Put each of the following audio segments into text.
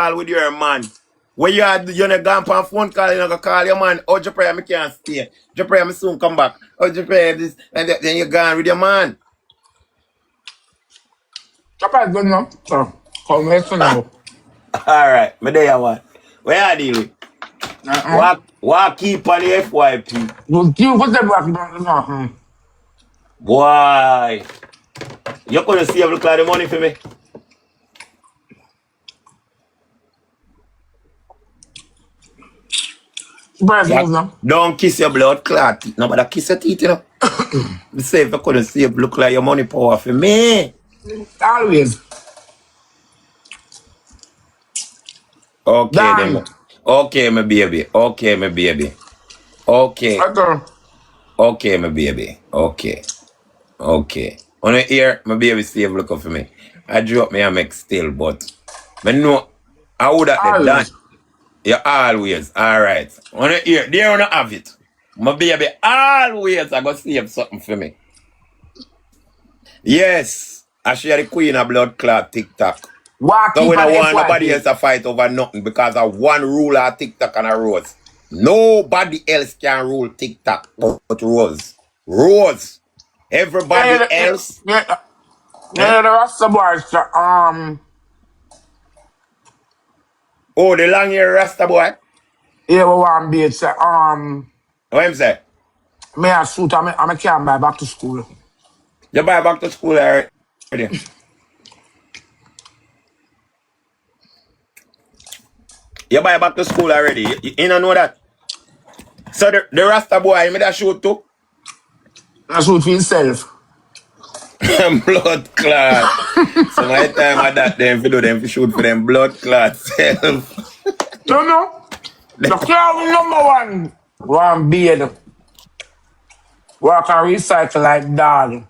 call with your man. When you're not gone on phone call, you're not going to call your man. Oh, jahprayer, I can't stay. Jahprayer, I soon come back. Oh, jahprayer, this, and then you're gone with your man. jahprayer good enough. So, come here for now. Alright, me there what? Where are you dealing? What keep on the FYP? You put them back. Boy. You couldn't save look like the money for me. Don't kiss your blood clot. Nobody kiss your teeth, you know. Me say if you couldn't save look like your money power for me. Always. Okay, Dan. then. Okay, my baby. Okay, my baby. Okay. Okay, my baby. Okay. Okay. On the ear, my baby save look up for me. I drop me a make still, but I know I would have done. You always. Alright. On the ear, they don't have it. My baby always I go save something for me. Yes. I share the queen of blood clot TikTok. So we don't want nobody else to fight over nothing because of one rule of TikTok and a Rose. Nobody else can rule TikTok but Rose. Rose. Everybody else. The Rasta boys. Oh, the long hair Rasta boy? Yeah, we want to be say, what him say? Me a suit, I can't buy back to school. You buy back to school already? You buy back to school already? You don't know that? So the Rasta boy, you made that shoot too? I shoot for himself. Blood clot. So my time at that, them for do them for shoot for them blood clot self. No. The car number one beard. Work and recycle like dog.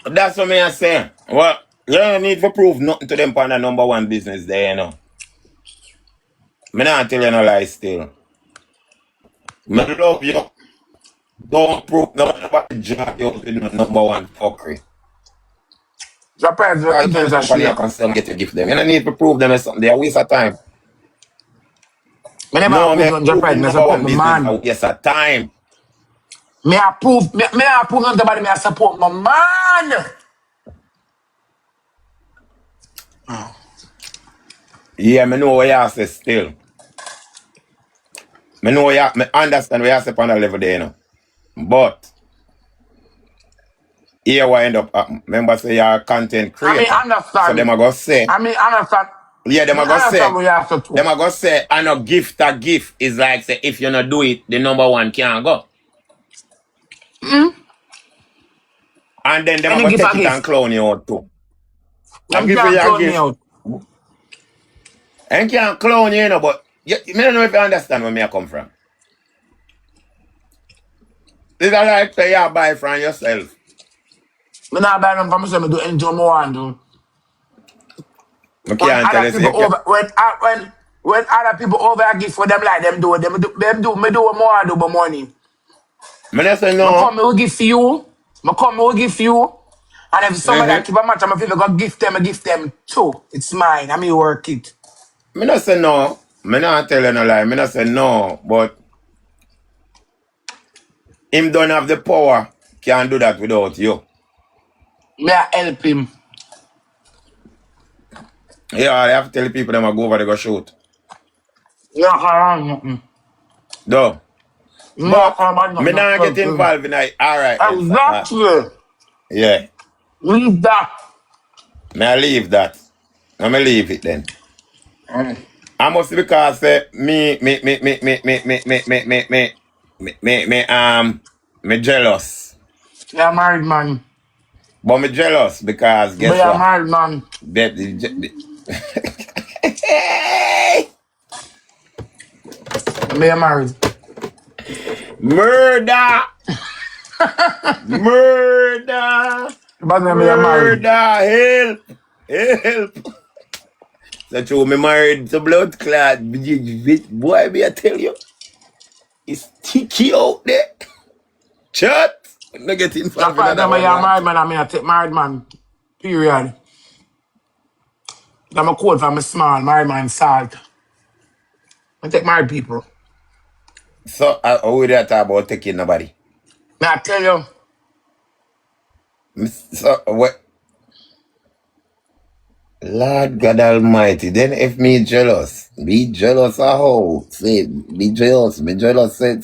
That's what me I say. Well, you don't need to prove nothing to them on the number one business there, you know. Me not tell you no lie still. Me love you. Don't prove nothing about the job you with number one fuckery. Jahprayer I can still get to give them. You don't need to prove them something. They are a waste of time. Me never prove Jahprayer. I support my man. Yes, a time. Me a prove nobody. Me a support my man. Yeah, me know what you say still. Me know me understand what you say on the level there, you know. But here what end up happening. Remember say you're a content creator. I understand. So them are gonna say. Understand. Yeah, them are gonna say, I know gift a gift is like say if you not do it, the number one can't go. And then them are gonna take it and clown you out too. Them can't clown me out. And can't clown you, know, but I don't know if you understand where me I come from. It's like say you buy from yourself. Me not buy them from myself. Me do enjoy my one do. I can't tell you. When other people over a gift for them like them do me do more do but money. Me not say no. Me come me will give you. And if somebody keep a match, I'm gonna gift them too. It's mine. I mean work it. Me not say no. Me not tell you no lie. Me not say no, but him don't have the power. Can't do that without you. Me I help him. Yeah, I have to tell people them I go over they go shoot. Yeah, No. But me not get involved in it. Alright. Exactly. Yeah. Leave that. May I leave that? Let me leave it then. I must because me jealous. You're married man. But me jealous because guess what? You're married man. Me married. Murder! Murder! Murder! Help! So true, me married to blood clot. Boy, me I tell you. It's sticky out there. Chat! I'm not getting involved in that. You're married man, I mean I take married man. Period. I'm a code from a small, my man salt. I take my people. So, how we that talk about taking nobody? May I tell you? So, what? Lord God Almighty, then if me jealous, be jealous of how? Say, be jealous, say.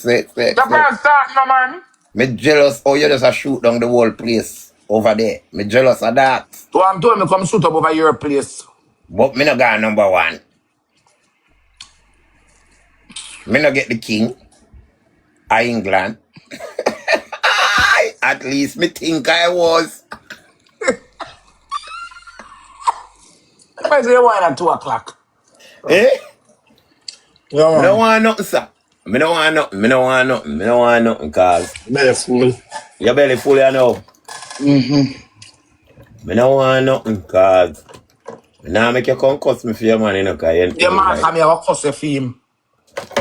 The first start, no man. Me jealous, oh, you just a shoot down the whole place over there. Me jealous of that. So I'm told me come shoot up over your place. But me no got number one. Me no get the king of England. At least me think I was. I say wine at 2 o'clock. Eh? Yeah, Me no man. want nothing, sir. Me no want nothing, cause Belly full. your belly full, you know. Me no want nothing, cause now make you come cuss me for your man, you know, cause you Your things man like, come here, I cuss you for him.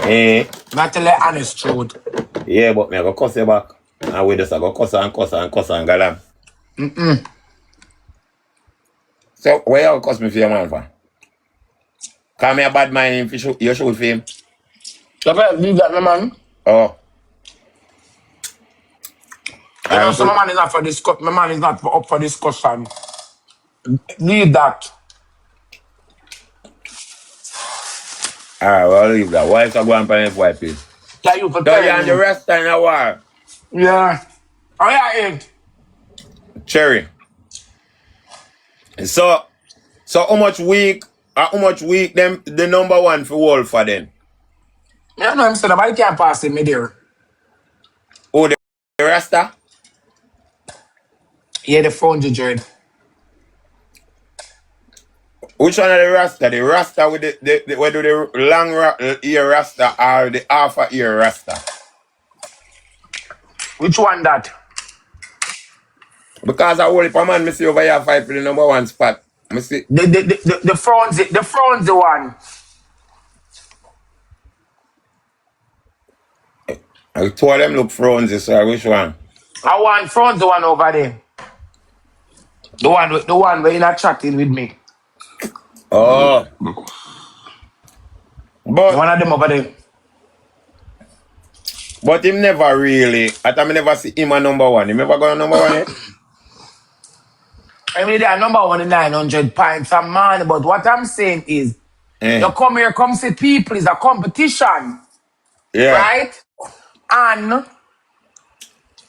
eh? Not tell the honest truth. Yeah, but me I go cuss you back. And we just go cuss and galam. So, where you cuss me for your man for? Cause me a bad mind, if you shoot for him. You better leave that, my man. Oh. You know, I'm so my man is not for discuss. My man is not up for discussion. Leave that. Alright, well, leave that. Why is I going to wipe it? That you for So you and telling the him. rest in a war. Yeah. Oh, yeah, it. Cherry. So how much week them the number one for Wolf for them? You know, him said nobody can't pass him, me there. Oh, the Rasta? Yeah, the phone you dread. Which one of the Rasta? The Rasta with the whether the long ear Rasta or the half a ear Rasta? Which one that? Because I will man me see over here fight for the number one spot. Me see. The frowns the one. I told them look Fronzy, so which one? I want frowns the one over there. The one where you're not chatting with me. Oh. The one But of them over there. him never really. I thought me never see him a number one. He never got a number one yet? I mean, they are number one in 900 pints a man, but what I'm saying is, you Eh. come here, come see people, it's a competition, Yeah. right? And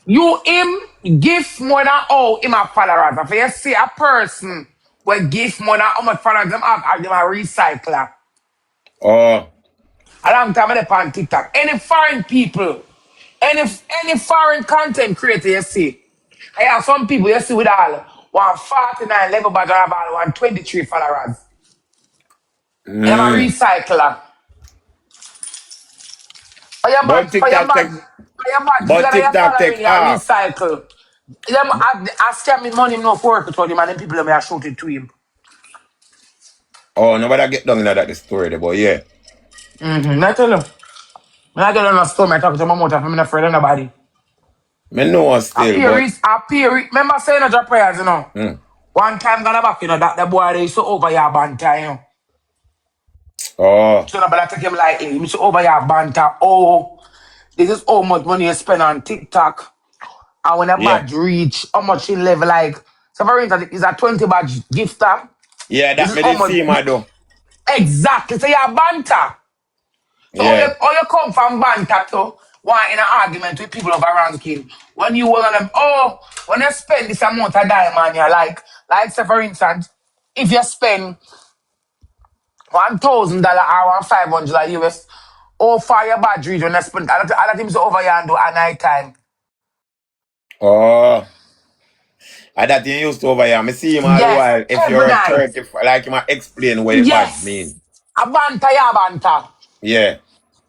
you him give more than all him a followers. If you see a person will give more than how much followers them have, them a recycler. Oh. A long time I on TikTok. Any foreign people, any foreign content creator you see, I have some people you see with all 149 level but have all 123 followers. I'm a recycler. For your But bad, for your TikTok bad, take for your bad but figure that you're TikTok following, take you off. recycle. Them I scam me money no for work with him and then people them I shoot it to him. Oh, nobody get down in that story there, but yeah. I tell him. I tell him a story, I talk to my mother, I'm not afraid of nobody. Me know still, but Remember saying a jahprayers, you know. mm. One time gonna back, you know, that the boy they used to over your banter, you know. Oh, So nobody take him like hey, used to over your banter. Oh, this is how much money you spend on TikTok. And when a yeah. badge reach, how much in level like so for instance, is a 20 badge gifter. Yeah, This that is me how did see much my do. exactly so you're banter. So Yeah. all you come from banter to one in an argument with people of a ranking. When you want them, when you spend this amount of diamond, you're like say for instance, if you spend $1,000 or $500 US, for your badge region, you spend a lot of things over here and do at night time. Oh. And that he used to over here. Me see him all the Yes, while. If every you're a night. 30, like him explain what the badge Yes. mean. A banter, yeah, banter. Yeah.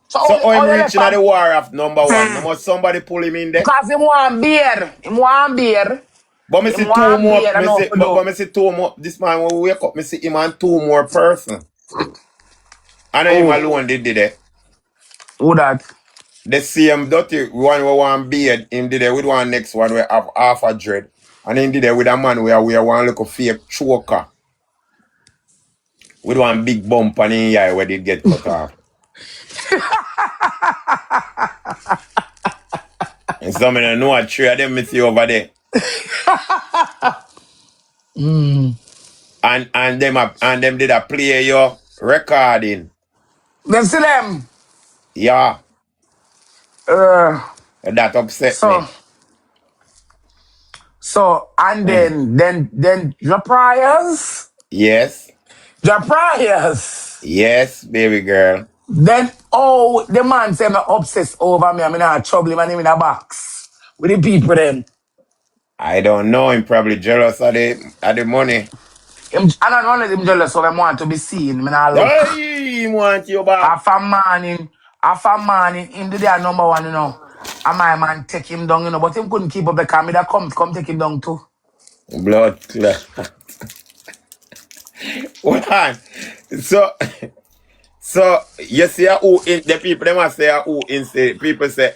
So So how all him you left reaching at from the war of number one? No must somebody pull him in there. because him want beer. Him want beer. But me Him see two want more. beer Me enough see, to but do. me see two more. This man when we wake up, me see him and two more person. I know him Oh, alone did it. who that? The same dirty one we want beard, him did it with one next one we have half a dread. And him did it with a man where we want look a fake choker. with one big bump on the eye where they get cut off. And some of them know a three of them me see over there. And them did a play your recording. Them see them. Yeah. That upset me. So and then jahprayers. Yes. Jahprayers. Yes, baby girl. Then the man say me obsessed over me. I'm in trouble him and him in a box. With the people then. I don't know. Him probably jealous of the money. And I don't know him jealous of him want to be seen. Me not look. Hey, he want you back. After morning, him did their number one, you know. And my man take him down, you know. But him couldn't keep up the camera. Come take him down too. Blood clot. Hold on. So you see who in the people them must say who instigate. People say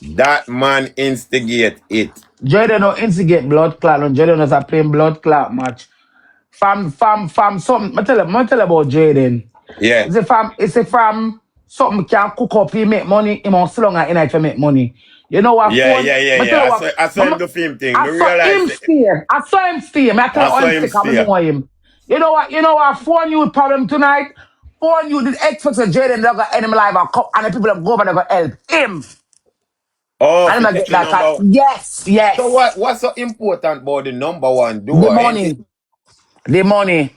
that man instigate it. Jordan no instigate blood clot. No, Jordan was a playing blood clot match. Fam, something. I tell you about Jaden. Yeah. It's a fam, something can cook up, he make money, he must longer in night to make money. You know what? Yeah. I saw him do film thing. I saw him steer. I tell you honestly, I know him. You know what? Phone you problem tonight. Phone you did expect Jaden to go enemy live and the people that go over there go help him. Oh, and get that. Yes. So what's so important about the number one duo? The money.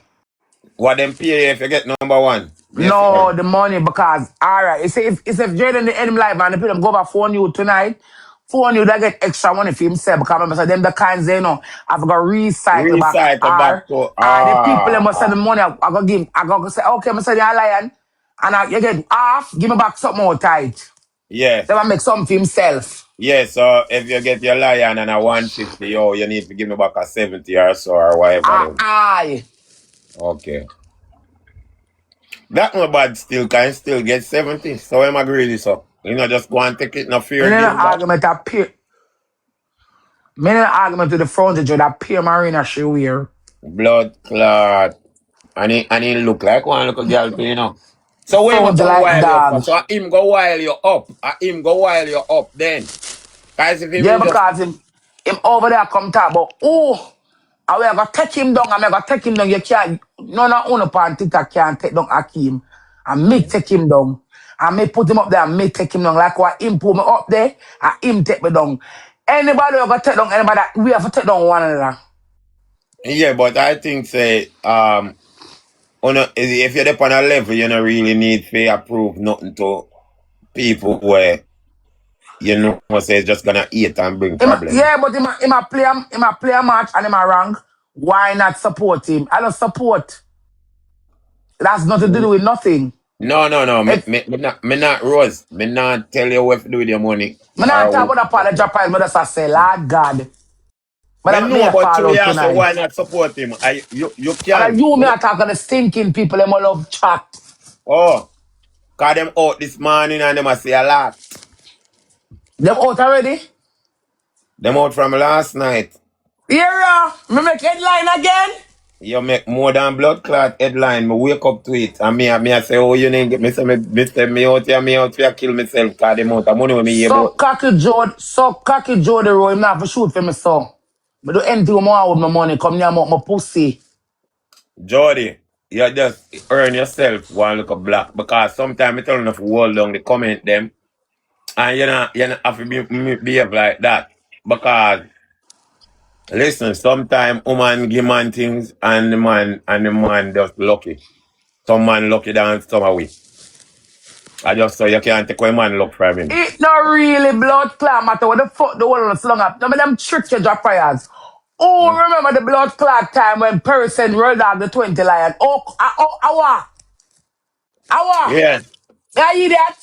What them pay if you get number one? No, the money because alright. It's if Jaden the enemy live and the people go over phone you tonight. Phone you that get extra money for himself because remember them the kinds they know I've got recycle back to the people must send the money I go give I go say okay I say you're lion and you get half give me back something more tight. Yeah. Then I make something for himself. Yeah, so if you get your lion and a 150, you need to give me back a 70 or so or whatever. Aye. Okay. That not bad still, can still get 70. So I'm agree with so. You know, just go and take it, no fear. Argument to the front of that Pierre Marina she wear. Blood clot. And he look like one little girl, you know. So when him go like while dog. you up, so him go while you up then. Guys, if because him over there come talk about I will go take him down, I'm gonna take him down. You can't none of owner on TikTok can't take down Akeem. And me take him down. And me put him up there and me take him down. Like what him put me up there and him take me down. Anybody who go take down anybody, we have to take down one another. Yeah, but I think say if you're up on a level, you don't really need to approve nothing to people where you know say it's just gonna eat and bring problems. Yeah, but he might play a match and him a rank. Why not support him? I don't support. That's nothing to do with nothing. No. Me not Rose. Me not tell you what to do with your money. Me not talk about the part of Japan, but that's a say, Lord God. But I know about you, yeah, so why not support him? You can't. And you me are talking the stinking people, them all love chat. Oh, cause them out this morning and them a say a lot. Them out already? Them out from last night. Yeah, me make headline again. You make more than blood clot headline. Me wake up to it. And me I say, oh, you didn't get me say me out here kill myself cause them out of money with me. So cocky Joe the road, him not for shoot for me son. But do anything more with my money, come near my pussy. Jody, you just earn yourself one look of black because sometimes I tell enough to hold down the comment them and you not have to behave like that. Because listen, sometimes woman give man things and the man just lucky. Some man lucky than some away. I just so you can't take away man luck from him. It not really blood clot matter what the fuck the world slung up. None of them trick your jahprayers. Remember the blood clot time when Perry sent Roll Dog the 20 lion. Awa. Yeah. I hear that.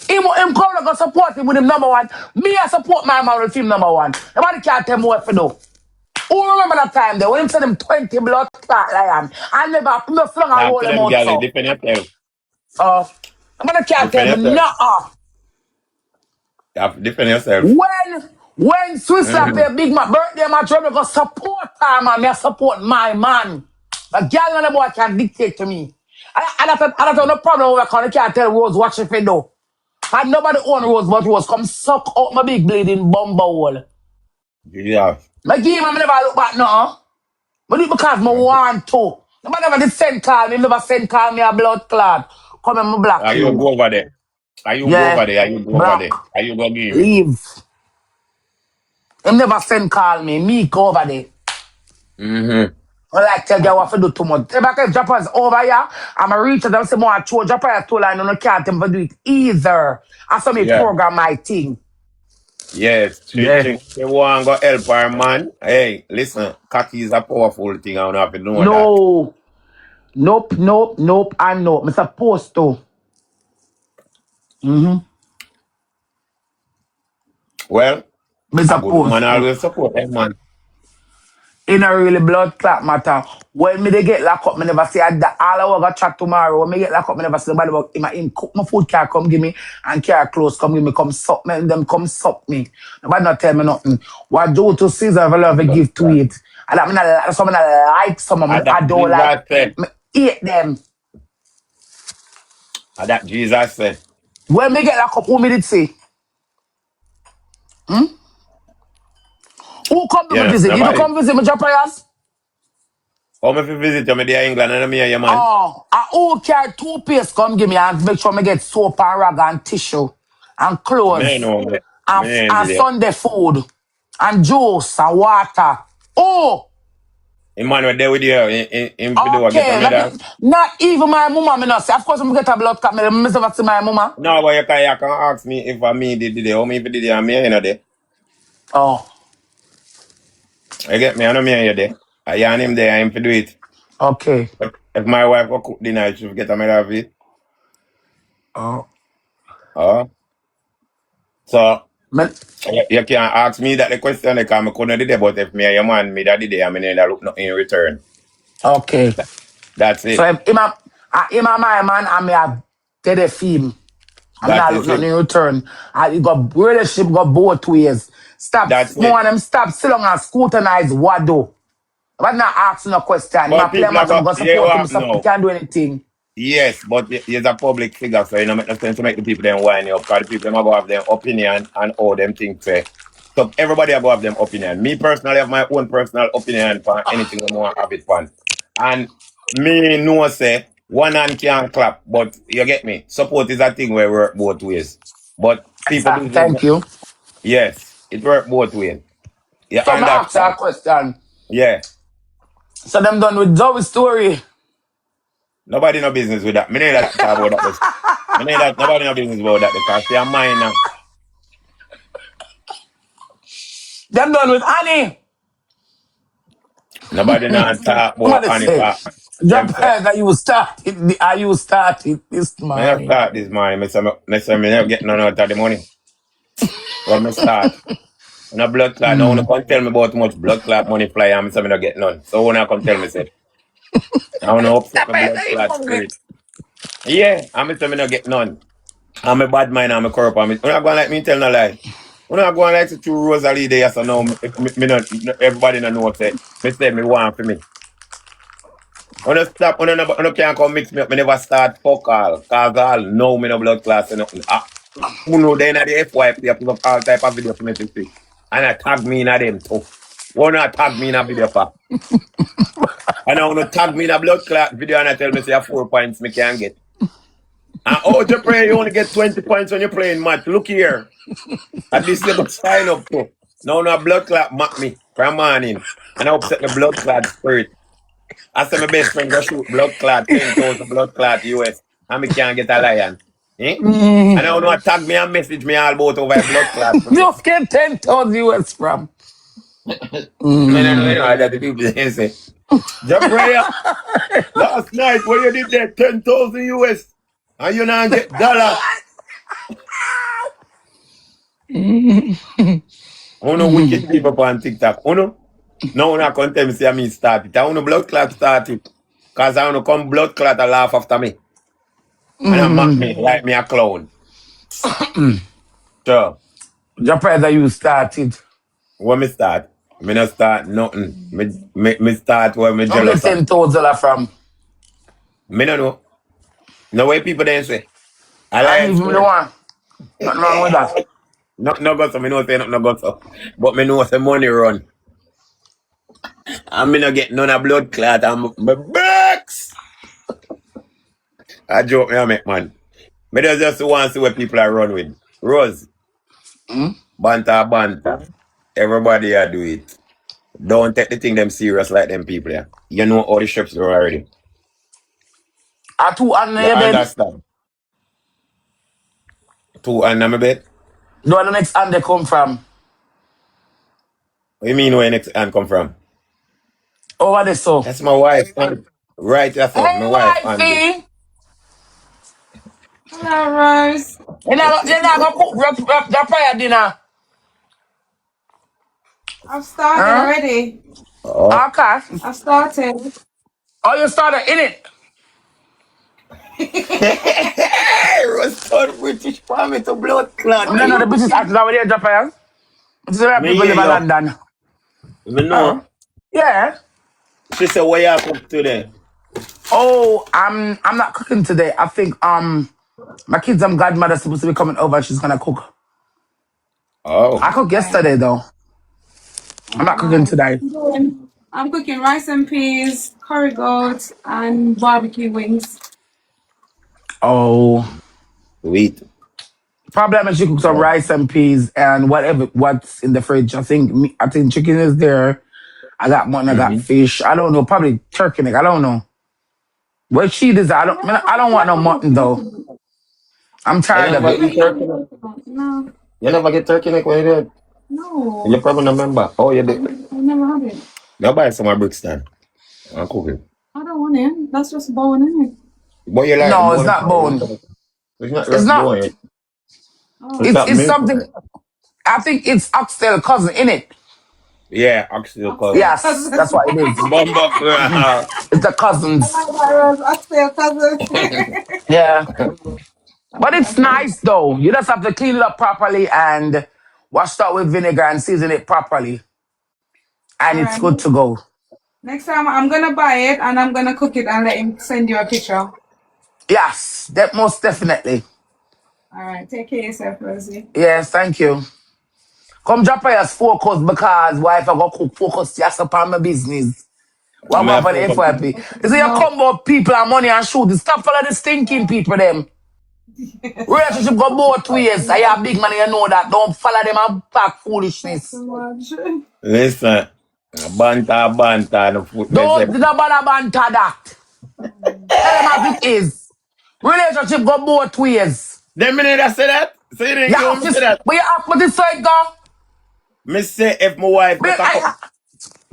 Him come to go support him with him number one. Me I support my man with him number one. Nobody can't tell me what to do. Who remember that time there when him sent him 20 blood clot lion? I never flung a roll him out so. Defend yourself. Nobody can't tell me nothing. You have to defend yourself. When Swiss pay Big Mac birthday match, I'm going to support her, man. I support my man. A girl and a boy can dictate to me. And that's no problem with I can't tell Rose what she fit do. And nobody own Rose, but Rose come suck out my big bleeding bumble hole. Yeah. My game, I never look back no. But it because I want to. Nobody never did send call me, never send call me a blood clot. Come and me block Are you you. go over there? Are you go Yeah. over there? Are you go over there? Block. Are you go give me? Leave. Him never send call me. Me go over there. Mm-hmm. I like tell you what to do too much. If I can Japan's over here, I'm a reach them say more true Japan told I no can't even do it either. I saw me Yeah. program my thing. Yes. Yeah. She want go help her man. Hey, listen, cocky is a powerful thing. I don't have to know that. No. Nope, and no. I'm supposed to. Well, I'm a good woman supposed to. always support a man. In a really blood clot matter. When me they get locked up, me never say that all I want to chat tomorrow. When me get locked up, me never say nobody about him cook my food car come give me and car clothes come give me, come suck me, and them come suck me. Nobody not tell me nothing. What do to Caesar if I love Blood give to clot. it. And that me not some me not like some of me And I that don't like Jesus said. me eat them. And that Jesus said. When me get locked up, who me did say? Who come to me Yeah, visit? You don't nobody. come visit me, jahprayers? Come if you visit you, me there England and me your man. Oh, I who carry toothpaste come give me and make sure me get soap and rag and tissue and Me clothes know me ain't and there. Sunday food and juice and water. Oh, Emmanuel there with you in video get a okay. medal. Not even my mama, me not say. Of course, I'm get a blood clot. Me never see my mama. No, but you can ask me if I me did it. How me if it did it and me ain't there. Oh, You get me? I know me ain't there. I and him there, I him to do it. okay. If my wife go cook dinner, she will get a medal of it. Oh, So me, you can ask me that the question because I couldn't do it, but if me and your man me that did it, I mean that look nothing in return. okay. That's So it. if him and my man and me have did a film. I'm That not is looking nothing it. in return. And it got relationship got both ways. Stop That's more it. and them stop sit down and scrutinize what do. I'm not asking no question. He But play people are match, I'm go, gonna yeah, support him, what so he no. can't do anything. Yes, but he's a public figure, so you know make no sense to make the people then wind you up because the people them are going to have their opinion and all them things say. So everybody are going to have them opinion. Me personally have my own personal opinion on anything I want to have it on. And me know say one hand can't clap, but you get me. Support is a thing where work both ways. But people Exactly. business, Thank you. yes, it work both ways. You So I ask you a understand? question. Yeah. So them done with Zoe's story. Nobody no business with that. Me know that talk about that. Me know that nobody no business about that because they are mine now. Them done with Annie. Nobody now talk about Somebody say, Anika. drop Them say, her that you started this me have morning. start this morning. Me say me never get none out of the money. Well, me start. No blood clot. No one can tell me about how much blood clot money fly and me say me not get none. So when I come tell me say, I want to upset Stop my it, blood you clot hungry. spirit. Yeah, and me say me not get none. I'm a bad mind and I'm a corrupt. I'm not going like me tell no lie. When I go on like to two Rosalie there, so now me not, everybody don't know say, me say me want for me. When I stop, when I can't come mix me up, me never start fuck all. Cause all, no, me no blood class and nothing. Who know then at the FYP, you put up all type of video for me to see. And I tag me in a them too. One not tag me in a video for. And I want to tag me in a blood clot video and I tell me say 4 points me can get. And oh, jahprayer, you only get 20 points when you're playing match. Look here. At least you go sign up to. Now no blood clot mock me from morning. And I upset the blood clot spirit. I said my best friend go shoot blood clot, 10,000 blood clot US. And me can't get a lion. Eh? And I want to tag me and message me all about over a blood clot for me. You get 10,000 US from. Man, I know that the people say, jahprayer, last night when you did that 10,000 US and you not get dollar. Uno wicked people on TikTok. Uno, no one can tell me say me start it. I want blood clot start it. Cause I want to come blood clot and laugh after me. And I mock me like me a clown. Sure. Jahprayer that you started. When me start? Me not start nothing. Me start where me I'm jealous of. getting $10 from. Me no know. No way people then say. And Alliance even me the friend. one. Nothing wrong with that. No go so. Me know say nothing no go so. But me know say money run. And me no get none of blood clot and my breaks. I joke me I make man. Me just want to see what people are run with. Rose. Mm? Banta banta. Everybody do it. Don't take the thing them serious like them people yeah. You know all the ships are already. Are two on You your bed? understand? Two and my bed. Do the next hand they come from? What you mean where next hand come from? Over there, so. That's my wife. Right, that's all. My Hey, wife, Andy. wifey! Hello, Rose. You not gonna cook the prayer dinner? I've started Huh? already. Oh. Okay. I've started. Oh, you started in it? Rose told British family to blood clot No, me. the British actors over there, Japan. This is where Me people hear live in you. London. Me Oh. know. Yeah. She said, what you cook today? Oh, I'm not cooking today. I think my kids' godmother's supposed to be coming over. She's gonna cook. Oh. I cooked Okay. yesterday though. I'm not cooking Nice. today. I'm cooking rice and peas, curry goat, and barbecue wings. Oh. Sweet. Problem is she cooks some rice and peas and whatever what's in the fridge. I think chicken is there. I got mutton, I got Mm-hmm. fish. I don't know, probably turkey neck. I don't know. What she does, I don't want no mutton though. I'm You tired of never it. eat turkey neck? No, You never get turkey neck when you did? You no, probably not remember. Oh, you I've, did. I've never had it. You buy some of Brixton. I'll cook it. I don't want it. That's just bone, isn't it? But you like the No, it's bone not part. bone. It's not It's just not. bone. Oh, It's It's not it's meat. something. I think it's oxtail cousin in it. Yeah, oxtail oxtail cousin. Yes, cousin. that's what it is. Bumbo. It's the I cousins. like that, Rose. Oxtail cousin. Yeah, but Okay, it's nice though. You just have to clean it up properly and wash it out with vinegar and season it properly, and all it's right. good to go. Next time I'm gonna buy it and I'm gonna cook it and let him send you a picture. Yes, that most definitely. All right. Take care of yourself, Rosie. Yes, thank you. Come drop us focus because wife I go cook focus just upon my business. What I'm go have for the focus. FYP? You see, you No. come about people and money and shoot. Stop follow the stinking people them. Relationship go both ways. I have big money, you know that. Don't follow them and pack Not foolishness. too much. Listen, banta, the foot me say. Don't bother banter that. Tell them as it is. Relationship go both ways. Then me neither say that. So you didn't You hear have me to, say that. but you have to decide go. Me say if my wife But get a cup.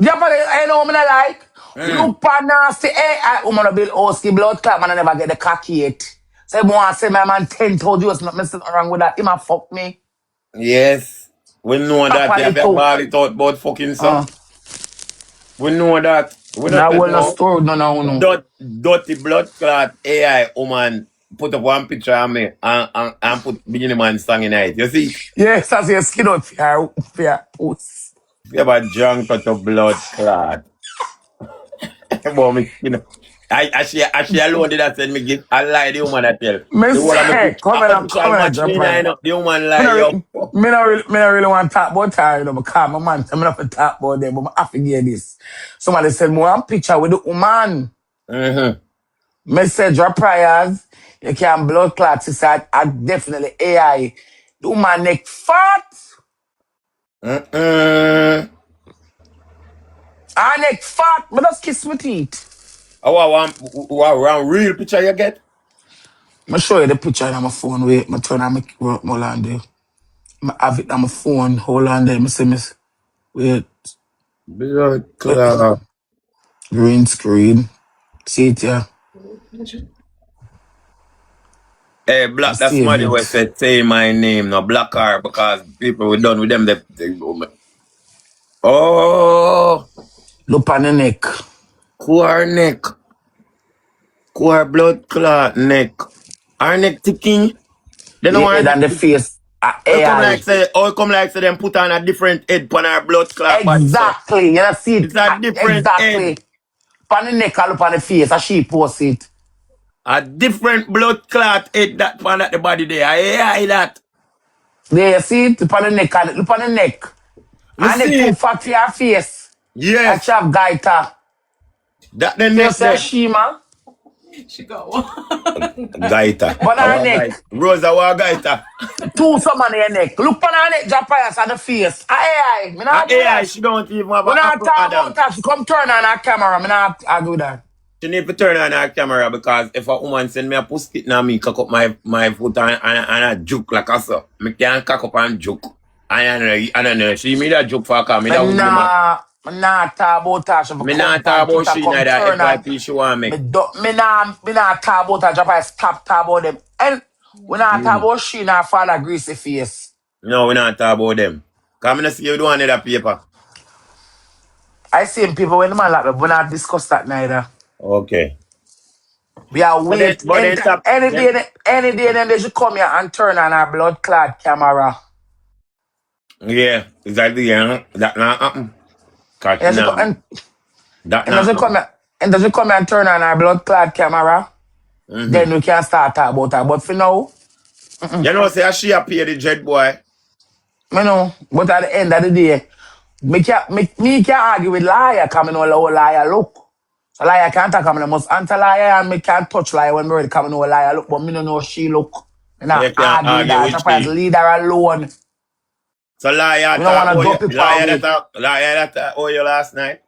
I know what I like. Mm. Look pa nasty. I woman build house, blood clot, man, I never get the cocky yet. So I want to say my man 10 told you it's not messing around with that. He might fuck me. Yes. We know that you Properly have to too. ball it out about fucking so. Uh, We know that. We not now that will not no. store, no. Dirty blood clot AI woman put up one picture of me and put Beginning Man song in it. You see it? Yes, as your skin out for your house. You have a drunk cut of blood clot. About me skin. I she alone did that send me give I lie the woman that tell. The whole of my Mistake. picture my picture Come in, match drop me her. nine up. The woman Me lie not, yo. me not really want to talk about her, you know, because my man, I'm not to talk about them, but I have to get this. Somebody said, more one picture with the woman. Mm-hmm. Message your prayers. You can blood clot. She said, I definitely AI. The woman neck fat. Mm-mm. Her neck fat. But just kiss my teeth. Oh, one real picture you get? I'm show you the picture on my phone. Wait, my turn on my hold on there. I have it on my phone. Hold on there. Miss. Wait. Blood Uh, clot. green screen. See it, yeah. Hey, I black, that's save somebody who it. said say my name, no black car, because people were done with them. Oh, Look on the neck. core neck, core blood clot neck. Our neck ticking. They don't Yeah, want and the neck. face. AI. How come like say them put on a different head on our blood clot body, so? Exactly. You know, see it. It's a different head. Exactly. On the neck, I look on the face, and she post it. A different blood clot head that pan at the body there. I that. There, you see it? Look on the neck, and look on the neck. Me And neck see too it. fat for your face. And she Yes. have gaita. That the So you neck say there. she, man? She got one. Gaita. But her Our neck. gaita. Rosa our gaita. Two some on your neck. Look on her neck, jahprayer, and the face. Aye. Me not do AI, that. she don't even have We an not Apple talk Adam. about that. She come turn on her camera. Me not argue that. She need to turn on her camera because if a woman send me a pussy now me cock up my foot and a juke like a so. Me can't cock up and juke. I don't know. She made a joke for her car. Me that would be mad. Me not talk about her. She Me come not talk on about TikTok, she come neither turn on. FYP she want Me make. not talk about her. Jahprayer, stop talk about them. And we not talk about she and her father greasy face. No, we not talk about them. Cause me not see you do another paper. I seen people when the man like me, we not discuss that neither. Okay. We are wait. But then stop. Any day then they should come here and turn on our blood clot camera. Yeah, exactly. Yeah, that not happen. Cause And they should, now that and they not should come happen. here, and they should come here and turn on our blood clot camera. Mm-hmm. Then we can start talk about her. But for now, You know, say she a pay the jet boy. you know, but at the end of the day, me can't argue with liar coming on how liar look. So liar can't talk coming must answer liar and me can't touch liar when me ready coming on liar look, but me don't know how she look. Me You not can't argue with argue that. with Jahprayer she. leave her alone. So liar We don't talk want to oh go you people with. liar that oh you last night.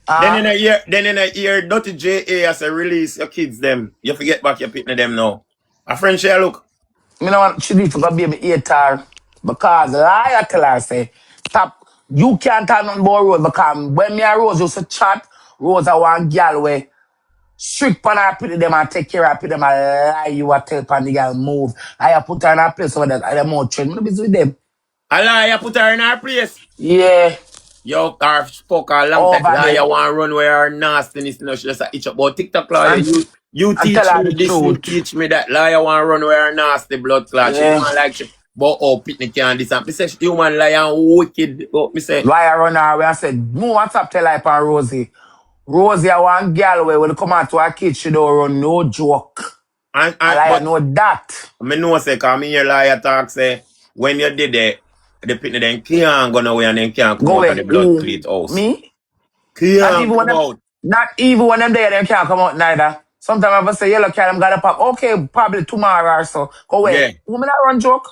Uh, Then in a year, Dirty JA as a release your kids them. You forget back your pitney them now. A friend share look. me no want she need to go be me eat her because liar tell her say stop. You can't tell nothing about Rose because when me and Rose used to chat, Rose a one girl where strict pan her put them and take care of them and lie you a tell pan the girl move. I put her in a place over there and them out trend. Me no busy with them. A liar put her in her place. Yeah, Yo, car spoke a long time. over Liar there. want run where her nastiness, you know, she just a itch up. But TikTok lawyer, And, you and tell teach her me the this, you truth. teach me that. Liar want run where her nasty blood clot. She Yeah. don't like she, but oh, pitney can this and me say she human liar and wicked. Oh, me say, Liar run her away and said, no what's up tell her upon Rosie. Rosie a one girl where when they come out to her kid, she don't run no joke. A liar but know that. me know say, cause me hear liar talk say, when you did it, the pitney then can't go nowhere and then can't come Go out of away. the blood Who? cleat house. Me? Not Can't even when come them out. not even when them there them can't come out neither. Sometimes I say yellow cat them gotta pop. Okay, probably tomorrow or so. Go away. Yeah, Who me not run joke?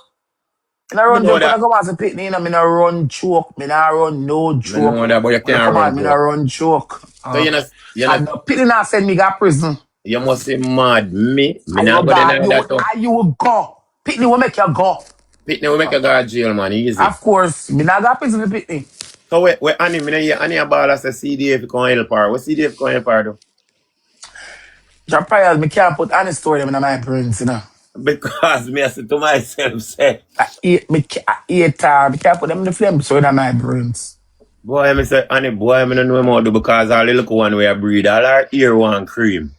Me not me run know joke when I that. come out to picnic, you know, me not run joke. Me not run no Me know joke. that, but you When I can't come out, run me not joke. run joke. So you know, And the picnic not send me to prison. you must be mad. Me And not you go got deny that too. you will go. Picnic will make you go. Pitney will make you go to jail, man. Easy. Of course, me not got prison for picnic. So wait, Annie, me hear Annie about us a CDF can help her. What CDF can help her do? Jahprayer, me can't put any story them in my brains, you know. Because me I say to myself, say, I eat her. Me can't put them in the flame so in my brains. boy, me say, Annie, boy, me don't know how to do because all the little one we breed, all our ear one cream.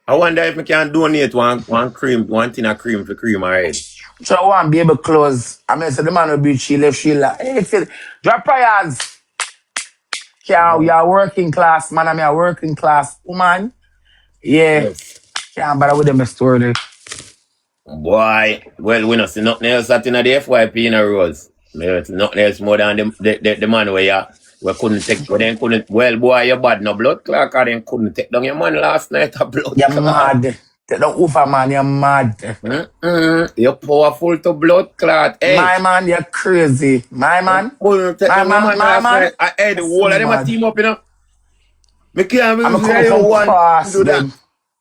I wonder if me can donate one cream, one tin of cream for cream her head. So I want baby clothes. I mean, so the man will be she left she like, hey, feel, Jahprayers. Yeah, we are working class, man. I'm a working class woman. Yeah. Yes. Can't bother with them story. Boy, well, we not see nothing else that in the FYP in a rose. There's nothing else more than the man where we couldn't take, we then couldn't, well, boy, you bad no blood clot, cause then couldn't take down your man last night, a blood You're clot. mad. Take the over, man. You're mad. You're powerful to blood clot, hey. My man, you're crazy. My man. Couldn't take My down your man. man My last man. night. Hey, the That's whole so of them a mad. team up, you know. Me can't I'm believe coming you from one past do that. them.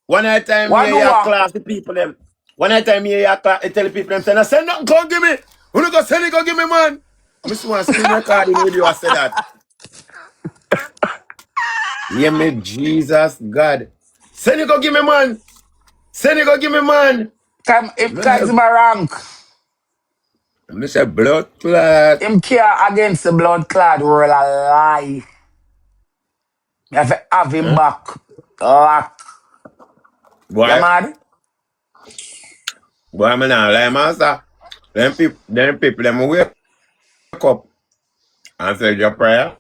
One night time What me do your what? class the people them. One night time me your class tell the people them say, no, send nothing, go give me. Who no go send it, go give me, man. I see one screen recording video I say that. Yeah, me Jesus God. Send it, go give me, man. Send it, go give me, man. If guys my rank, I say blood clot. him care against the blood clad world a lie. You have to have him Huh? back. Lock. You Why? mad? But I'm not like master. Them people, them wake up and say your prayer.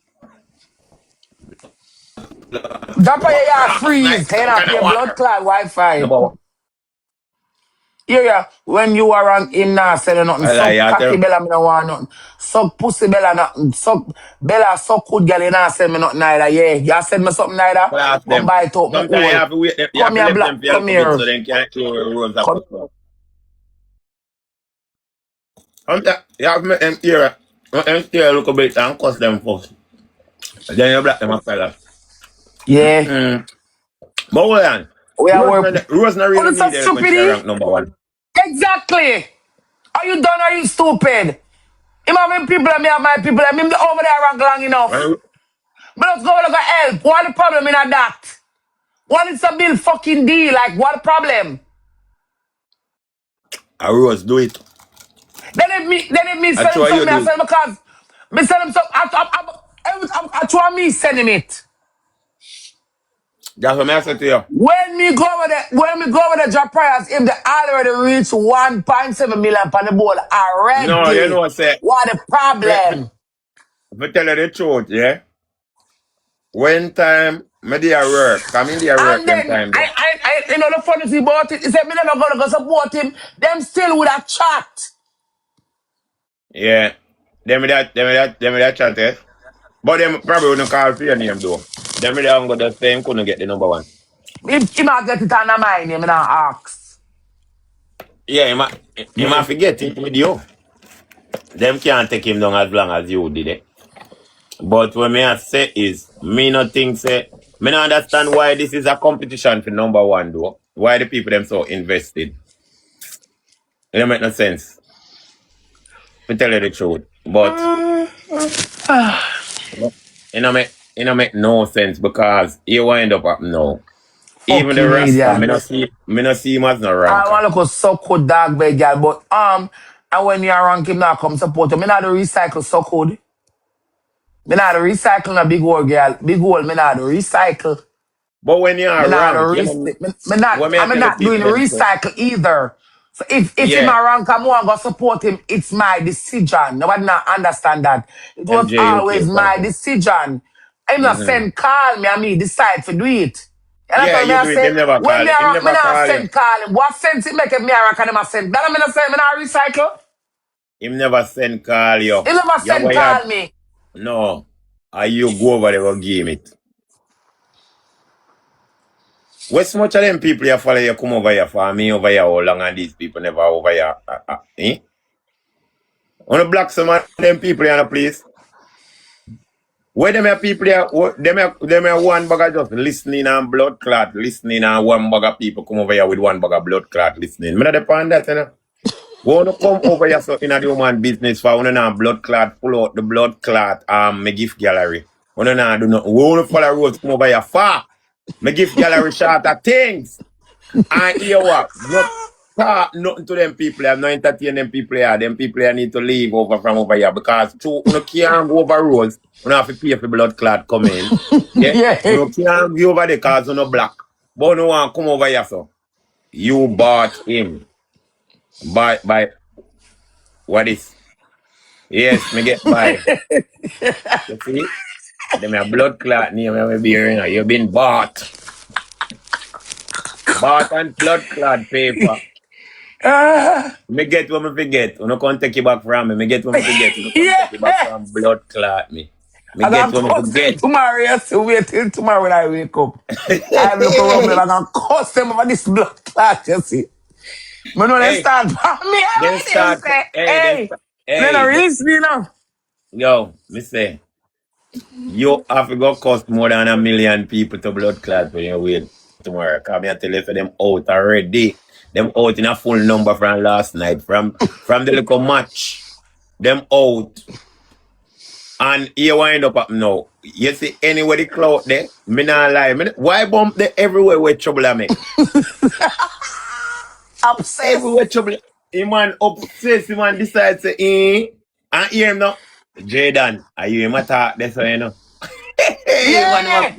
Jahprayer, you Last night, freeze. You some not kind pay of blood water. clot Wi-Fi. Number one. Yeah. When you are on him now, say nothing. I lie, Suck I cocky tell bella, me no want nothing. Suck pussy bella, nothing. Suck bella, suck good girl, you not send me nothing neither. Yeah. You send me something neither. ask Come them. buy it out, my Sometimes hole. you have Come to here, let black. them feel a Come little bit here. so they can throw rules of Come. custom. Sometimes you have to make them hear let them steer a little bit and cuss them first. Then you black them a fella. Yeah. But hold on. We are work. Rose not Oh, really this is need help when she stupid. rank number one. Exactly. Are you done? Are you stupid? Him having people and me have my people and me over there rank long enough. Well, But let's go look at help. What the problem in that? What is a bill fucking deal? Like, what the problem? a Rose do it. Then if me That's send him why you something, I do it. send him because me send him something. I try me send him it. That's what I say to you. When me go over the job price, if they already reach 1.7 million on the board No, you already, know say what the problem? if I tell you the truth, yeah. When time me there work, come in there work And them then time there. you know the funny thing about it is that me never gonna go support him. Them still with a chat. Yeah. Them with that chat, eh? But them probably wouldn't call for your name though. Them with that go the same couldn't get the number one. He might get it on the mind, me not ask. Yeah, he might forget it with you. Them can't take him down as long as you did it. But what me I say is, me not think say, me not understand why this is a competition for number one though. Why the people them so invested. It don't make no sense. To tell you the truth. But it don't make no sense because you wind up now. Even the Fucking Rasta, me idiot. not see him as no I ranker. want to go so good dog bed, girl, but and when you rank him now come support him, me not do recycle so good. Me not do recycle a big old girl. Big old me not do recycle. But when you Me are not do rank, you know, what me I I'm tell the not doing people them say, recycle either. So if him yeah, a rank, I'm going to support him. It's my decision. Nobody not understand that. It was always MJUK my content. decision. I'm not Mm-hmm. send call me and me decide to do it. And that's Yeah, what me you I do it, say. them never When call me you. a Him rank, me never not call you. send call him. What sense it make if me a rank and him a send? That I me not say me not recycle. Him never send call you. He never You send what you call me. no. Are you go over there and game it? What's much of them people you follow you come over here for me over here how long and these people never over here? Eh? Wanna block some of them people here, please? Where them here people here, them here one bag of just listening and blood clot, listening and one bag of people come over here with one bag of blood clot listening. Me not depend that, you know. We want to come over here so in a human business for one and blood clot, pull out the blood clot me gift gallery. One and do not we want to follow roads come over here far. Me gift gallery short of things. And here what? Not talk nothing to them people. I'm not entertain them people here. Them people here need to leave over from over here because two you can't go over roads. You have to pay for blood clot come in. Yeah? Yeah. You can't be over there because you no black. But no one come over here so. You bought him. By what is? Yes, me get by. You see? Them a blood clot name me be here, you know. You've been bought. Bought and blood clot paper. Me get what me forget. You no can't take it back from me. Me get what me forget. You no can't take it back Yeah. from blood clot me. Me I'm get gonna what me cuss them forget. tomorrow. Yes, wait till tomorrow when I wake up. I look around me, I'm gonna cuss them over this blood clot, you see. Me know they Hey, start for me then every day. start. Say, Hey, then hey, start. then I Hey, release me now. yo, me say, you have to go cost more than 1 million people to blood clot when you wait tomorrow. Come here tell you for them out already. Them out in a full number from last night. From the little match. Them out. And you wind up now. You see anywhere the cloud there, me not lie. Why bump there everywhere where trouble I me? Obsessed. Everywhere trouble. He man obsessed, he man decides to and hear him now. Jaden, are you him attack this way, you know? Hey, man, Yeah.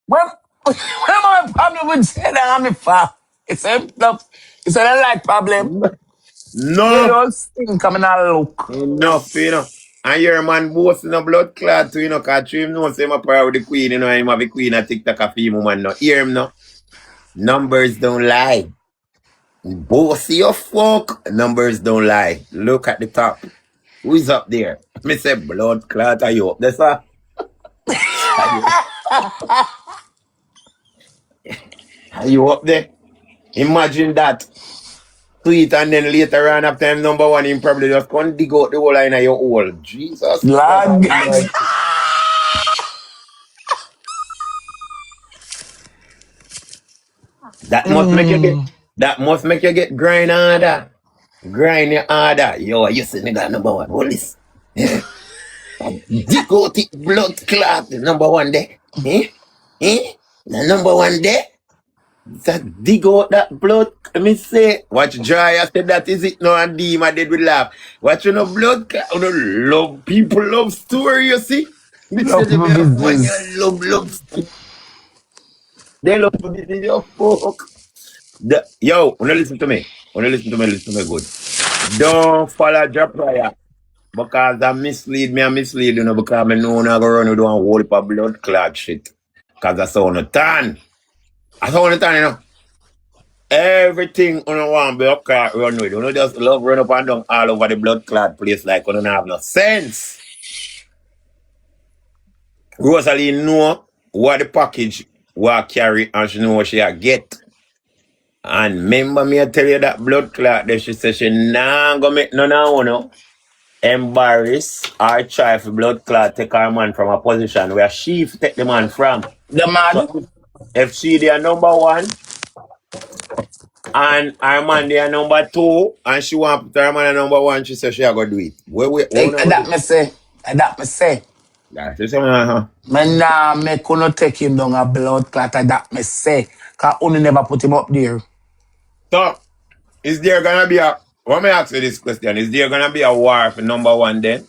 When am I problem with saying that I'm a fat? It's a no, it's a like problem. Yeah, you No. all stink coming out look. Enough, you know. And your man boasting a blood clot too, you know, cause him know say my prayer with the queen, you know, him have the queen at TikTok a few man no. Hear him no. Numbers don't lie. Both your fuck. Numbers don't lie. Look at the top. Who is up there? Me say blood clot are you up there, sir? Are you, are you up there? Imagine that. Tweet and then later on after him number one, him probably just can't dig out the whole line of your hole. Jesus Christ Lord. Almighty. That must make you get grind harder. Grind your harder. Yo, you see nigga number one. Hold this. Eh? Dig out the blood clot, the number one there. Eh? Eh? The number one there. That dig out that blood. Let me say, watch dry. I said that is it now and Deem I did with laugh. Watch you know blood clot. You know, love people love story, you see? Me say Love them my yeah, man, you business. love story. They love for this your fuck. Yo, wanna listen to me. Listen to me good. Don't follow jahprayer. Because that mislead me, I mislead you know, because I know I'm gonna run with one whole heap of blood clot shit. Because that's how on turn. That's how on turn, you know. Everything on a one be up car run with. You know, just love run up and down all over the blood clot place like you don't have no sense. Rosalie know what the package what carry and she know what she a get. And remember me I tell you that blood clot there she said she nah go make none of no embarrass or try for blood clot take her man from a position where she take the man from. The So mad. if she there number one and her man there number two and she want to put her man at number one, she says she a go do it. What Like, wanna go that do? me say. That me say. Yeah, she say, uh-huh. Me nah make you take him down a blood clot. That me say. Cause only never put him up there. So is there gonna be a let me ask you this question. Is there gonna be a war for number one then?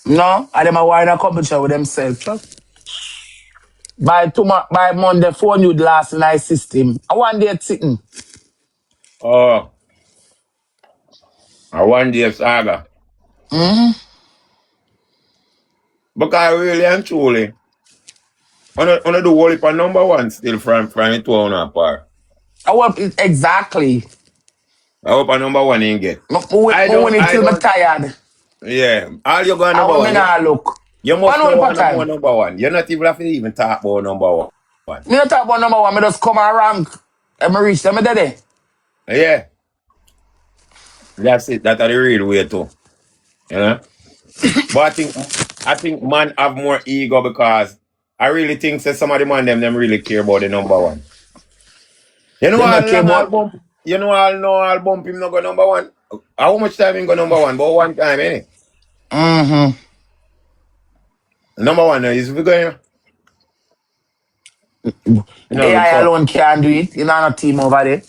No, I them a wine a competition with themselves. By tomorrow, by Monday, phone you last night system. I want day sitting. Oh, a 1 day saga. Because really and truly, on the whole heap of number one still from it to one apart. I want it exactly. I hope a number one ain't get. Me win it I till me don't, tired. yeah. All you got I number want me one. now look. You One must know whole per one more time. number one. You're not even have to even talk about number one. Me not talk about number one. Me just come and rank. And me reach them. Me there. Yeah, that's it. That's the real way too. You know? But I think man have more ego because I really think say some of the man them really care about the number one. You know They how not care long I'll about. bump you know how long I'll bump him not go number one. How much time him go number one? But one time, innit? Mm-hmm. Number one is we going you know look AI so. alone can't do it. You know, no team over there.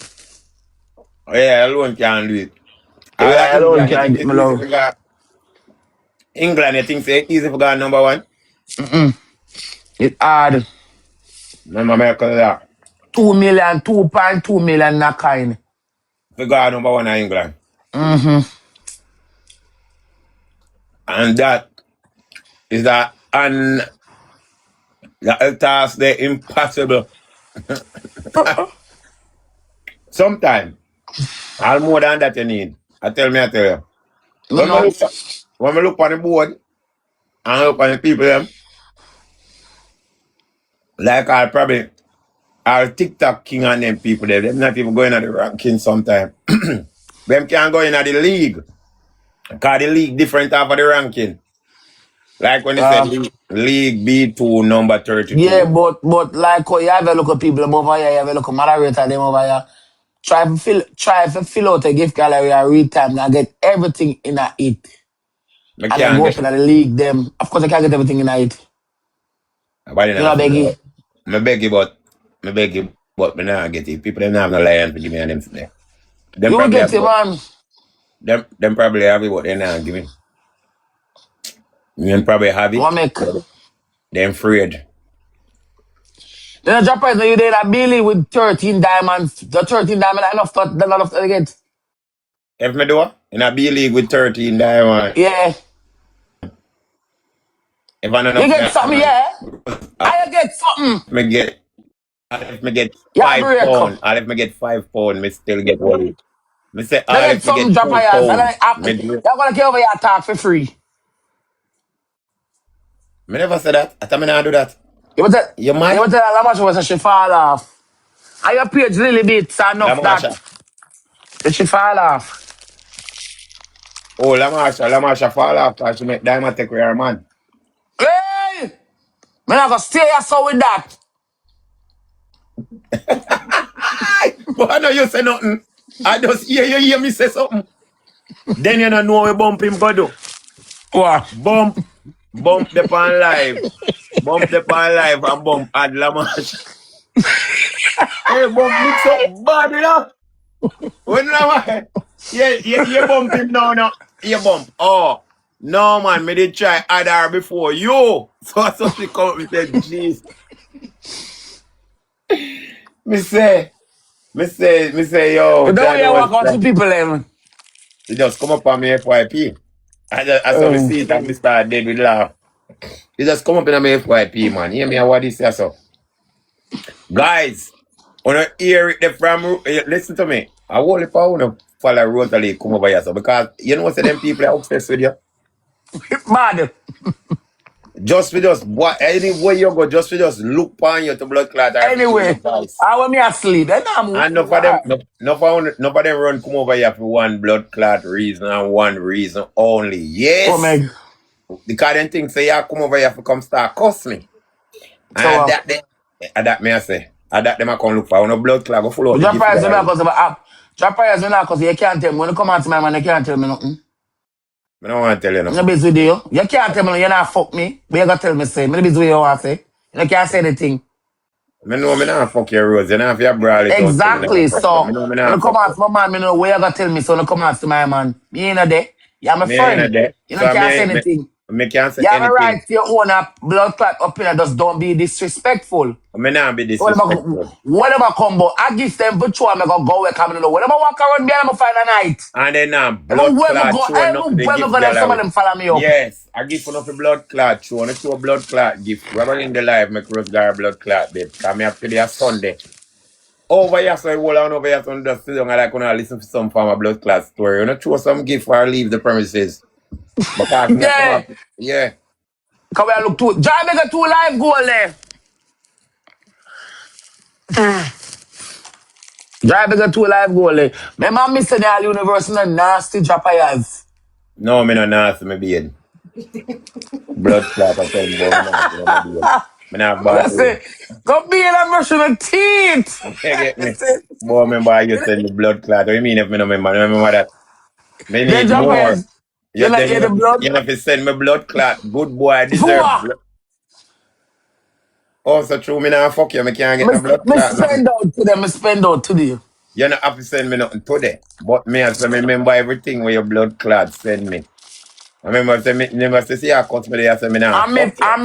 Yeah, alone can do it. All of AI alone England, you can't think get it's me easy love. for go England, you think it's easy for go number one? It hard. Remember America that. 2 million, 2.2 million that kind. For go number one in England. And that is that and the task they impossible. Sometimes, all more than that you need. I tell you. You When I know. look, when I look on the board and look on the people, them, like I'll probably, our TikTok king and them people, them not even going at the ranking sometimes. Them can't go in at the league. Because the league different after the ranking. Like when they said Uh, league B2 number yeah, 32. but like how you have a look at people over here, you have a look at moderator them over here. Try to fill out a gift gallery and read time and get everything in a it. I And then can't go up get in the league them. Of course I can't get everything in a it. nobody You now know, figure Beggy. out. I beg you, but me not get it. People them not have no lion to give me and them there. Them You will probably get have it, it, man. them probably have it, but they not give me. Them probably have What it, make? but them afraid. Then the Japanese you did a Billy with 13 diamonds. The 13 diamond enough to get. If me do, in a B league with 13 diamond. Yeah. If I don't You know get something, yeah? I get something. me get if me get Yeah, £5, break. and if me get £5, me still get one. Me say Me all get if me something get drop £2, yours. And then me do it. you're gonna get over your talk for free. Me never say that. I thought me not do that. You want to You you mad? want to tell how much was she fall off. I your page little bit enough that Lamasha. she fall off. Oh, Lamasha fall off because she make diamond take with her man. Hey! Me not gonna stay here so with that. But I know you say nothing. I just hear me say something. Then you don't know we bump him go do. What? Bump, bump the pan live. Bump the pan live and bump add Lamasha. Hey, bump mix up bad, you know? When you bump him now, no? You bump. Oh, no, man, me did try add her before you. So she come up and said, jeez. Me say, yo, But the way that you was walk out to like, people, even. he just come up on me FYP. I saw me Um, see it and me start dead with laugh. He just come up in my FYP, man. Hear me what he say so. Guys, when you hear it there from, listen to me. I won't if I want to follow Rosalie come over here, so because you know what them people are obsessed with you. Bad. Just for just what anywhere you go, just for just look on you to blood clot or feel your Anyway, voice. I want me asleep. Then I'm And enough of them, enough of them run come over here for one blood clot reason and one reason only. oh Yes. my. Because them think say you come over here for come start cuss me. So And that me I say. And that them I come look for. When a blood clot go full out the drop gift price when I gallery. cause of app. Drop price when I cause you can't tell me. When you come out to my man, you can't tell me nothing. I don't want to tell you I'm not nothing. busy with you. You can't tell me you're not fuck me. But you gotta tell me say. I'm not busy with you want to say. You can't say anything. I know me not fuck your rose. You know if you brawl it out, so me not Exactly. fuck you. I So know me when not you come fuck out you. to my man, me know where you gotta tell me. So when you come out to my man, me ain't there. You're my Me ain't friend. there. You know So can't say anything. me can't say You have a right anything. to your own blood clot opinion. Just don't be disrespectful. Me not be So disrespectful. whatever combo, I give them virtual, I'm gonna go where coming to know. Whatever walk around me, I'm gonna find a night. And then Ever blood where me clot go, show enough for the where me gift go, then some of gallery. them follow me up. Yes, I give enough for blood clot show. And show blood clot gift. Whoever in the live make Rose Gar blood clot babe. Come here today a Sunday. Over here, so I hold on over here, so just sit down and like when I listen to some form of blood clot story. You know, show some gift or leave the premises. Because me come Yeah. up, yeah. Come here, look too. Drive me get two live goal there. Drive me get two live goal there. Remember, Mr. Dal Universe, no nasty jahprayers. No, me no nasty, me beard. Blood clot, I tell you about me nasty, me beard. Me not bad That's way. it. Go be in and brushing the teeth. You get me? That's it. Boy, remember how you send me blood clot. What do you mean if me no remember? No remember that? Me Then need more. jahprayers, you like hear the blood? You know if you send me blood clot, good boy, I deserve Four. blood. Also true, me nah fuck you, me can't get no blood Me clot, nothing. spend out to them, me spend out to you. You not have to send me nothing today. But me as I remember everything where your blood clot send me. I remember say me never say see I cut me there, I say me nah fuck you.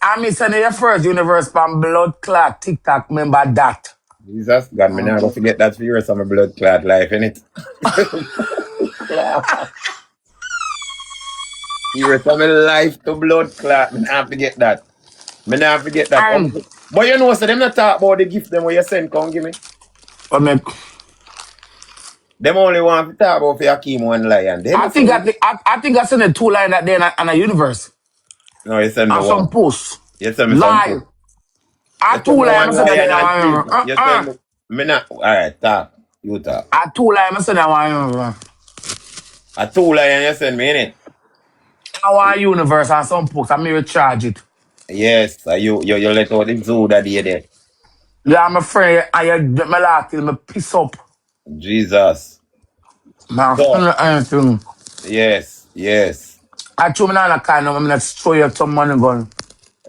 I miss sending your first universe from blood clot TikTok. Remember that? Jesus God, me nah go forget that for yours of my blood clot life, innit? Years of my life to blood clot, me nah forget that. Me nah forget that. And But you know, so them not talk about the gift them where you send, come give me. I mean, Them only want to talk about for Hakeem one lion. Them say, I think I sent a two line that day in a universe. no, you send me And some one. posts. You send me some Lie. too. I You two send me line, I one send that day in lion and three. a You send me not. All right, talk. You talk. I two line, I send that one. A two lion you send me in it. Our universe and some posts, I may recharge it. Yes, you let out the zoo that day there. Yeah, I'm afraid I get my laugh till me piss up. Jesus. Man, So, anything. yes. I told me not a kind of, I'm not throw you some money gun.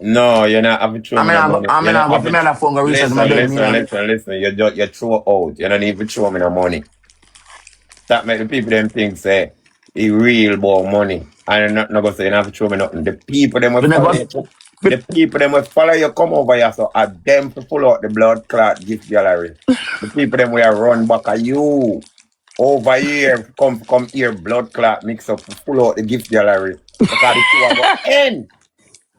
No, you're not having to throw me no money. I You're mean, I not go to having me other phone, go research my listen, bed, listen, me. listen, listen. You throw out. You don't even throw me no money. That make the people them think say he real about money. And not gonna say you don't have to show me nothing. The people them will When I follow go, you. The people them will follow you come over here. So at them to pull out the blood clot gift gallery. The people them will run back at you. Over here, come here, blood clot, mix up, pull out the gift gallery. Because the show I go end.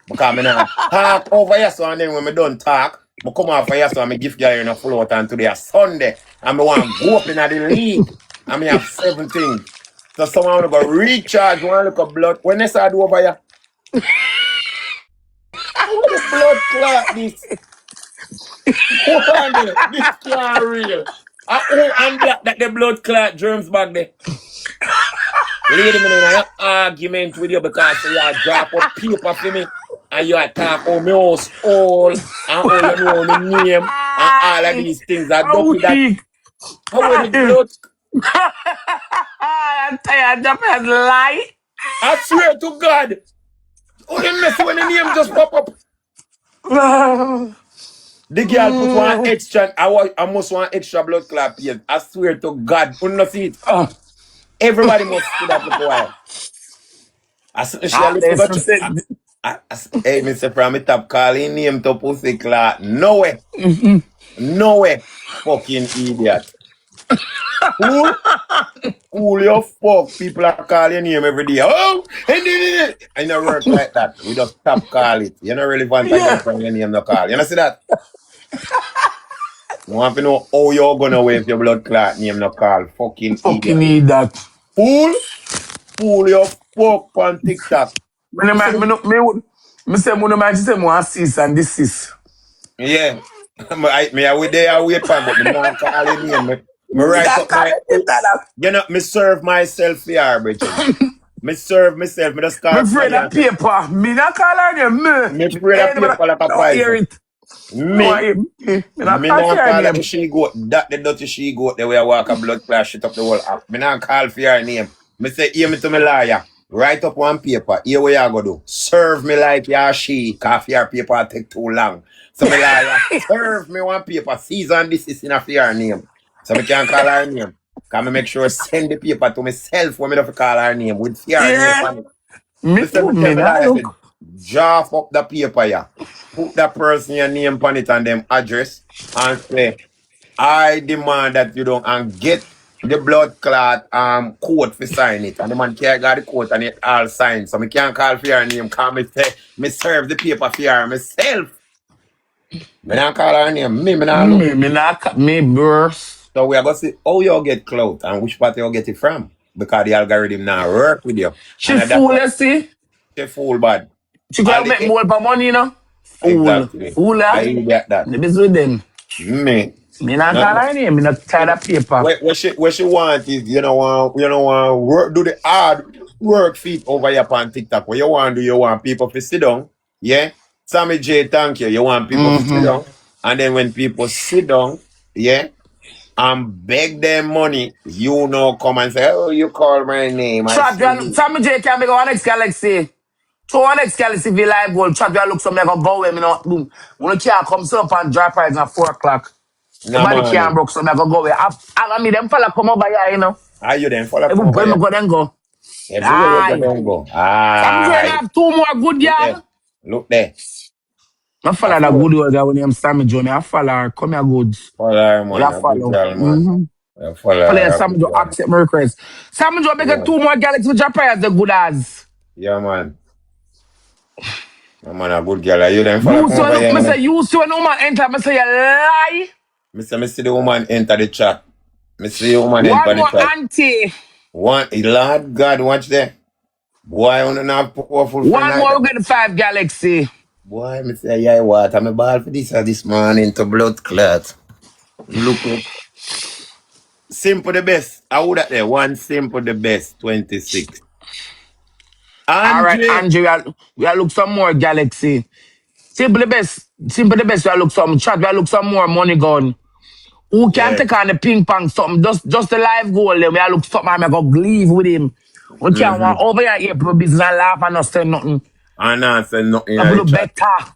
Because I not talk over here, so and then when I done talk, I come off here, so I gift gallery and full out and today is Sunday. And I want to go up in the league. And I have 7 things. So someone want to go recharge, want to look at blood. When they start over here, how the blood clot this? Hold on, this can't real. And that the blood clot germs back there. Lady, me in an argument with you because you drop up paper for me and you talk oh my house all and oh you know my name and all of these things are dopey that how will the blood I'm tired, Japan lie. I swear to God oh you mess when the name just pop up. The girl put one extra I must want extra blood clot here. I swear to God, you not see it. Everybody must see that before. I said she a little hey, Mr. From me top calling name to pussy clot. No way. No way. Fucking idiot. Fool your fuck. People are calling name every day. Oh, I don't work like that. We just stop call it. You're not relevant again from your name no call. You know see that? You want to know how you're gonna wave your blood clot name no call. Fucking fucking idiot. need that. Fool your fuck on TikTok. Me say no man say mo assist and this is. Yeah. I wait there, I wait for but me not call your name. Me write up my you know, me serve myself here, Bridget. Me serve myself, me just call. Me afraid of paper. Me not call her name. Me afraid of paper like a poison. Me not call her she goat. That the dirty she goat the way I walk a blood class shit up the whole app. Me not call for her name. Me say hear me to me lawyer. Write up one paper. Here what you go do. Serve me like your she. Cause your paper take too long. So me lawyer, serve me one paper. Season this is in a fear name. So me can't call her name. Can me make sure send the paper to myself when me don't call her name with fear name on it. Me too, me not look. Draft up the paper yeah. Put that person your name on it and them address and say, I demand that you don't and get the blood clot coat for sign it. And the man can't got the coat and it all signed. So me can't call for your name because me say me serve the paper for her myself. Me not call her name. Me not look. Me burst. So we are going to see how you get clout and which part you get it from. Because the algorithm now work with you. She fool, you see? She fool bad. She gonna make more for money, you know? Fool. Exactly. Fool, I get that. The business with them. Me not call her name. Me not tired of paper. What she want is you know want work, do the hard work feet over here on TikTok. What you want do you want people to sit down, yeah? Sammy J, thank you. You want people to sit down, and then when people sit down, yeah, and beg them money, you know, come and say, oh, you call my name. Sammy J can make one next galaxy. So one next galaxy if you live goal, chat you look something like a bow him, you know, boom. When you can't come up and drop price at 4 o'clock. Nobody can't broke something like a go away. I mean them fella come over here, you know. Are you then follow come over here? Go then go. Everywhere go then go. Sammy J have 2 more good y'all. Look there. I follow that good old guy when him Sammy Joe. I follow her. Come here, good. Follow her, man. I follow. Follow her. Sammy Joe accept my request. Sammy Joe make 2 more galaxy with jahprayer the good as. Yeah, man. Yeah, man, a good girl. You then follow over here. I say you see when woman enter, I say you lie. Me see the woman enter the chat. Me see the woman enter the chat. One more auntie. Lord God, watch there. Boy, I want to not powerful. One more we get the 5 galaxy. Boy, me say, yeah, what? I'm a ball for this morning to blood clot. Look up. Simple the best. I would have there. One simple the best. 26. Alright, Andre, we look some more galaxy. Simple the best. Simple the best. We look some chat. We look some more money gun. Who can take on the ping pong something? Just the live goal. Then we look something. I'm going to leave with him. We can't want over here business and laugh and not say nothing. I not say nothing. I'm going to better.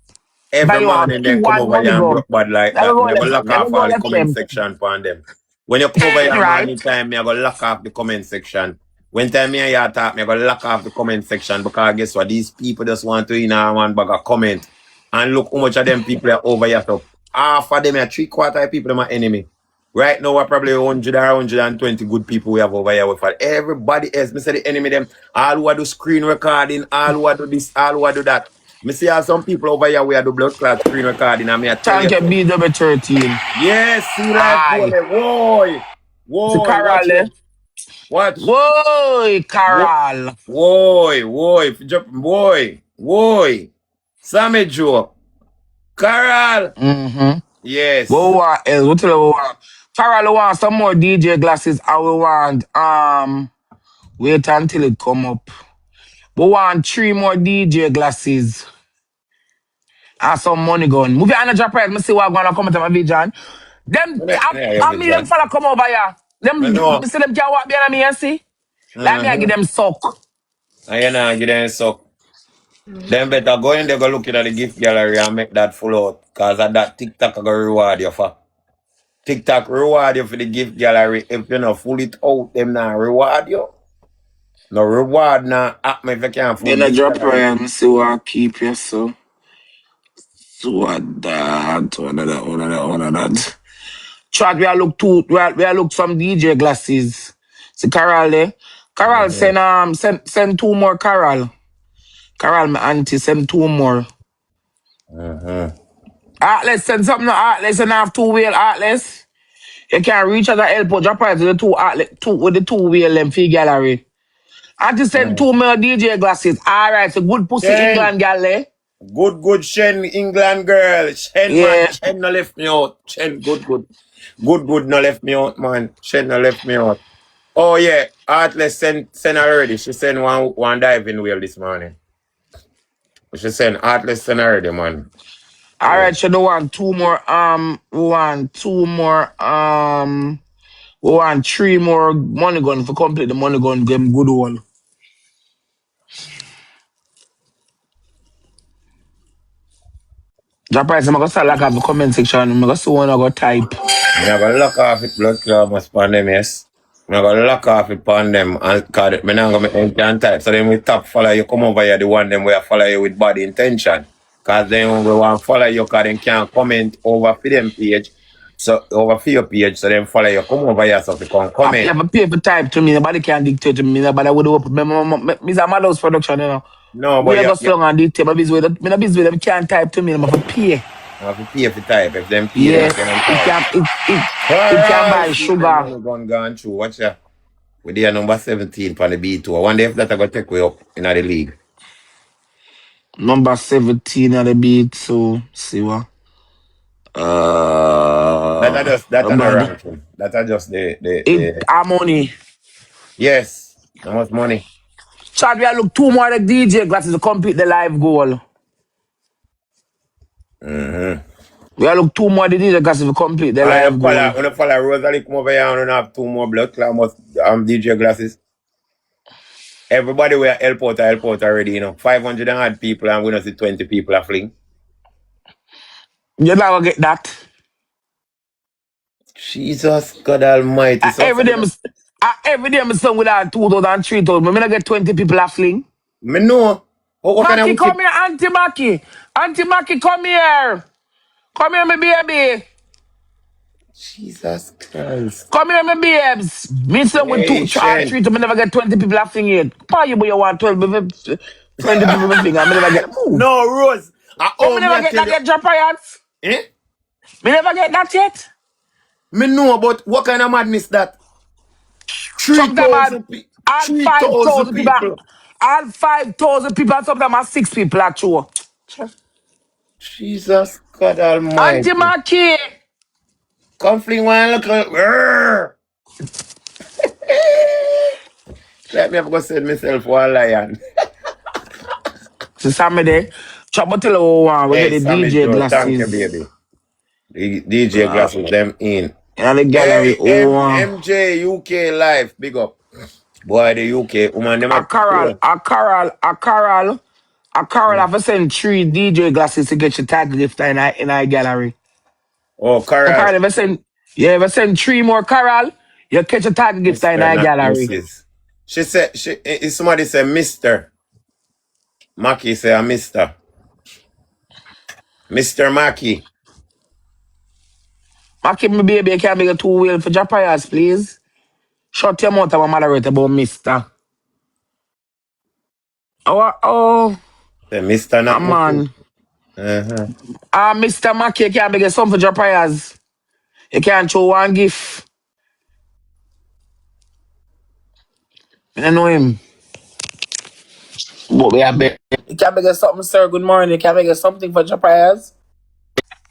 Every morning they come over here and broke bad like that. I go lock off all the comment section for them. When you come over here morning time, I go lock off the comment section. When time me and you talk, I go lock off the comment section because guess what? These people just want to one bag of comment. And look how much of them people are over here. So half of them are 3/4 of people are my enemy. Right now, we're probably 100 or 120 good people we have over here. With everybody else, me say the enemy them, all who do screen recording, all who do this, all who do that. Me see how some people over here we do blood clot screen recording, and me I tell you Thank you, so. BW13. Yes, see life goal, Aye. whoa, See whoa, watch Carol, eh? it, watch, Whoa, whoa, Carol. whoa, Sammy Joe, Carol, Mm-hmm. What we yes. want is, what do we want? Carol, we want some more DJ glasses, and we want, wait until it come up. We want 3 more DJ glasses and some money gun. Move your hand drop right. Me see what gonna come to my vision. Them, Yeah, I mean them John. fella come over here. I Them, me know. see them can walk behind me and see. Like me, I give Mm-hmm. them suck. And you know, get them so. Then better go in there, go look at the gift gallery and make that full out. Cause of that TikTok I go reward you for. TikTok reward you for the gift gallery. If you not full it out, them not reward you. No reward now act me if you can't full Then I gift drop gallery. right. Me see what I keep you so. So what that, one of that. Chat, we are look two, we are look some DJ glasses. See Carol there. Carol Mm-hmm. send 2 more Carol. Carol, my auntie, send 2 more. Mm-hmm. Atlas, send something to Atlas and have 2 wheel Atlas. You can reach out the airport, drop price with the with the 2 wheel them for gallery. Auntie send Mm. 2 more DJ glasses. Alright, so good pussy Shen, England gal there. good Shen England girl. Shen man, Yeah. Shen no left me out. Shen good no left me out man. Shen no left me out. Oh yeah, Artless send already. She sent one diving wheel this morning. She sent Artless send already, man. Yeah. Alright, so we want 2 more, we want 2 more, we want 3 more money gun for complete the money gun game good one. Drop price, I'm gonna start like have the comment section. I'm gonna see one I go type. I'm not gonna lock off it blood clot must pan them, yes. I'm not gonna lock off it pan them and cause it, I'm not gonna make empty and type. So then we top follow you come over here, the one them where follow you with bad intention. Cause then we want follow you cause they can't comment over for them page. So over for your page, so then follow you come over here so they can You comment. have to pay for type to me. Nobody can dictate to me. Nobody would open. Me, a Madhouse production, you know. No, We but are you, go slung and dictate. Me not busy with them. Can't type to me. I'm have to pay. have to pay for type. If them pay, then Yeah, you can it type. can it can Alright, buy see them sugar. money gone through. Watch ya. We there number 17 for the B2. I wonder if that I go take way up in the league. Number 17 at the beat. So see what. That are no About ranking. That are just it the harmony. yes. How much money? Chad, we are look 2 more the DJ glasses to complete the live goal. Mm-hmm. We are look 2 more the DJ glasses to complete the I live goal. wanna follow Rosalie come over here and have 2 more blood clot must DJ glasses. Everybody will help out already, 500 and odd people and we don't see 20 people are fling. You're not gonna get that. Jesus God Almighty. So Every for day, them, every day, my son with that 2,000, 3,000. Me not get 20 people a fling. me know. What kind of Maki, wicked come here, Auntie Maki. Auntie Maki, come here. Come here, my baby. Jesus Christ. Come here, my babes. Me son with Hey 3 Shen. to me never get 20 people a fling yet. Why you boy you want 12 people, 20 people a fling and me never get move. No, Rose. But me Me never I get tell that you. yet, drop hands. Eh? Me never get that yet. Me know, but what kind of madness that? Sometimes all 3,000 5,000 people, people. all 5,000 people, and sometimes I 6 people at show. Jesus God Auntie Almighty. Maki. Come fling one little. Grrr. Let me have to go send myself one lion. So Saturday, chop tell you one, we get Hey, the Sammy DJ Joe, thank you, glasses. baby. The DJ glasses, them in. In the gallery, Hey, MJ UK live, big up. Boy, the UK, woman, them a are Carol, cool. a Carol, a Carol, a Carol Mm. have to send 3 DJ glasses to get your tag gift in our gallery. Oh, So Carol, Carol, if I send 3 more Carol, you catch a tag gift in Mr. our not gallery. Mrs. She said, somebody said Mr. Mackie said, Mr. Mr. Mackie. I keep my baby, can make a two-wheel for jahprayers, please. Shut your mouth, I'm a moderator about mister. Oh, Mr. Not Mufu. man. Uh-huh. Mr. Mackey, you can't make some for jahprayers. You can't show one gift. I know him. But we are big. You can't make something, sir. Good morning. You can't make something for jahprayers.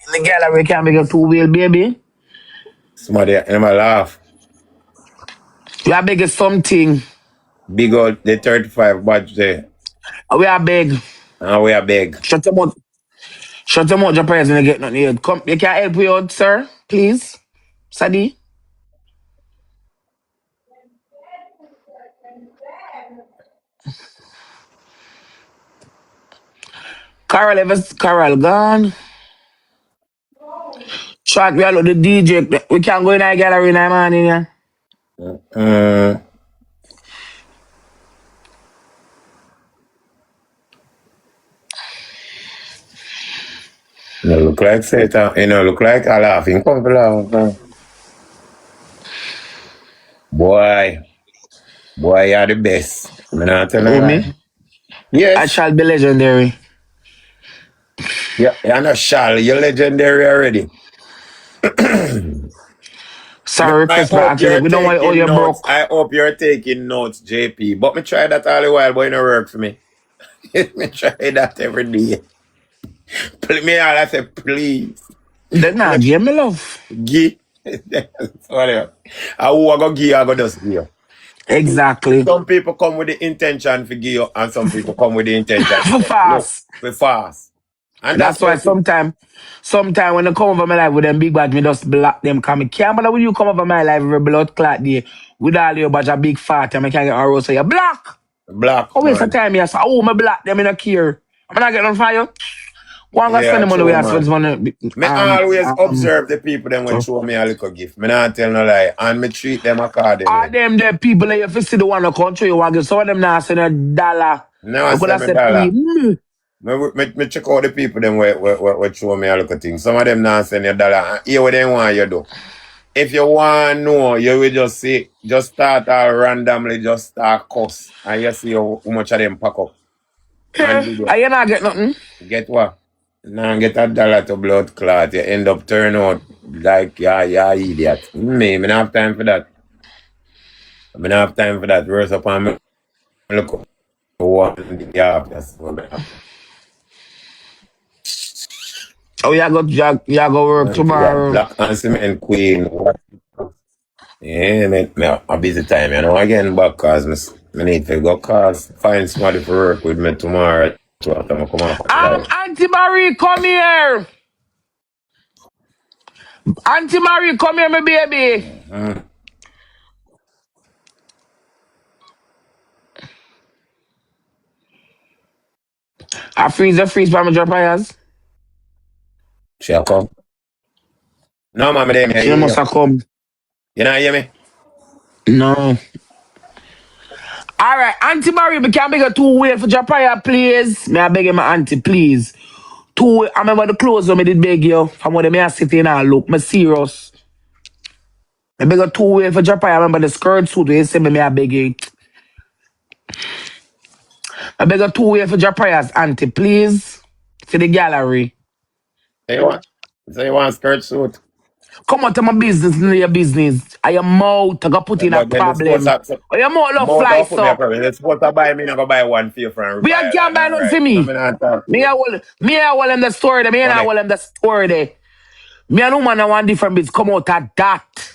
In the gallery, you can't make a two-wheel, baby. Somebody in my laugh. We are big something. Big old the 35 badge there. We are big. And we are big. Shut your mouth. Shut your mouth, jahprayers, and you get nothing here. Come, you can help me out, sir, please. Sadi. Carol gone. Shot, we are the DJ. We can't go in our gallery in the morning, yeah. Mm. You look like Satan. You know, look like a laughing come for laugh. Boy, you're the best. I'm not telling a Oh, me? lie. I Yes. shall be legendary. Yeah, you're not shy. You're legendary already. Sorry, I request by hope accident. you're We don't want all taking your notes. broke. I hope you're taking notes, JP. But me try that all the while, but it don't work for me. Me try that every day. Me all I say, please. Then not give me love. Give. Whatever. I who I go give, I go just give. Exactly. Some people come with the intention to give, and some people come with the intention to For say, look, fast. we fast. And that's That's why where people, sometime when they come over my life with them big bag, me just block them. Cause me can't bother when you come over my life with a blood clot day with all your bunch of big fat and I can't get a roast. So you block. black Oh, waste of man. time here. So, oh, me block them in a care. I'm not getting on fire. Go and go spend Yeah, the money we true, have spend man. money. Me always observe the people them will show me a little gift. Me not tell no lie. And me treat them All accordingly. them the people that you see the one the country you want to give. Some of them now send $1. Now I You could say have me said, please. dollar. Me check out the people them will show me a little thing. Some of them now send you dollar. And here what they want you do. If you want to know, you will just see, just start all randomly, just start cuss. And you see how much of them pack up. And Yeah, do that. I you not get nothing. Get what? Now get a dollar to blood clot. You end up turning out like yeah, idiot. Me not have time for that. I don't have time for that. Verse upon me. Look one yeah, that's what I have. Oh, you go work Yeah, tomorrow. black and cement queen. What? Yeah, me a busy time, you know. Again, back cause me need to go cause find somebody for work with me tomorrow. So after I come off at 5. Auntie Marie, come here. Auntie Marie, come here, my baby. Mm-hmm. I freeze by my drop eyes. She'll come. No, mama, they hear She must you. have come. You not hear me? No. All right, Auntie Marie, we can make a two-way for Japaya, please. May I beg you, my auntie, please. Two. I remember the clothes when I did beg you. From where me I sit in and look. Me serious. I beg a two-way for Japaya. I remember the skirt suit where you say me I beg you. I beg a two-way for Japaya's auntie, please. For the gallery. Say you want? Say you want skirt suit? Come on to my business, in your business. I am mouth, I got put in a But then the sports problem. up. So, Or your mouth love mouth fly, off put me a so. problem. The sports up buy me, not go buy one for you from We River are can't Island. buy All nothing right. for So me. me not talk to you. Me I will in the store there. Me and Come I here. will in the store there. Me and woman I want different bits. Come out at that.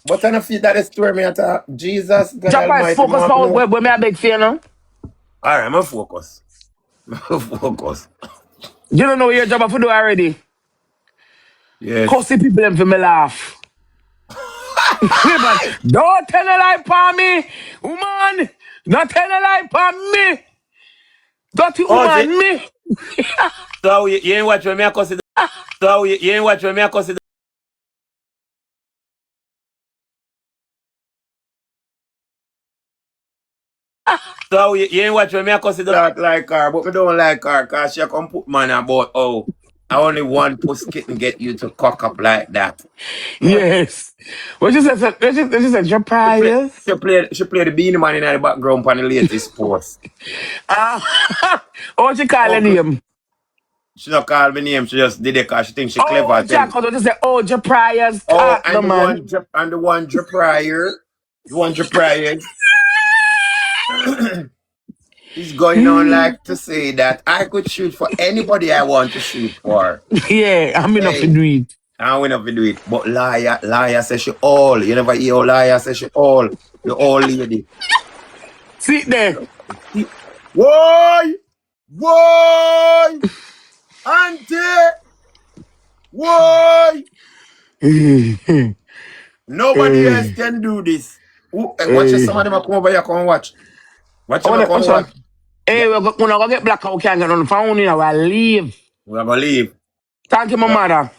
But I don't feel that is story me at Jesus, God Japan is Almighty, focus man. for No. where me a big fan, no? All right, I'm a focus. Focus. You don't know what your job for do already. Yes. Cussing people them for me laugh. Women, don't tell a lie for me. Woman, don't tell a lie for me. Dirty Oh, see, woman, me. so you ain't watch when me a cuss it. So you ain't watch when me a cuss it. So you ain't watch when me a cuss it. Like her, but me don't like her because she come put man about oh. only one puss kitten get you to cock up like that. Yes. What you said? What you said? Your She play, priors? she play the Beanie Man in the background on the latest post. Ah, what you call her Uncle, name? she not call me name, she just did it because she think she Oh, clever. Tell, Jack, what you say? Oh, your priors, oh, no man. and the one jahprayer, the one jahprayer is going on like to say that I could shoot for anybody I want to shoot for. Yeah, I'm enough to Hey, do it. I will not do it. But liar says she all. You never hear liar says she all. The old lady. Sit there. Why? Why? Auntie? Why? hey, Nobody else can do this. Watch some of hey. them come over here, come watch. Watch them come What's watch. on? Yeah, Hey, we're gonna go get black out. Can't get on the phone, you know. I leave. we're gonna leave. Thank you, my Yeah. mother.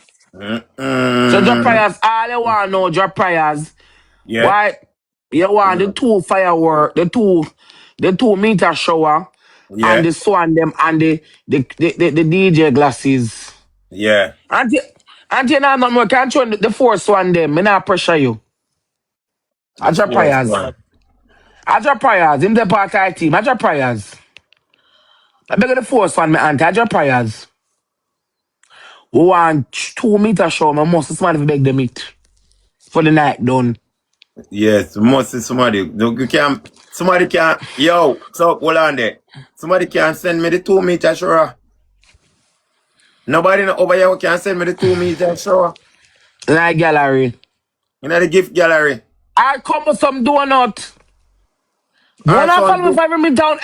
So, drop Mm-mm. prayers. All you want to know, drop prayers. Yeah. Why? You want the two firework, the two meter shower, and Yeah. the swan them, and the DJ glasses. Yeah. Auntie, auntie, now no more. Can't show the force one them. Me not pressure you. I The drop fourth prayers. one. I drop prayers. Him the part of team. I drop prayers. I beg the force one, me auntie. I drop prayers. We want 2 meter show. My must somebody to beg them it for the night done. Yes, must see somebody. You can somebody can yo, so hold on there. Somebody can send me the 2 meter shower. Nobody over here can send me the 2 meter shower. Night gallery. You know the gift gallery. I come with some donut. One Alright, half sounds follow me good. for every minute town.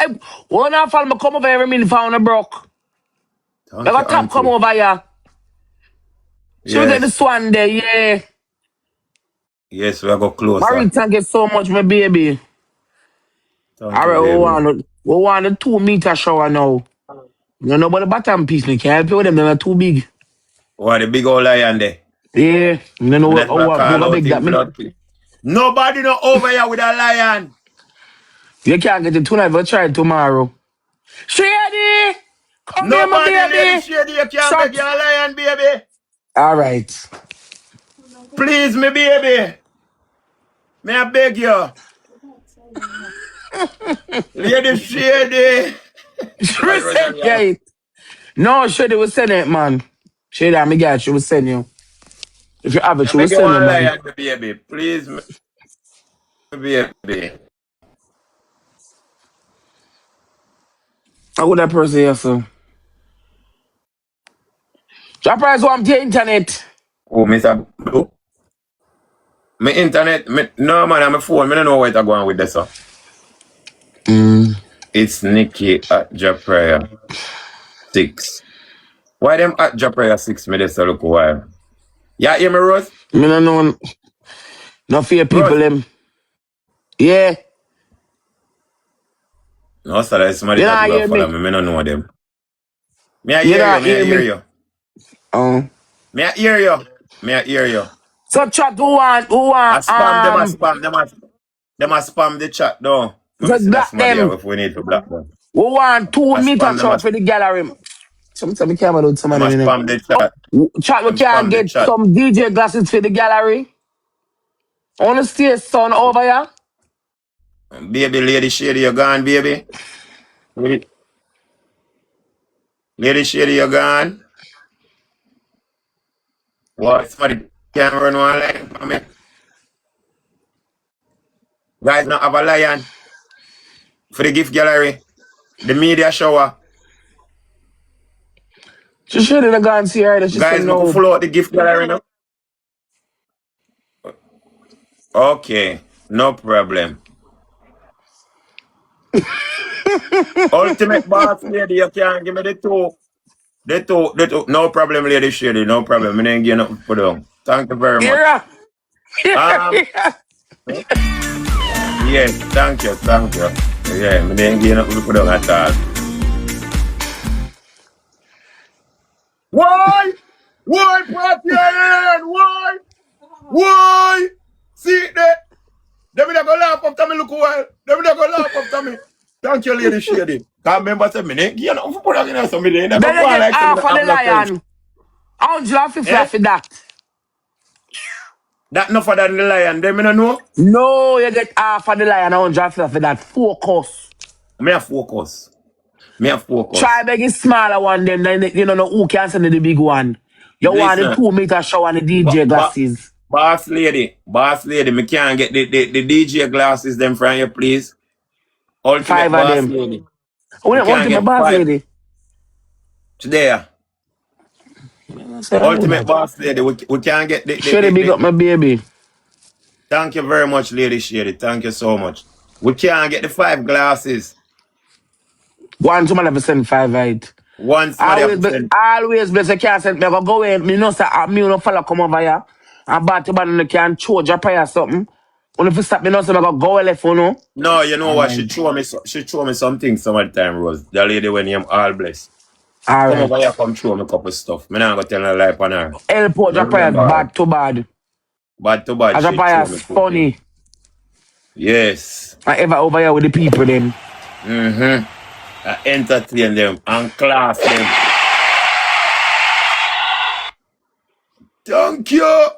One half follow me come over every minute found a broke. They Thank you, got top come Auntie. over here. She will get the Yes. swan there, yeah. Yes, we are go closer. Marie, thank you so much, my baby. Thank All you, right, baby. we want the 2 meter shower now. You know about the bottom piece, me can't help you with them. They're too big. What the big old lion there? Yeah, you know And that's what I what call go out big that him me. blood. Nobody no over here with a lion. You can't get it tonight, but try it tomorrow. Shady! Come here, my Nobody, Lady baby! Shady, you can't beg Shut. your lion, baby. All right. Please, me baby. May I beg you? Lady Shady. Why was that, yeah? Reciprocate. No, Shady will send it, man. Shady, I'm guy, she will send you. If you have it, I she will beg you send you, one man. lion, me baby. Please, me baby. How would that person here, so? Your price want the internet. Oh, Mr. Blue. My internet, no man, on my phone, I don't know what I'm going with this. So. It's Nikki at jahprayer 6. Why them at jahprayer 6? Me just a look while. Yeah, hear me, Rose? Me no know, no fear people, Rose? them. Yeah. No, sir, there's somebody You that not do a hear follow me. me. Me don't know them. Me I You hear you, not me I hear hear me. you. Oh. Me I hear you. Me I hear you. So chat who I want, spam them, I spam them, I spam the chat though. Let me so see that block somebody here them. if we need to block them. Who want two I meter spam them, shot for the gallery. Sometimes we can't do them somebody I in there. spam the chat. Chat, we Them can spam the get chat. some DJ glasses for the gallery. On the stage, son, over here. Baby, Lady Shady, you gone, baby? Lady Lady Shady, you gone? What? Somebody can run one line for me. Guys, not have a lion for the gift gallery. The media shower. She should have gone see her. She said Guys, we could no. follow out the gift gallery now. Okay, no problem. Ultimate boss lady, you can give me the two. The two. No problem, Lady Shady, no problem. I didn't get nothing for them. Thank you very much. Here. Um, yes, thank you, thank you. Yeah, I didn't get nothing for them at all. Why? Why, party again? Why? Why? See that? They will not go laugh after me, look well. They will not go laugh after me. Thank you, Lady Shady. Can't remember say me, you know, for put in so me, they never Then go you on get like some half of the have no sense. lion. 150 Eh? for that. That enough for that the lion, them I know. No, you get half of the lion 150 for that. Focus. Me a focus. Me a Try focus. begging smaller one them, then you know no who can send the big one. You want the Listen, 2 meter show and the but DJ glasses. boss lady, me can't get the DJ glasses them from you, please. Ultimate 5 of boss them. lady. When We you want can't to my get boss 5 lady? today. Say I know Ultimate that. boss lady, we can't get Shady big up my baby. Thank you very much, Lady Shady. Thank you so much. We can't get the 5 glasses. One to man send 5 right. One somebody have to send. Always bless you can't send me. I go in. Me know say me no follow come over here. And bad to bad you can charge your prayer something. When if you stop me know say I go left for no. No, you know what? Alright. She throw me something some other time, Rose. The lady when I'm all blessed. Come over here, Alright. come show me a couple stuff. Me not gonna tell her life on her. Airport Me your prayers remember her. bad to bad. Bad to bad, As your she throw prayers me two things. funny. Yes. I ever over here with the people them. Mm-hmm. I entertain them and class them. Thank you.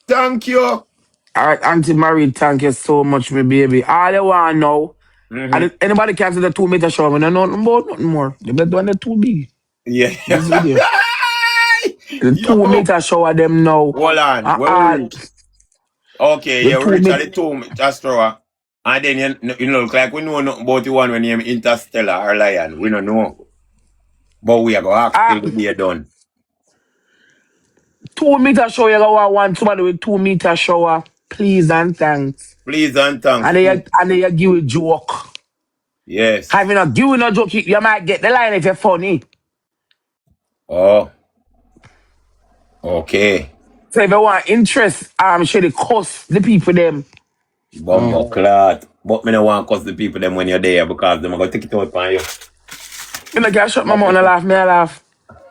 Thank you. Alright, Auntie Marie, thank you so much, my baby. All you want now. Mm-hmm. And anybody can see the 2 meter show. We don't know nothing about nothing more. They better do the too big. Yeah. This video. The two Yo. meter shower them now. Hold on. Where we reach? Okay, The yeah, we two reach at meter. the tomb, Astroa. And then you know, look like we know nothing about the one when name Interstellar or Lion. We don't know. But we are gonna ask till the day done. 2 meter shower, you go want somebody with 2 meter shower. Please and thanks. Please and thanks And then too. you give a joke. Yes. Having a give a joke, you might get the line if you're funny. Oh. Okay. So if you want interest, should they cost the people them. Bumbo clot. But me no want cuss the people them when you're there because them are gonna take it out on you. You know, can shut my mouth and laugh, me I laugh.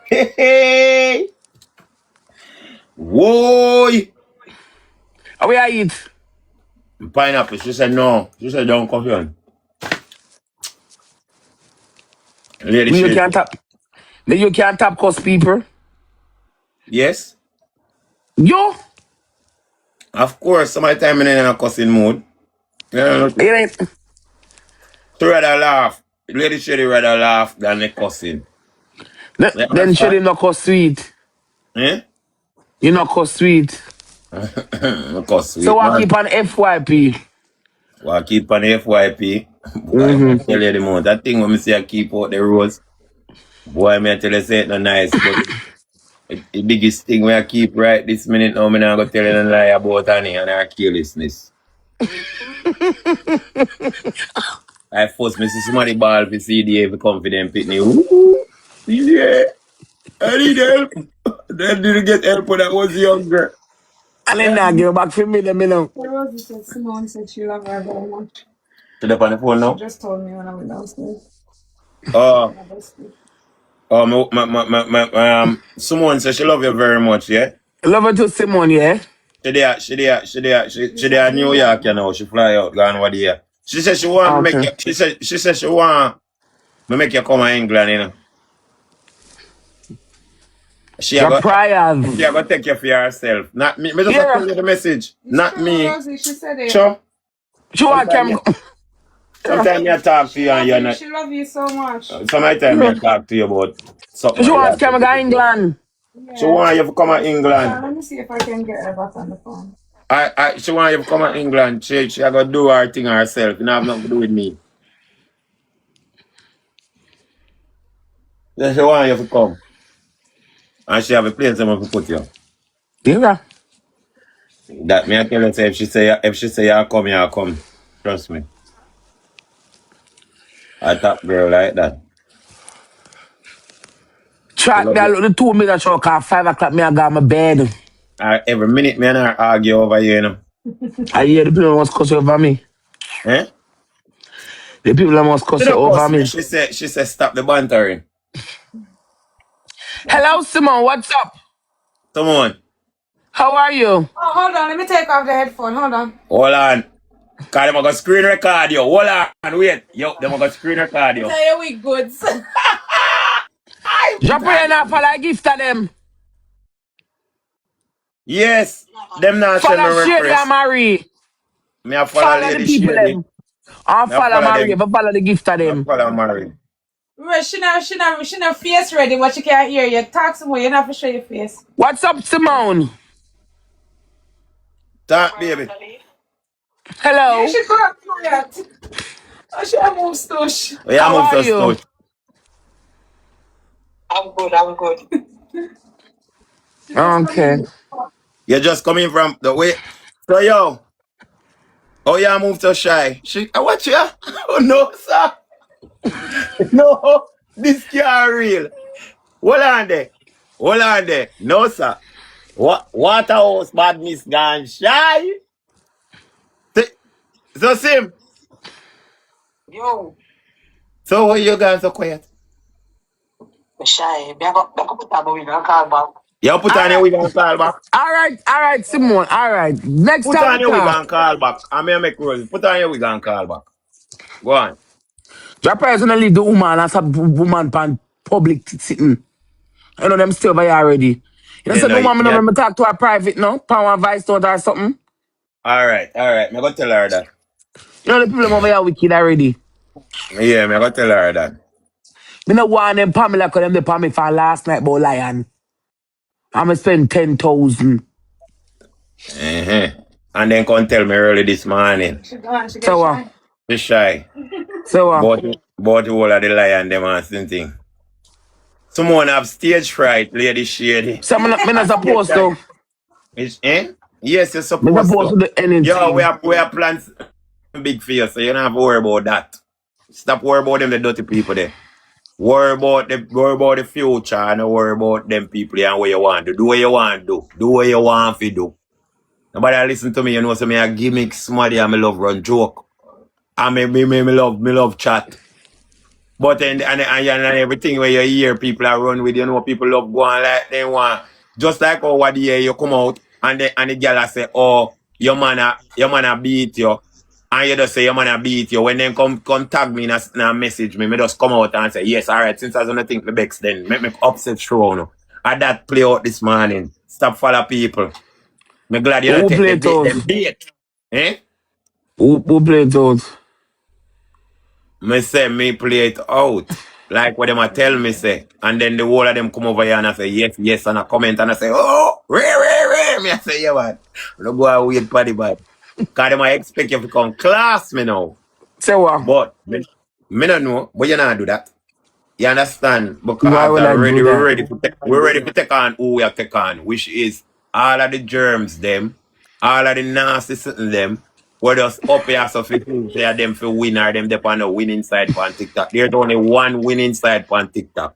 Hey. Whoa. How we I eat? Pineapple. She said no. She said don't coffee on. Lady You shit. can't tap. You can't tap cost people. Yes. Yo, Of course, sometimes I'm in a cussing mood. Yeah, it ain't. to rather laugh. Lady Shady rather laugh than the cussing. You Then should understand? they not cost sweet. Eh? You not cost sweet. Cuss So sweet, I man. keep on FYP. Well, I keep on FYP. Boy, I Mm-hmm. tell you the most. That thing when me say I keep out the rose. Boy, me I tell you say it not nice, but the biggest thing when I keep right this minute now, me not gonna tell you no lie about Annie and her carelessness. I first me see somebody ball for CDA for confident pitney. Ooh, CDA, I need help. Then didn't get help when I was younger. And then I give back for me, them, you know. Rosie said Simone said she loved her very much. Should I on the phone She now? just told me when I went downstairs. Oh, I just sleep. someone says she love you very much, yeah? Love her to Simone, yeah? She there New York, you know. She fly out, gone over there. She said she want me make Okay. you, she said she want me make you come to England, you know. She a Your go, prayers. she a go take you for herself. Not me. Me just a tell Yeah. you the message. It's Not true, me. Rosie. She said it. Sure. She want Sometimes, come. Yeah. sometimes I talk to She you and love you're you. not. She love you so much. Sometimes Yeah. I talk to you about something She and you want have come to to. England. She Yeah. want you to come to Hold on, England. let me see if I can get her back on the phone. She want you to come to England. She a go do her thing herself. You know, have nothing to do with me. Then she want you to come. And she have a place someone to put you. Yeah. That me I tell her say if she say you come, you come. Trust me. A top girl like that. She Track me love a you. look the 2 meter show at 5 o'clock. Me I got my bed. Every minute me and her argue over you, you know. I hear the people must cuss over me. Eh? The people must She cuss don't over cuss me. me. She said stop the bantering. Hello, Simone. What's up? Come on. How are you? Oh, hold on. Let me take off the headphone. Hold on. Hold on. Cause them a go screen record you. Hold on, wait. Yo, them a go screen record you. Tell you we good. I Jahprayer God. now for like gift to them. Yes. Them not send me Follow Shady and request. Marie. Me a follow Follow the Lady people Shady. them. And Me a follow follow Marie. them. But follow the gift of Me a them. follow Mary. Well, she not face ready, but she can't hear you. Talk some more. You don't have to show your face. What's up, Simone? Talk, baby. You Hello. should go up quiet. I should have moved stush. We are How move are to you? stuff. I'm good. She just come Okay. in. You're just coming from the way. So yo, oh yeah, move to shy. She what you? Oh no, sir. No, this can't real. Hold on there. Hold on there. No, sir. What Waterhouse badness gone shy? Th- So Sim. Yo, So why you gone so quiet? shy. Back up the tab, we gonna call back. You put All on your right. wig and call back. All right, Simone. All right. Next Put time on we your wig talk. and call back. I may make rules. Put on your wig and call back. Go on. Your personally the woman as a woman pan public sitting. You know them still over here already. You know, You so know, the woman yeah. never me talk to her private, no? Power one vice note or something. All right. Me go tell her that. You know the people over here wicked already. Yeah, me go tell her that. Me no want them Pamela cause them they Pamela for last night about lion. I'ma spend 10,000. Uh-huh. And then come tell me early this morning. She gone. She get So shy. Be shy. so But the whole of the lion them and something. Someone have stage fright, Lady Shady. so me not Stage supposed fright. to. Eh? Yes, you're Me supposed supposed to. to do Yo, anything. we have plans big for you, so you don't have to worry about that. Stop worrying about them, the dirty people there. Worry about the future and don't worry about them people and what you want to do. Do what you want to do. Do what you want to do. Nobody listen to me, you know, so me a gimmick somebody and me love run joke. And me love chat. But then and everything where you hear people are run with, you know, people love going like they want. Just like how what the year you come out and the girl say, oh, your man a beat you. And you just say your man a beat you. When then come tag me and a message me just come out and say, yes, all right, since I was gonna think the Bex then make me upset show no. And that play out this morning. Stop follow people. Me glad you don't Who take play it out? the bait. Eh? Who play it out? Me say me play it out. Like what them a tell me say. And then the whole of them come over here and I say yes, yes, and I comment and I say, oh, rare. Me I say, yeah, man. Don't go and wait for the bad. Cause them I expect you to come class me now. Say what? But me don't know, but you not do that. You understand? Why Because will I already do we're that? ready to we're ready to take on who we have to take on, which is all of the germs them, all of the nasty something them. We're just up here so fi think they are them for win or them dep on a winning side on TikTok. There's only one winning side on TikTok.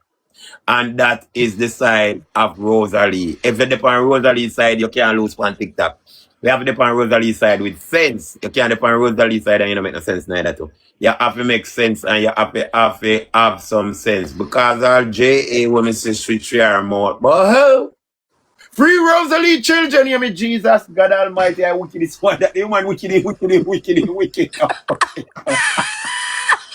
And that is the side of Rosalie. If you dep on Rosalie's side, you can't lose on TikTok. We have to dep on Rosalie's side with sense. You can't dep on Rosalie's side and you don't make no sense neither too. You have to make sense and you have to have some sense. Because our JA women say switch your mouth. But how? Free Rosalie children, you mean Jesus, God Almighty, I wicked this one. That the man wicked.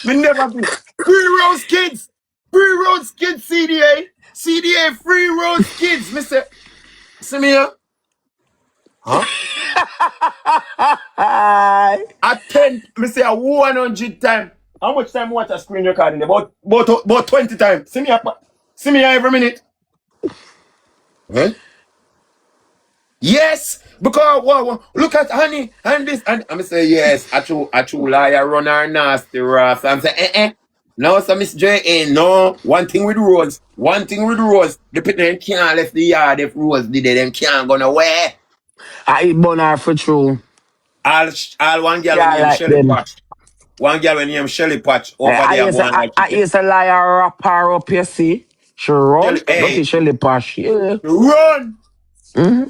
Me never be. Free Rose kids. Free Rose kids, CDA. CDA, free Rose kids. Me say, see me here? Huh? Aye. At 10, me say a 100 times. How much time watch a screen recording? About 20 times. See me here every minute. Huh? Yes, because look at honey and this and I say yes, a true liar run our nasty Ross. I'm say No, so Miss J ain't no one thing with Rose. One thing with Rose. The people them can't left the yard if Rose did it, them can't go nowhere. I eat bonar for true. All one girl when Yeah, I name like Shelly them. Patch. One girl when name Shelly Patch I, over I there used to, going like I used to lie a rapper up, you see. She run. Shelly, Not hey, Shelly Pash. Yeah. run. Mm-hmm.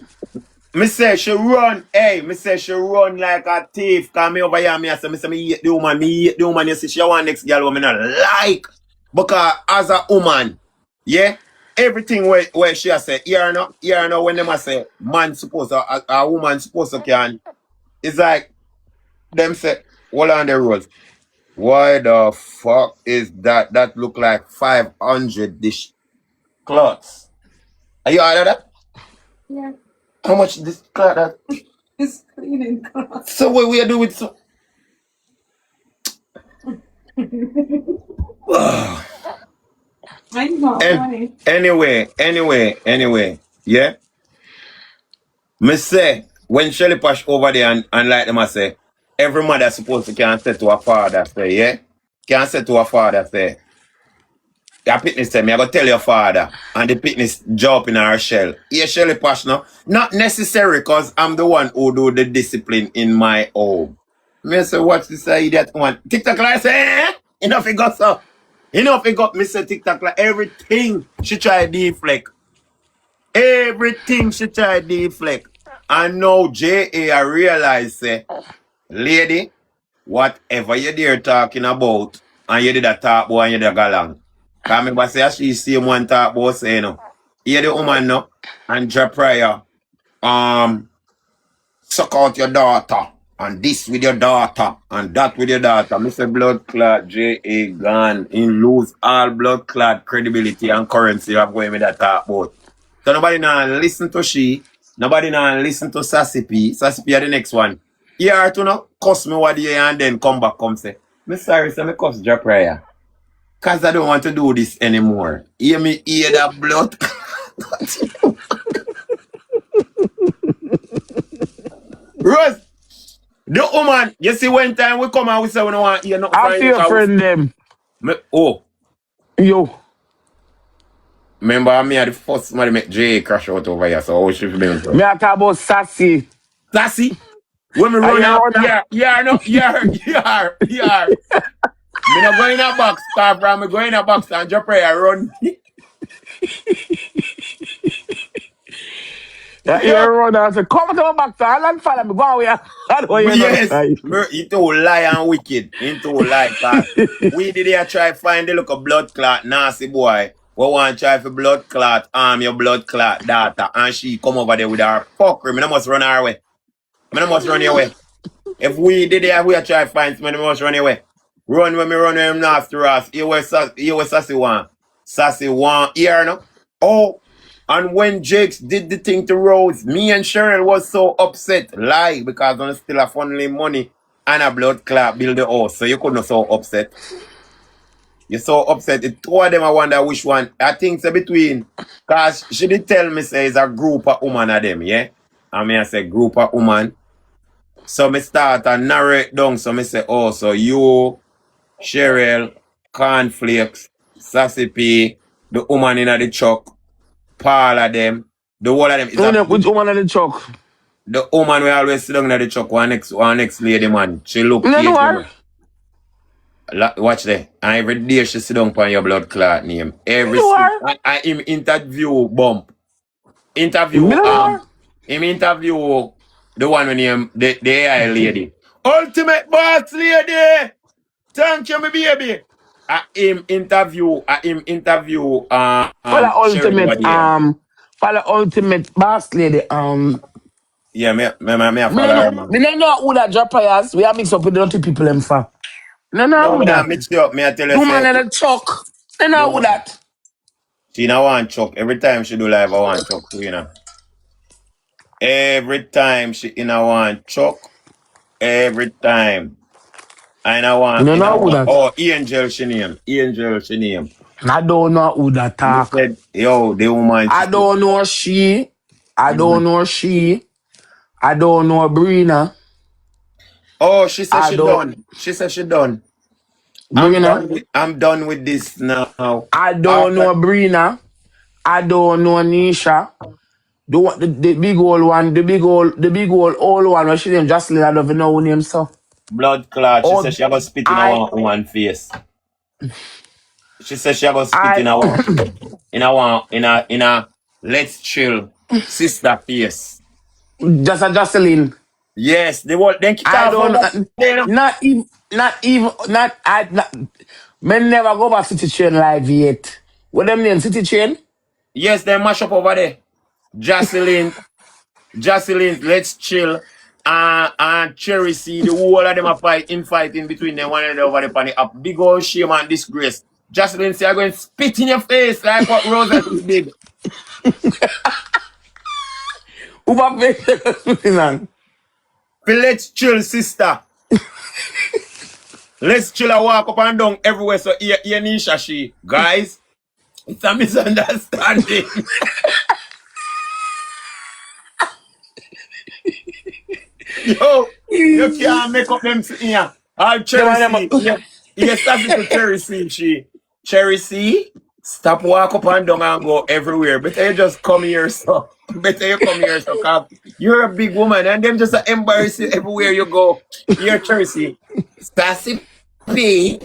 Me say she run, hey, me say she run like a thief. Cause me over here, me say me hate the woman, you see, she want next girl woman I like. Because as a woman, yeah, everything where she has said, here no, when them a say, man supposed to, a woman supposed to can, it's like, them say, hold on the road. Why the fuck is that? That look like 500 dish cloths. Are you out of that? Yeah. How much this cloth that? It's cleaning cloth. So what we do with so I got and money. anyway. Yeah? Me say when Shelly Pash over there and like them I say, every mother supposed to can say to her father, say, yeah? Can say to her father, say, your pitness say, me I go tell your father. And the pitness jump in her shell. Yeah, Shelly Pash now. Not necessary because I'm the one who do the discipline in my home. Me say, watch this idiot one. TikTok like say, enough it got so. Enough it got me say TikTok like everything she try deflect. Everything she try deflect. And now J.A. I realize say, lady, whatever you there talking about, and you did a talk boy and you did a galang. Cause I remember say she see one talk about say, you know, hear the woman no, and jahprayer, suck out your daughter, and this with your daughter, and that with your daughter. Mr. Blood Clot, J.A. gone, in lose all blood clot credibility and currency of going with that talk about. So nobody now listen to she, nobody now listen to Sassy P. Sassy P are the next one. Here to know, cuss me what year and then come back come say, me sorry, say me cuss jahprayer. Cause I don't want to do this anymore. Hear me hear that blood. Rose, the woman, you see one time we come and we say we don't want to hear nothing from After you. your friend them. Yo. Remember me are the first man to make J crash out over here, so how should we be Me I talk about Sassy. Sassy, when me Are run you up, run up? yeah. Me not going in a box, car from me going in a box and jahprayer run. Yeah, you Yeah. run up. Say, come to my back to and follow me. Go away. I know you not Yes, right. he too lie and wicked. He too lie, cause we did here try find the look of blood clot, nasty boy. We want try for blood clot, your blood clot daughter, and she come over there with her fuckery. Me no must run her way. Me no must run your way. If we did it, we try find somebody must run away. Run when me run him after us. He was Sassy one. Sassy one here no. Oh, and when Jakes did the thing to Rose, me and Cheryl was so upset. Lie, because I'm still a funneling money and a blood clot build the house. So you couldn't so upset. You're so upset. The two of them I wonder which one. I think it's between. Cause she did tell me say it's a group of woman of them, yeah? I mean I say group of woman. So me start and narrow it down. So me say, oh, so you, Cheryl, Cornflakes, Sassy P, the woman in the truck, Paul of them, the whole of them is a Which woman in the truck? the woman we always sit down in the truck, one next lady man. She look You don't know cute, you her? know. Watch there. And every day she sit down on your blood clot name. You Every know her? I him interview bump. You Interview don't know her? him interview the one with him the AI lady. Ultimate boss lady. Thank you, my baby. I him interview For the Cheryl over ultimate, there. boss lady, Yeah, me a me follow don't her, know, man. me don't know who that drop players. We are mixed up with the dirty people them for. No, No, no, who me not that? mix you up. Me I tell The you woman say in the truck. No, the no, who woman. that? She now want chuck. Every time she do live, I want chuck too, you know. Every time she in a want chuck. Every time. And I want No, in a no, who want. that? Oh, Angel she name. Angel she name. I don't know who that Me talk. said, yo, the woman she I said. don't know she. I don't Mhm. know she. I don't know Brina. Oh, she said I she don't done. She said she done. Brina. I'm done with this now. I don't After know Brina. I don't know Nisha. The big old one, the big old one where she named Jocelyn, I don't even know who name so. blood clot, she Oh, said she gonna spit in I, our one face. She said she gonna spit I, in our in a let's chill sister face. just a Jocelyn. Yes, they will then kick I off don't, over there. me never go back City Train live yet. What them name, City Train? Yes, they mash up over there. Jocelyn, let's chill. And Cherry see the whole of them are fighting between them one another over the pan up. Big old shame and disgrace. Jocelyn say I'm going to spit in your face like what Rosa did. Who back there? Let's chill, sister. Let's chill and walk up and down everywhere. So here Nisha, she. Guys, it's a misunderstanding. Yo, you can't make up them here. All Cherry C. Yes, that's it to Cherry C. She. Cherry C, stop walk up and down and go everywhere. Better you just come here, so. Better you come here, so. Cause you're a big woman and them just embarrass you everywhere you go. You're Cherry C. Sassy P.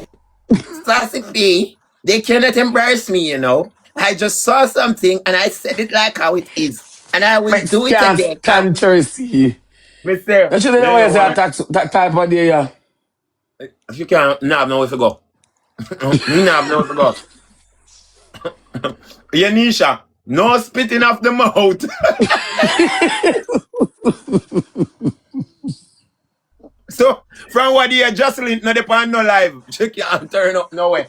Sassy P. They cannot embarrass me, you know. I just saw something and I said it like how it is. And I will do it again. Can't Tracy. Mister, You should know where that type of day, yeah. if you can't, nah, have nowhere to go. Nah, have nowhere to go. Yanisha, no spitting off the mouth. So, from what you Jocelyn, no depend no live. She can't turn up nowhere.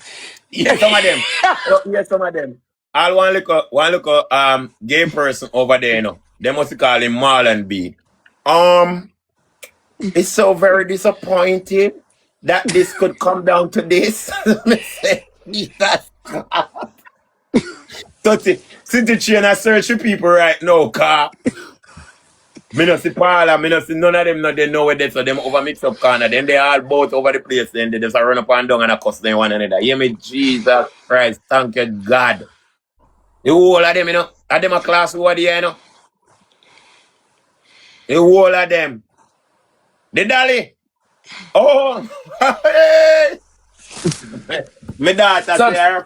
Yeah, some of them. Yeah, some of them. All one look gay person over there, you know. They must call him Marlon B. It's so very disappointed that this could come down to this. Jesus. So, since the chain I search for people right now, car. Me no see Paula, me no see none of them, no, they know where they, so them over mix up corner. Then they all both over the place, then they just run up and down and cuss them one another. Hear me, Jesus Christ, thank you, God. The whole of them, you know, are them a class over there, you know. The whole of them. The dolly. Oh, hey. My daughter say,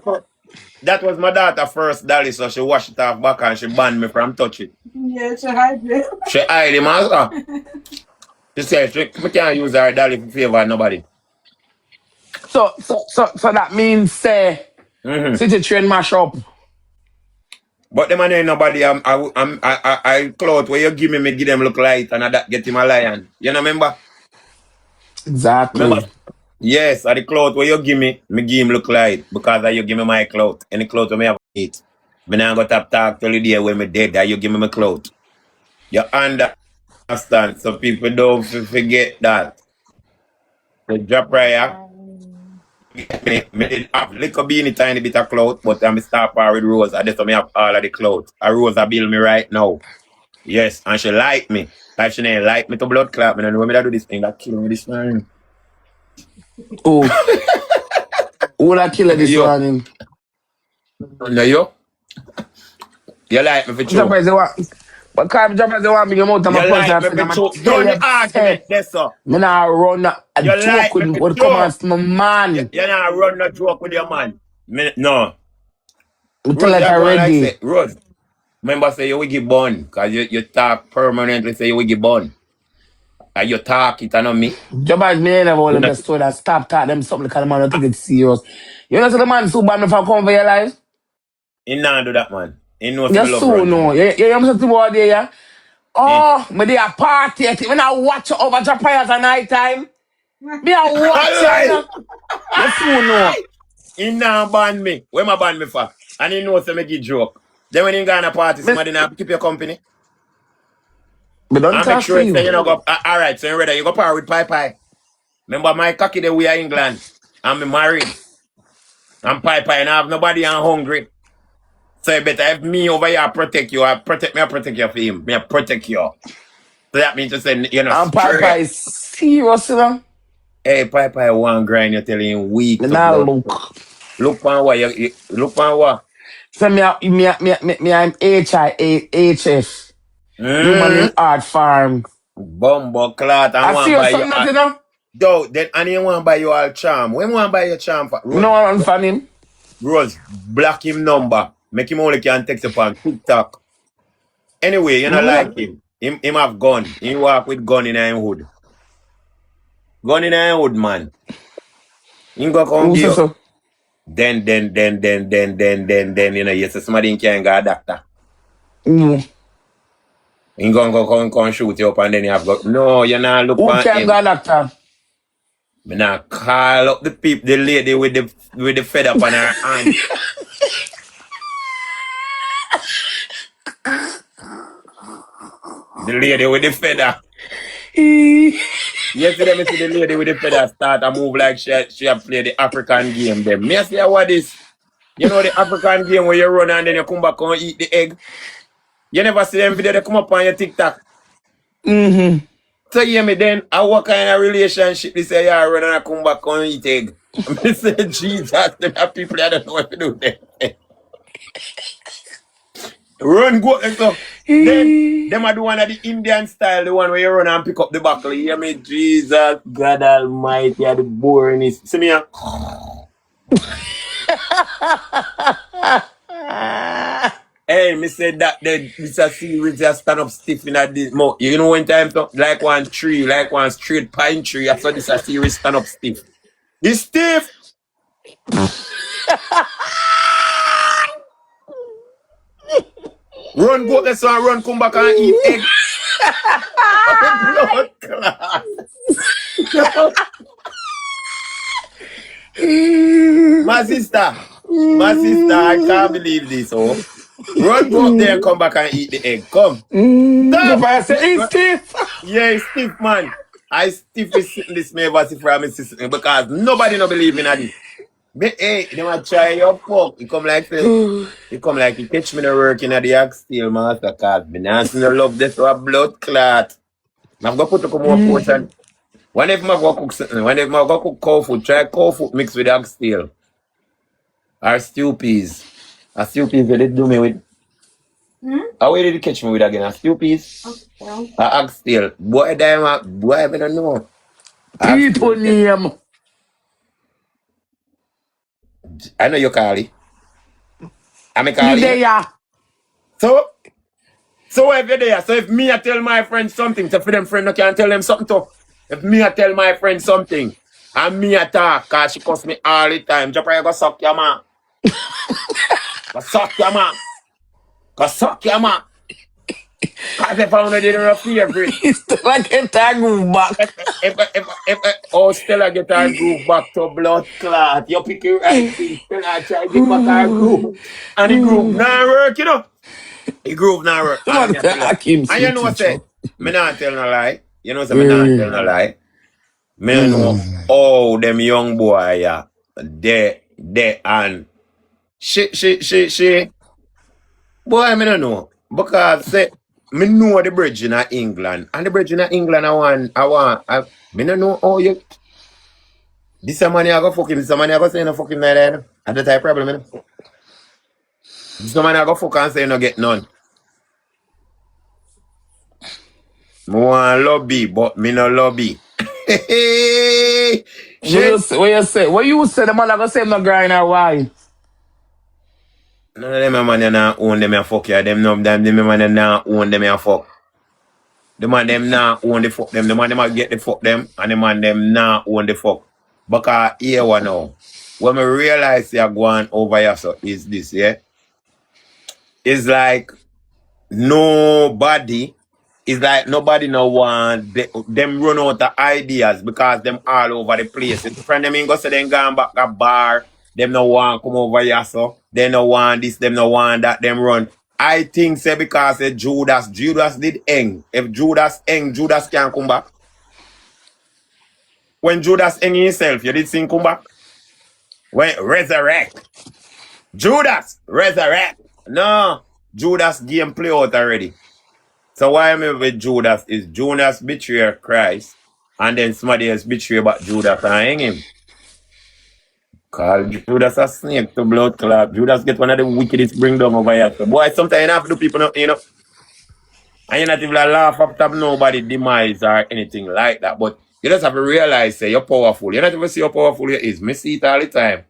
that was my daughter's first dolly, so she washed it off back and she banned me from touch it. Yeah, she hide it. She hide him also. She said, we can't use her dolly for favor nobody. So that means City Train mash up. But them ain't nobody. I cloth where you give me give them look light and I that get him a lion. You know remember? Exactly. Remember? Yes, I the cloth where you give me give him look light because you give me my cloth. Any cloth where me have eat. Me now go talk till the day when me dead that you give me my cloth. You understand? So people don't forget that. The jahprayer. Me did have little beanie tiny bit of cloth, but I'm start with Rose. I just me have all of the clothes. A Rose I build me right now. Yes, and she like me. Like she ain't like me to blood clot. Me don't know when me do this thing that kill me this morning. Oh. Who that kill her this morning? No, you? You like me for true? But can't Jahprayer want me to mouth my like me for true. Don't argument this so. Me nah run a joke like with what comments my man. You not run no joke with your man. No. Me tell like already. Like Rose, remember say you will get bun. Cause you talk permanently say you will get bun. And you talk it and not me. Jahprayer me never want them just that stop talk them something because the man don't take it serious. You know so the man so bad me for come for your life? He not do that man. He knows me love so no. You know what I'm saying there, yeah? Oh, me dey a party at it. Me not watch over Jahprayer at night time. Me a watch it. You fool no. He not ban me. Where my ban me for? And he knows to make it joke. Then when he go on a party, somebody not keep your company. But don't and talk make sure to you. Say, you know, go, alright, so you ready? You go par with Pai. Remember my cocky the we are England. I'm married. I'm Pai and I have nobody and hungry. So you better have me over here protect you. I protect you for him. Me I protect you. So that means to say, you know, and Pai is serious, you know? Hey, Pai one grind, you're telling him weak. Now look. Look on what? Look on what? So me I'm HF. Human in Art Farm. Bumbo clot. I see you something that you know? Though, then and you want to buy you all charm. When you want to buy your charm for Rose? No one fan him. Rose, block him number. Make him only can text upon TikTok. Anyway, you not like him. Him have gun. He walk with gun in his hood. Gun in his hood, man. He go come give you. So? Then, you know, you say somebody can't go a doctor. He go come shoot you up and then you have got. No, you not look who at him. Who can go a doctor? Me not call up the lady with the feather up on her hand. The lady with the feather. Yesterday, me see the lady with the feather start a move like she play the African game. Them. Me say, what is? You know the African game where you run and then you come back and eat the egg? You never see them video, they come up on your TikTok. Mm-hmm. So you hear me then, what kind of relationship they say, yeah, run and I come back and eat egg? I say, Jesus, them are people that don't know what to do there. Run, go, so. Then, them are the one of the Indian style, the one where you run and pick up the buckle. You hear me? Jesus, God Almighty, the boringest. See me? Hey, me said that this a series just stand up stiff in this mouth. You know when time to, like one tree, like one straight pine tree, I saw this a series stand up stiff. It's stiff. Run go this one, run come back and eat egg. Blood clot. My sister, I can't believe this. Oh, run go up there and come back and eat the egg. Come. Stop. It's stiff. Yeah, it's stiff, man. I stiff is sitting this me from me sister because nobody no believe in this. But hey, they might try your fuck. You come like this. You come like you catch me the working at the axe steel master card. Me dancing the love this for a blood clot. I'm gonna put a more portion. Whenever I go cook something, whenever I go cook cow food, try cow food mixed with ox steel. Or stew peas. A stew peas they did do me with. How way did you catch me with again? A stew peas? Okay. A ox steel. Boy, I don't know. People name. I know you call it. I'm call it. Yeah. So if you're there, so if me I tell my friend something, so for them friend I can tell them something too. If me I tell my friend something, and me I talk, cause she cuss me all the time, jahprayer go suck your man. Go suck your man. Go suck your man. Cause if I want to do your favorite. Still I get that groove back. If Stella get her groove back to blood clot, you pick your right thing, Stella try to get back her groove. And the groove not work, you know. The groove not work. And you know what say? Me not tell no lie. You know say me not tell no lie. Me know oh them young boy yeah. They and she boy me don't know. Because say me know the bridge in England. And the bridge in England me don't know oh you this man I go fuck him, this man I go say no fuck him like that. At the type problem, you know? This man I go fuck and say no get none. Me want lobby, but me no lobby. What you say? What you say? The man I go say him no grind or why? None of them man not own them and fuck ya. Them man not own them and fuck. The man them not own the fuck them. The man them get the fuck them and the man them not own the fuck. Because here one now. When I realize you're going over here so is this, yeah? It's like nobody no want them run out of ideas because them all over the place. If friend them in go say them gone back a bar, them no want come over here so they no want this, them no want that, them run. I think say because Judas did hang. If Judas hang, Judas can't come back. When Judas hang himself, you did see him come back? When resurrect. Judas resurrect. No, Judas game play out already. So why am I with Judas is Judas betray Christ and then somebody else betray but Judas and hang him. Call Judas a snake to blood clot. Judas get one of the wickedest bring down over here. So boy, sometimes you have to do people, you know. And you're not even laugh after nobody demise or anything like that. But you just have to realize say you're powerful. You're not even see how powerful you is. Me see it all the time.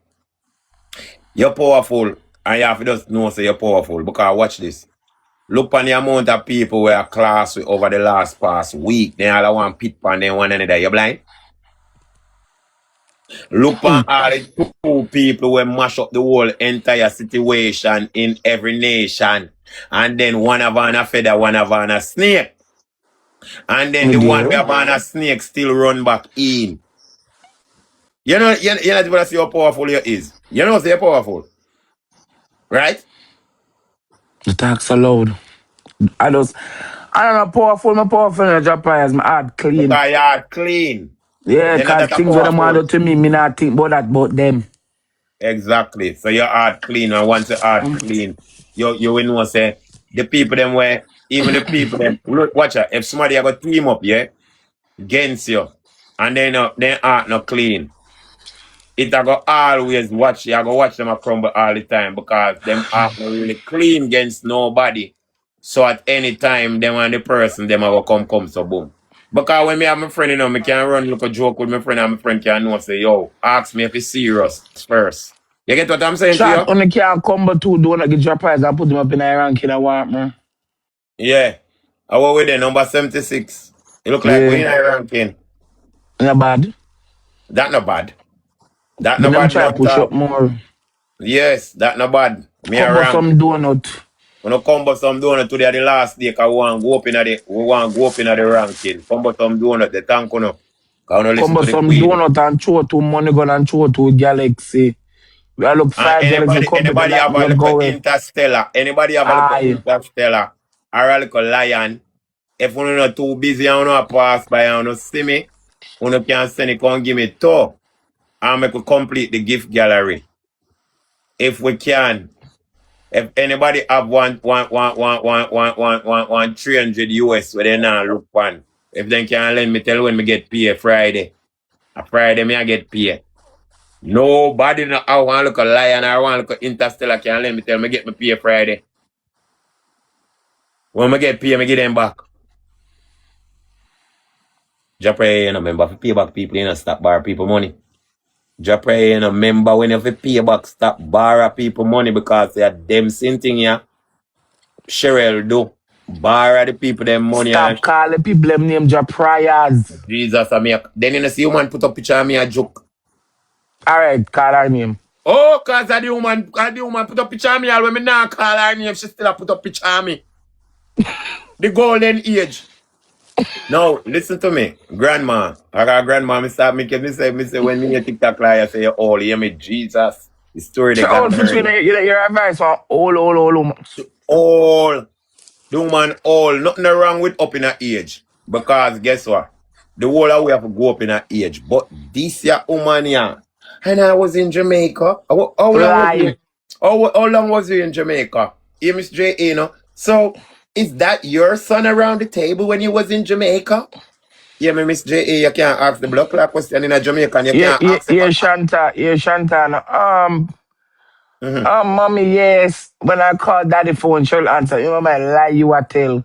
You're powerful and you have to just know say you're powerful. Because watch this. Look on the amount of people who are class with over the last past week. They all want pit pan them one another. You blind? Look on all the two people who mash up the whole entire situation in every nation. And then one of on a feather, one of on a snake. And then the one who have on a snake still run back in. You know, you're not even see how powerful you is. You know, say powerful. Right? The talk so loud. I don't know, powerful, my powerful in the job priors, my heart clean. Because your heart clean. Yeah, You're not because that a things when them want to powerful. do to me not think about that, about them. Exactly. So your heart clean, and once your heart clean, you will know say the people them where even the people them look watch out. If somebody have a team up, yeah, against you, and then heart not clean, it a go always watch you. I go watch them a crumble all the time because them heart not really clean against nobody. So at any time, them and the person them a go come so boom. Because when me have my friend, me can run look a joke with my friend, and my friend can know say, yo, ask me if it's serious first. You get what I'm saying to Shot you? on the can come but two don't get job priors and put them up in a ranking and want man. Yeah. I was with the number 76. It look like we Yeah, in a ranking. not bad. That not bad. That But not them bad, try no at push up all. more. Yes, that not bad. Me a Come but rank. some donut. When I come but some donut today the last day, cause we want to go up in the ranking. Come but some donut, the tank you know. Cause we Come listen but to the some queen. donut and throw to money gun and throw to Galaxy. We are look And 5 Galaxy company anybody that have we a gonna little go with. interstellar. Anybody have a little Aye. interstellar or a little lion. If you're not too busy and you not pass by and you see me, you can send it, come give me two. And make we complete the gift gallery. If we can. If anybody have one 300 US where they now look one. If they can let me tell when me get paid Friday. A Friday me I get paid. Nobody know I want to look a lion or I want to look a interstellar can let me tell me get me pay Friday. When me get paid, me get them back. Jahprayer, you know, member for pay back people, you know, stop borrow people money. Jahprayer, you know, member when you have to pay back, stop borrow people money because they are them same thing, yeah. Cheryl do. Borrow the people them money and Stop calling people them name jahprayers. Jesus I mean then you know see woman put up picture of me a joke. Alright, call her name. Oh, cause the woman put up picture of me all when me not call her name, she still a put up picture of me. The golden age. Now, listen to me, grandma. I got grandma, me say when me hear TikTok lie, I say, oh, hear me, Jesus. The story they So got all for already. your advice on all. All, the woman, all, nothing wrong with up in her age. Because guess what? The whole of we have to go up in her age. But this year, woman, yeah. And I was in Jamaica. How long was you? Lie. How long was you in Jamaica? You, Miss J, you know? So, is that your son around the table when you was in Jamaica? Yeah, me Miss J.A., you can't ask the blood clot question in a Jamaican. You can't ask him. Shanta. Mm-hmm. Mommy, yes. When I call daddy phone, she'll answer. You know my lie you a tell.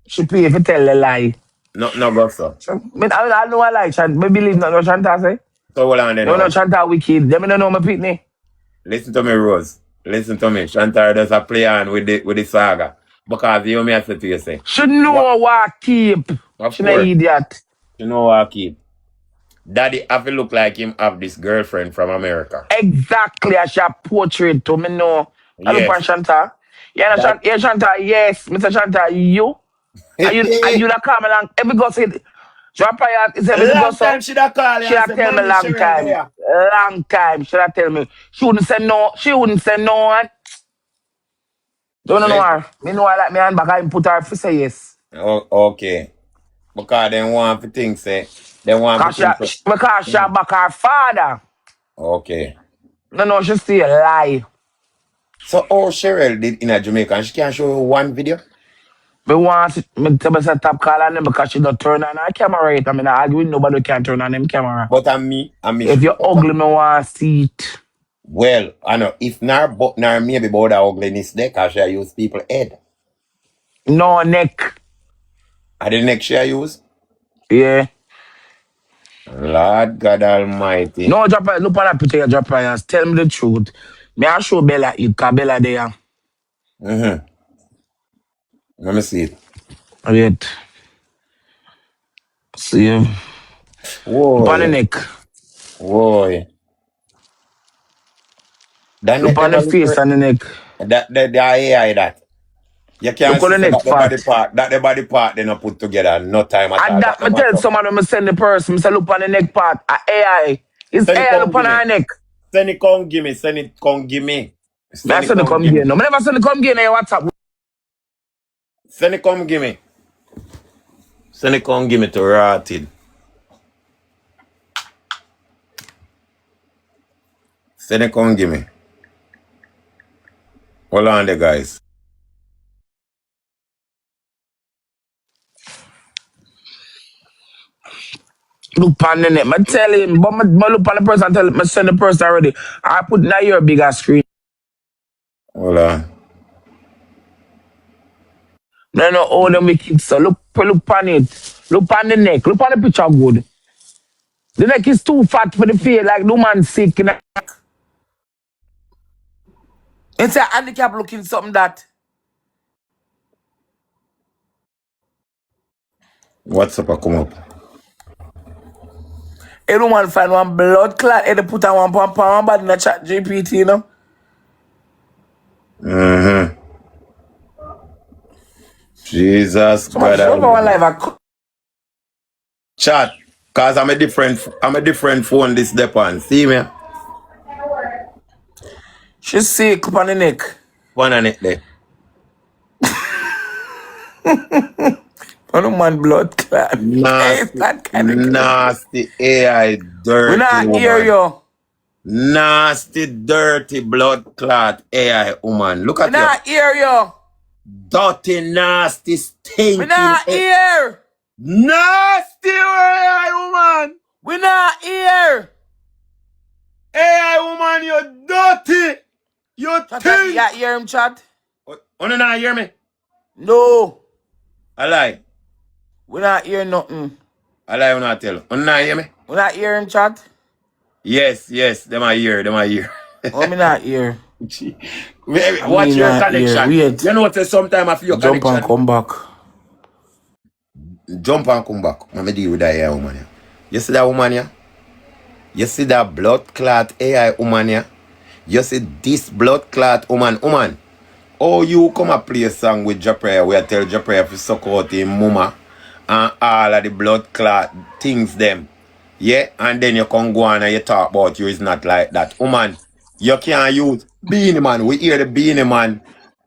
She pay if you tell the lie. No, go, sir. I know I like Shanta. Me believe not no Shanta say. So, hold on then No, no now. Shanta wicked. Them don't know my pitney. Listen to me, Rose. Listen to me. Chantal does a play on with the saga. Because you may have to you say. She What? know what keep. Of She not course. idiot. You know what, kid? Daddy have to look like him have this girlfriend from America. Exactly as she portrait to me know. I look Yes. on Shanta. Yeah, no, That. Shanta, yeah, Shanta, yes. Mr. Shanta, you. Are you that come along? Every go say, drop her, he said, me go Long so. time she da call you She and have say, tell me Mommy long Cheryl time. there. Long time. She have tell me. She wouldn't say no. She wouldn't say no one. Don't know See? her. Me know I like me hand back. I put her if say yes. Okay. Because they want to think, say, they want to think, say, Because she mm, back her father. okay. No, she still lie. So, oh, Cheryl did in a Jamaica and she can show you one video? Me tell me say top call on them because she don't turn on her camera right. I mean, I argue with nobody can turn on them camera. But If she you put up. ugly, me want to see it. Well, I know, if not, but nor maybe about the ugliness there, because she use people head. No neck. And the next she use? Yeah. Lord God Almighty. No, drop her. Look on that picture, drop her. Tell me the truth. Me I show Bella it, because Bella there. Mm-hmm. Let me see it. Wait. See. Look on the Whoa, neck. whoa. That Look neck, on then the I look face and the neck. the AI that. You can't Look on see the so neck part. that the body part they not put together. No time at And all. that That no me tell matter. someone when me send the person, me say look on the neck part. AI. It's Send it AI come look give on me. her neck. Send it come give me. Send it come give me. Me I Send it send the come come give me. again. No, me never send the come again in your WhatsApp. Send it come give me. Send it come give me to rotted. Send it come give me. Hold on there, guys. Look on the net. I tell him, but I look on the person and tell him, I send the person already. I put now your bigger screen. Hold on. No, all them wicked. So look on it. Look on the neck. Look on the picture good. The neck is too fat for the face, like no man sick. It's a handicap looking something that. What's up? I come up. Everyone find one blood clot and they put on one bad in the chat GPT, you know? Mm-hmm. Jesus So much God. one live. Chat. Cause I'm a different phone this depend. See me? She's sick up on the neck. One on it there. One man blood clot. It's Nasty, that kind of crazy. nasty AI dirty We not hear woman. you. Nasty, dirty blood clot AI woman. Look We at you. not hear you. Dirty, nasty, We stinking. not hear. Nasty AI woman. We not hear. AI woman, you're dirty. You Chat, think. you hear him chat? You not hear me? No. I lie. We not hear nothing. I lie, you not tell. You not hear me? We not hear him chat? Yes, them I hear. Oh, me not hear. Watch your not connection. hear. Wait. You know what? Sometimes after your Jump connection. and come back. Jump and come back. Let me deal with that AI woman here. You see that woman here? You see that blood clot AI woman here? You see this blood clot woman? Oh, you come and play a song with jahprayer where I tell jahprayer to suck out him mama and all of the blood clot things them. Yeah? And then you come go on and you talk about you is not like that. Woman, you can't use Beanie Man. We hear the Beanie Man.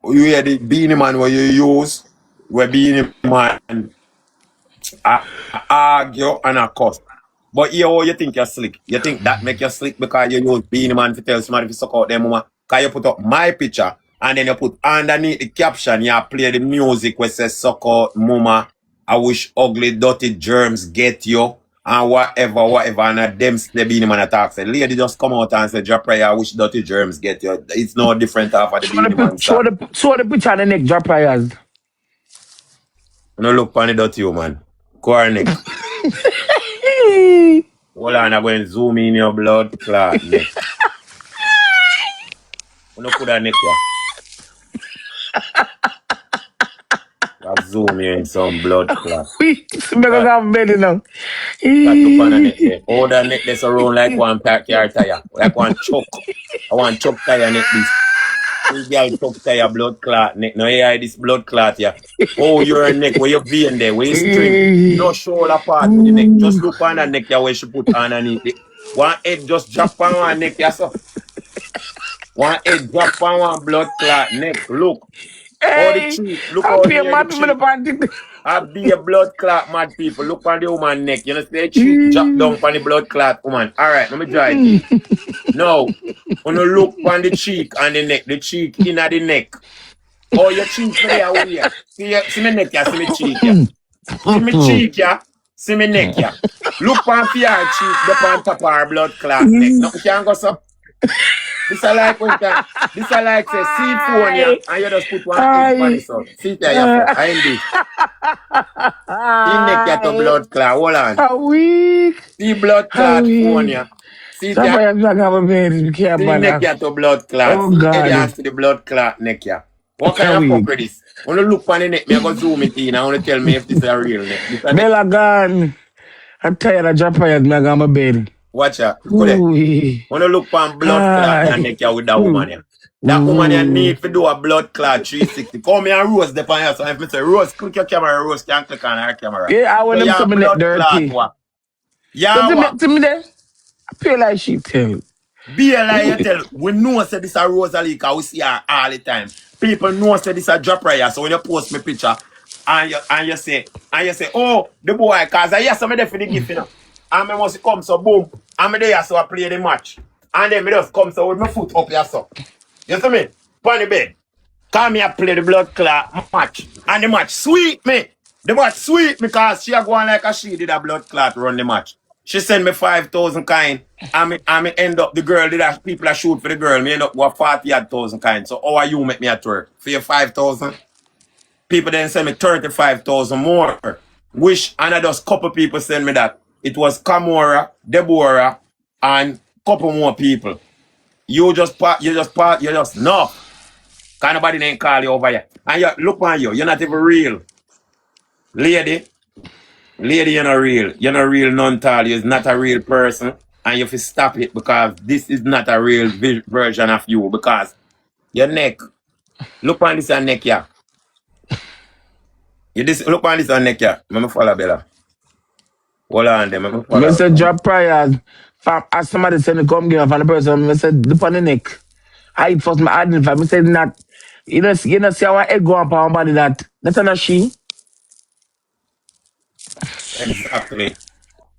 You hear the Beanie Man where you use where Beanie Man argue and a cuss. But here, you think you're slick. You think that make you slick because you use Beanie Man to tell somebody to suck out them mama. Because you put up my picture and then you put underneath the caption, you play the music where says suck out mama. I wish ugly, dirty germs get you. And whatever. And them the Beanie Man attack said, lady just come out and say, jahprayer, I wish dirty germs get you. It's no different after the Beanie Man song. Show the picture of the neck jahprayers. You know, look on the dirty woman. Neck. Hold on, I'm going to zoom in your blood clot neck. You know, put that neck here. I'll zoom in some blood clot. Because I'm better now. That look on the neck there. All that neck that's around like one backyard tire. Like one choke. I want choke tire neck this. This girl choke tire blood clot neck. No, yeah, this blood clot here. Oh, your neck, where your vein there, where you string. No shoulder part with the neck. Just look on that neck there where she put underneath it. One head just drop on one neck here, so. One head drop on one blood clot neck. Look. All the cheek. Look how near the cheek. I be a blood clot mad people. Look on the woman neck. You know, see the cheek drop down on the blood clot woman. Alright, let me try it. Now, when you look on the cheek and the neck, the cheek in the neck. Oh, your cheek there, weird. See me neck here, see me cheek here. See me cheek here, see me neck here. Look on your cheek, the on top of our blood clot neck. Nothing can go so. This I like when this I like say see phone here and you just put one egg on it so. See there your phone. I ain't this. See neck here to blood clot. Hold on. How weak. See blood clot phone here. See there. See neck here to blood clot. Oh, see God. head here to the blood clot neck here. What kind of fuck is this? When you look on the neck, me I go zoom it in. I want to tell me if this is a real neck. This a neck. Bella gone. I'm tired of jahprayers. I got my bed. Watch out. When you look on blood clot and neck here with that woman here. That woman here need to do a blood clot 360. Come here and Rose depend here. So if I say Rose, click your camera, Rose can click on her camera. Yeah, I want them to be dirty. Yeah, what? To me there, I feel like she tell. Be a lie, you tell. We know say this a Rosalie because we see her all the time. People know say this a jahprayer. So when you post me picture, and you say, oh, the boy, cause I hear some of them for the gift, you know. And I must come, so boom. And I there, so I play the match. And then I just come, so with my foot up here, so. You see me? On the bed. Come here, play the blood clot match. And the match sweet me. The match sweet me because she a go on like a she did a blood clot run the match. She send me 5,000 kind. And me end up, the girl did that, people a shoot for the girl. Me end up with 40,000 kind. So how are you make me at work? For your 5,000? People then send me 35,000 more. Wish, and I just couple people send me that. It was Kamora, Deborah, and couple more people. You just no. Can't nobody name call you over here. And you look on you, you're not even real. Lady, you're not real. You're not real non-tall. You're not a real person. And you have to stop it because this is not a real version of you. Because your neck, look on this neck here. Look on this neck here. Let me follow Bella. Hold on them. Let me follow. Mr. Jahprayer, as somebody said to come give from the person, I said, look on the neck. I first my identify. I said not, you know, see our head go up on body that. That's not she. Exactly.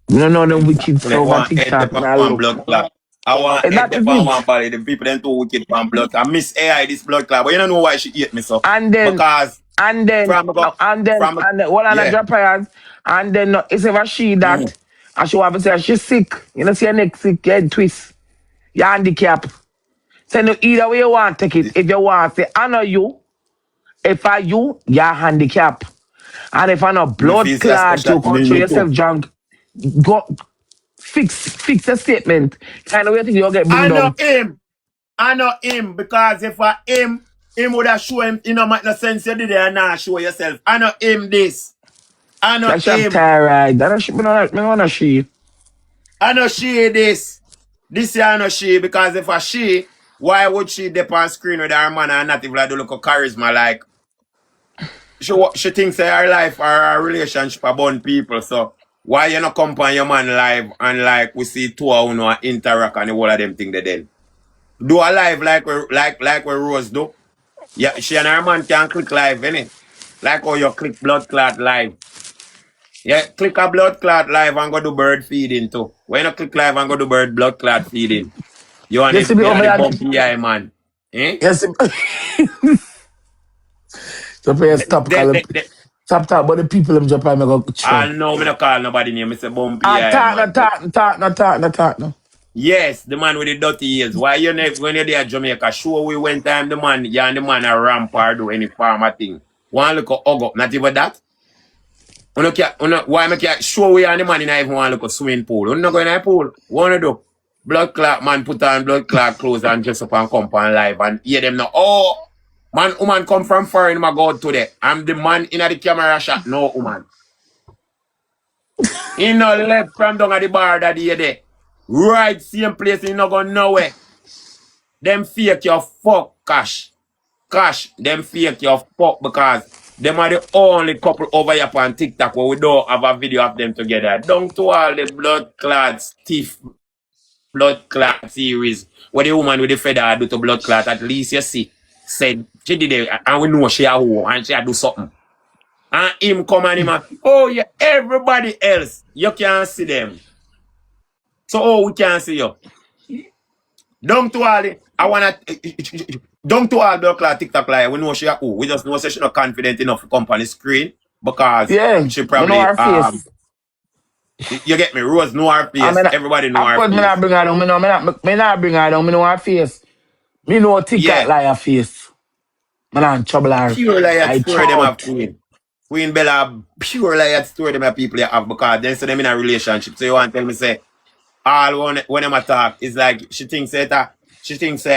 You don't know the wicked Exactly. stuff on TikTok. Now One look. blood clot. I want It's head not the the one body. The people then too wicked one blood. I miss AI this blood clot, but you don't know why she hate me so. And then, Because and then, from and then, from and then, one of the yeah. Jahprayers, and then it's ever she that, and she want to say she's sick. You know, see her neck sick, your head twist, your handicap. So no, either way you want, take it. If you want, say, I know you. If I you, you're handicapped. And if I know Me blood feel say clot, special you me, control me too. yourself drunk, go fix a statement. Kind of way you get I bring know down. him. I know him because if I him would have show him, you know, make no sense you did it and not show yourself. I know him this. I know Like she have him. thyroid. That she, me wanna she. I know she this. This year I know she because if I she, why would she dip on screen with her man and not even like do look of charisma like she thinks that her life or her relationship about people. So why you not come on your man live and like we see two of you interact and the whole of them thing they then. Do a live like we Rose do. Yeah, she and her man can click live, innit? Like how you click blood clot live. Yeah, click a blood clot live and go do bird feeding too. When you click live and go do bird blood clot feeding, you You see me on over the that. bumpy eye man. Eh? You see so please stop calling. Stop talking about the people in Japan. I go show. I know me not call nobody name, Mr. Bumpy I eye talk, no man. talk, no talk, no talk, no talk, no. Yes, the man with the dirty ears. Why you never when you're there at Jamaica, show we one time the man, yeah, and the man a ramp or do any farmer thing. One look a hug up, not even that. Why make you show we and the man in even want to look a swimming pool? You not going in a pool. What you do? Blood clot man put on blood clot clothes and dress up and come on live and hear them now. Oh, man, woman come from foreign, my God, today. I'm the man in the camera shot. No, woman. He no left from down at the bar that day there. Right, same place, he not going nowhere. Them fake your fuck, Cash. Cash, them fake your fuck because them are the only couple over here on TikTok where we don't have a video of them together. Down to all the blood clot, stiff blood clot series where the woman with the feather do to blood clot, at least you see, said she did it and we know she a hoe and she a do something. And him come and him and, oh yeah, everybody else, you can't see them. So oh, we can't see you. Down to all the, I wanna, down to all blood clot TikTok live, we know she a hoe. We just know she not confident enough to come on the screen because Yeah, she I know probably, her face. you get me, Rose know her I face, mean, everybody know of her course, me face. not bring her down. Me not bring her down. Me know her face. Me know TikTok Yeah. like her face. Me not trouble her. Pure liar I story them have thought. Queen. Queen Bella pure liar story them have people they have because then say them in a relationship. So you want to tell me say all when them attack is like she thinks that she thinks we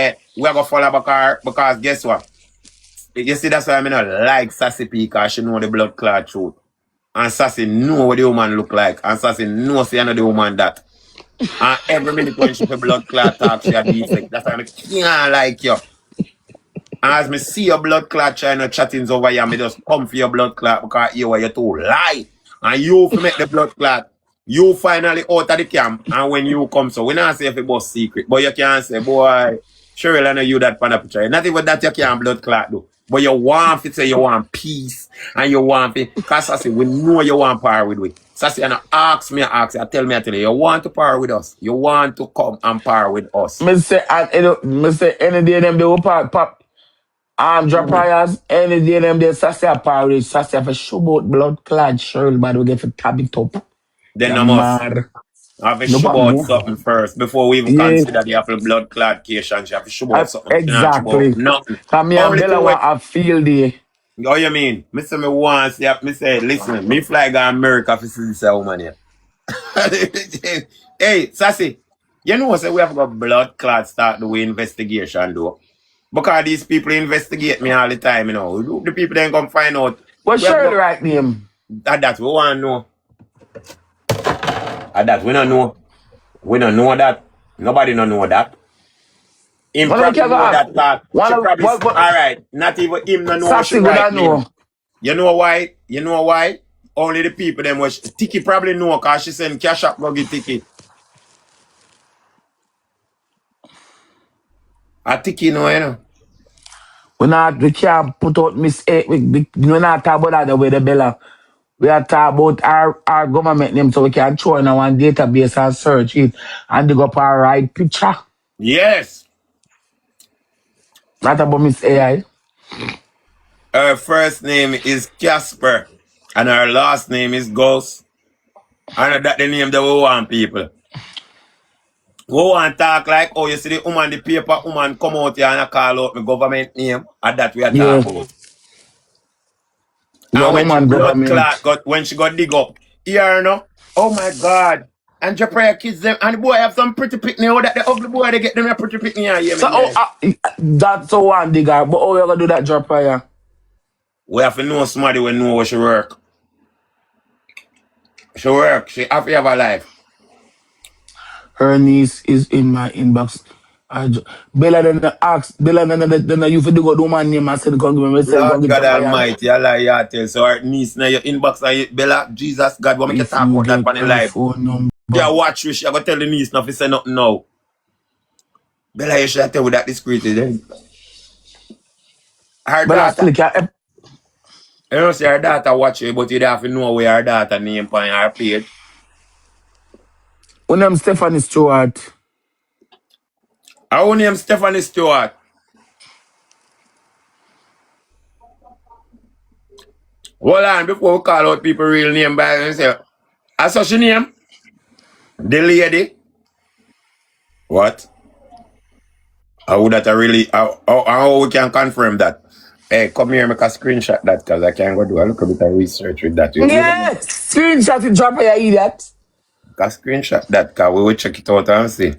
are gonna follow back her because guess what? You see that's why I mean not like Sassy P because she know the blood clot truth. And Sassy know what the woman look like. And Sassy know say you know the woman that. And every minute when she for blood clot talk, she a defect. That's why I can't like you. As me see your blood clot trying to chattings over here, me just come for your blood clot because you were you too lie. And you for make the blood clot. You finally out of the camp and when you come, so we not say if it was secret, but you can't say, boy, Cheryl, I know you that pan picture. Not even that you can't blood clot do. But you want to say you want peace and you want to, because I say, we know you want power with we. So I say, and ask me, I tell me, you want to power with us. You want to come and power with us. Me say, any day them they will pop. Jahprayers, any day them they sassy a power, sassy for show about blood clad Cheryl, but we get for tab it up. Then Yeah, I must mad. have to No show problem, about no. something first before we even Yeah, consider the apple blood clot case. She have to show about something. She not show about exactly. nothing. Cause me and Only Bella thing we want a field day. oh, you mean? Me say me want see me say, listen, me fly go America for see this woman here. Hey, Sassy, you know say we have got blood clot start the way investigation though. Because these people investigate me all the time, you know. The people then come find out. What's We have Shirley got right name? that we want to know. That we don't know. We don't know that. Nobody don't know that. Him One of probably can know ask. that part. One She of probably what alright. Not even him no know what she Sassy would I right name. know. You know why? You know why? Only the people them was Tiki probably know because she send cash up go get Tiki. A Tiki know, you know. We can't put out Miss A. We not talk about that the way the Bella. We are talking about our government name so we can throw in our database and search it and dig up our right picture. Yes. Not about Miss AI. Her first name is Casper. And her last name is Ghost. And that the name that we want people. We want talk like, oh, you see the woman, the paper woman come out here and I call out my government name. And that we are Yeah. talking about. Yeah, And when she woman blood clot government. got when she got dig up, here no. Oh my God. And jahprayer kids them and the boy have some pretty picnic. Oh, that the ugly boy they get them a pretty picnic here, yeah, So me guys. that's so one digger. But how you gonna do that drop fire? We have to know somebody when know where she work. She work. She have to have a life. Her niece is in my inbox. Bella then ask Bella then you for do go do my name and said come give me say go Lord get God drop fire. Almighty, Allah ya tell. So our niece now your inbox and you, Bella, Jesus God, what make you If talk you about that get on the her live? phone Yeah, number. watch you. She go tell the niece not to say nothing now. Bella, you should tell with that discreetly then. Her Bella daughter. still can You know, see her daughter watch you, but you don't have to know where her daughter name on her page. when I'm Stephanie Stewart. Her own name Stephanie Stewart. Hold on, before we call out people real name by and say, I saw she name? The lady? What? How that I really, how we can confirm that? Hey, come here, make a screenshot that because I can go do a little bit of research with that. You know? Yeah, screenshot it, drop fire, idiot. Make a screenshot that because we will check it out and see.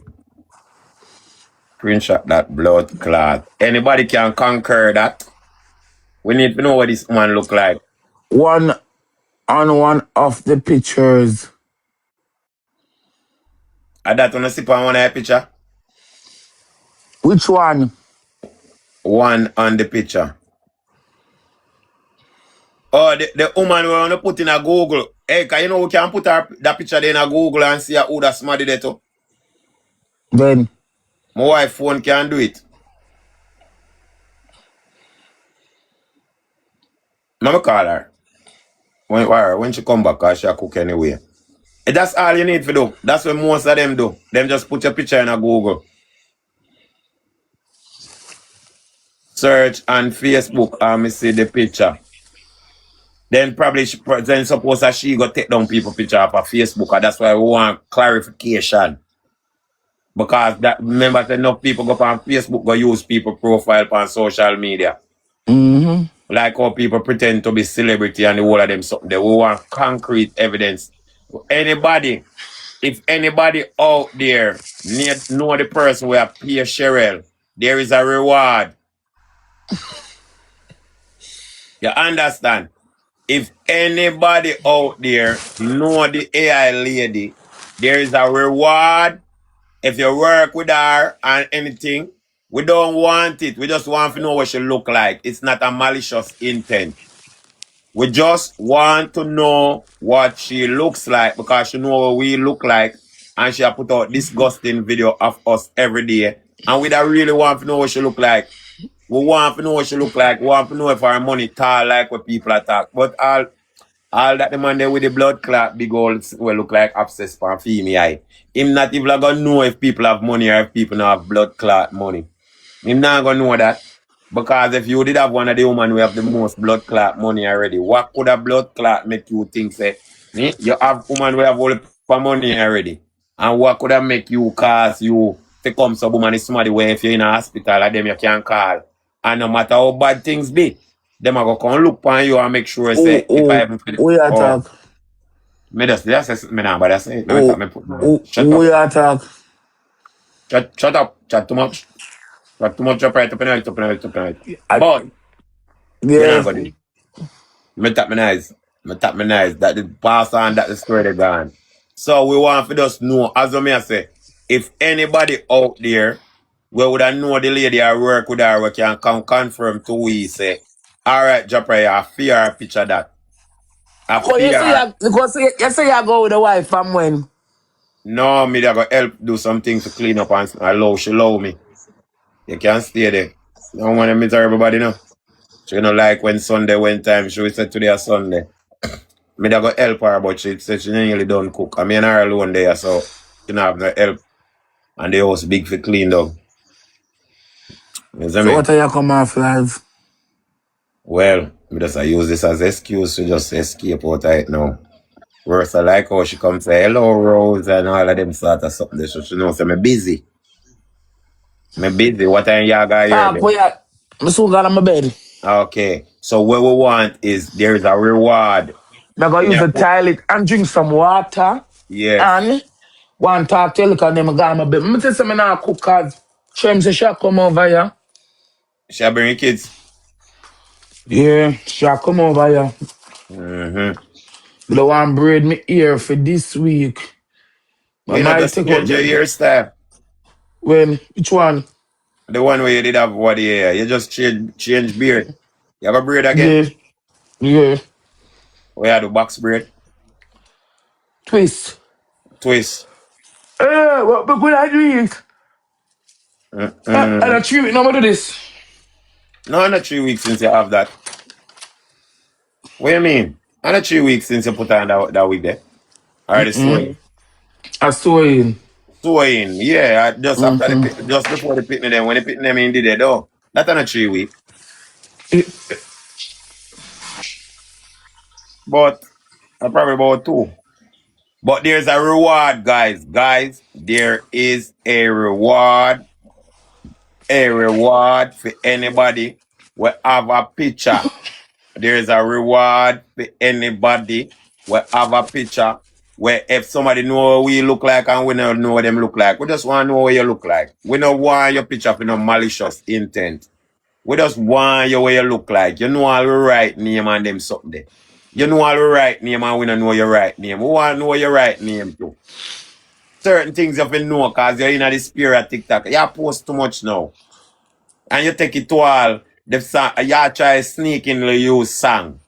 Screenshot that blood clot. Anybody can conquer that. We need to know what this man look like. One on one of the pictures. And that wanna sip on one eye picture? Which one? One on the picture. Oh, the woman we want to put in a Google. Hey, cause you know we can put that picture there in a Google and see who that somebody there too. Then My wife phone can do it. Mama call her. When she come back, cause she cook anyway. That's all you need to do. That's what most of them do. Them just put your picture in a Google. Search on Facebook and me see the picture. Then probably then suppose that she go take down people picture off of Facebook, and that's why we want clarification. Because that remember that enough people go on Facebook go use people profile on social media. Like how people pretend to be celebrity and the whole of them something. They want concrete evidence. Anybody, if anybody out there know the person who have Pierre Cheryl, there is a reward. You understand? If anybody out there know the AI lady, there is a reward. If you work with her and anything, we don't want it. We just want to know what she look like. It's not a malicious intent. We just want to know what she looks like because she know what we look like and she put out disgusting video of us every day. And we don't really want to know what she look like. We want to know what she look like. We want to know if her money tall like what people attack. But all that the man there with the blood clot big old will look like obsessed for female. Him not even gonna know if people have money or if people don't have blood clot money. Him not gonna know that. Because if you did have one of the women who have the most blood clot money already, what could a blood clot make you think say? You have woman who have all the money already. And what could that make you cause you to come some woman is somebody where if you're in a hospital and them you can call. And no matter how bad things be, them are gonna come look on you and make sure say if I ever Who you oh attack? me just say me now, but that's it. Let me talk me put shut Who up. you attack? Shut up. Chat too much. Chat too much up right up in it. I, But you're not yeah. gonna me tap my eyes. Me tap my eyes. That the pass on that the story they gone. So we want to just know, as I say, if anybody out there we would have know the lady I work with her, we can come confirm to we say, all right, jahprayer, I fear her picture that. I Oh, fear her. you say you go with the wife from when? No, me that go help do some things to clean up and she allow me. You can't stay there. Don't want to meet everybody now. She don't like when Sunday, when time, she will say today a Sunday. Me that go help her, but she said she nearly done cook. I mean her alone there, so she don't have no help. And the house big for clean up. You see So me? what are you come off live? Well, me just I use this as excuse to just escape out of it now. Worse, I like how she come say hello Rose and all of them sort of something. So she knows me busy. Me busy. What time you got here Talk, then? where you? I soon got on my bed. Okay. So what we want is there is a reward. I'm going to use Yeah, the toilet and drink some water. yes. And one talk to you, look at them, I got on my bed. I'm tell you something now, cook, cause Shem say she come over here. Shall I bring your kids? Yeah, she come over here. Mm-hmm. The one braid me ear for this week. I You know might just take out change your the, hairstyle. when, which one? The one where you did have what hair. You just change beard. You have a braid again? Yeah, yeah. We have the box braid. Twist. Twist. What but when I do it? And I Mm-mm. treat it, no matter this. No, not 3 weeks since you have that. What do you mean? Not 3 weeks since you put on that wig there. Already sewing. I saw it. Sewing, yeah. Just after just before the picnic then when the picnic them in did it though. That's not 3 weeks. But probably about 2. But there's a reward, guys. Guys, there is a reward. A reward for anybody will have a picture. There's a reward for anybody will have a picture where if somebody know what we look like and we don't know what them look like, we just want to know what you look like. We don't want your picture for no malicious intent. We just want you what you look like. You know all the right name and them something there. You know all the right name and we don't know your right name. We want to know your right name too. Certain things you have to know because you're in the spirit of TikTok. You post too much now. And you take it to all the song, you try sneakingly use song.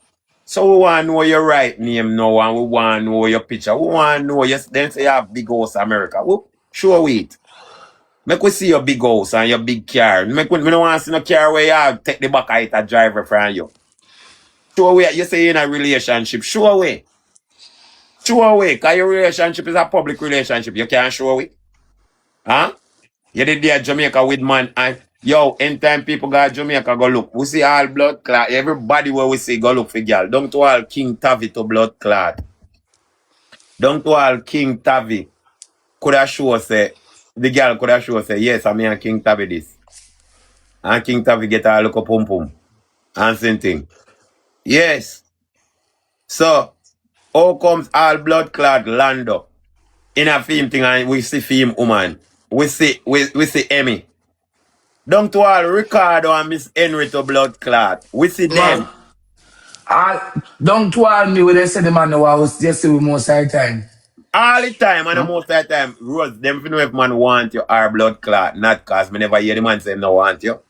So we want to know your right name now and we want to know your picture. We want to know, yes, then say you have big house America. Whoop, sure wait. Make we see your big house and your big car. We don't want to see no car where you have take the back of it a driver from you. Sure way, you say you're in a relationship. Sure way. Sure way. Because your relationship is a public relationship. You can't show way. Huh? You did there Jamaica with man and yo, anytime people go to Jamaica go look. We see all blood clot. Everybody where we see go look for girl. Don't to all King Tavi to blood clot. Don't to all King Tavi. Could have show say the girl could have show say yes, I mean King Tavi this. And King Tavi get a look up pum pum. And same thing. Yes. So how comes all blood clot land up in a film thing and we see film woman. We see Emmy. Down to all Ricardo and Miss Henry to blood clot. We see Man, them I don't tell me when they say the man know I was just with most of the time. all the time and the Huh? most of the time. Rose, them if you know if man want you or blood clot, not cause me never hear the man say no want you.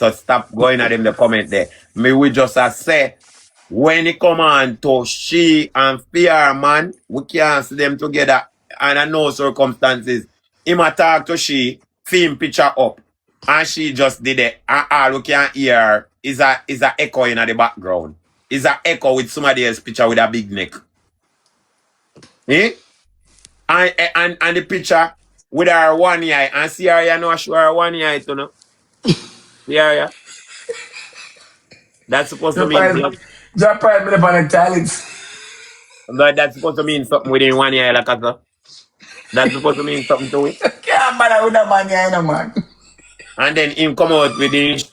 So stop going at them the comment there. Me we just say when it come on to she and fear man, we can't see them together under no circumstances. Him a talk to she, film picture up. And she just did it. And all we can hear is a echo in the background. Is a echo with somebody else's picture with a big neck. Eh? And the picture with her one eye. And see her, you know, show her one eye, you know. Yeah. That's supposed to mean blood. Jahprayer me on the toilet. But that's supposed to mean something within one eye, like that. That's supposed to mean something to it. Can't bother with that man, you know, man. And then him come out with the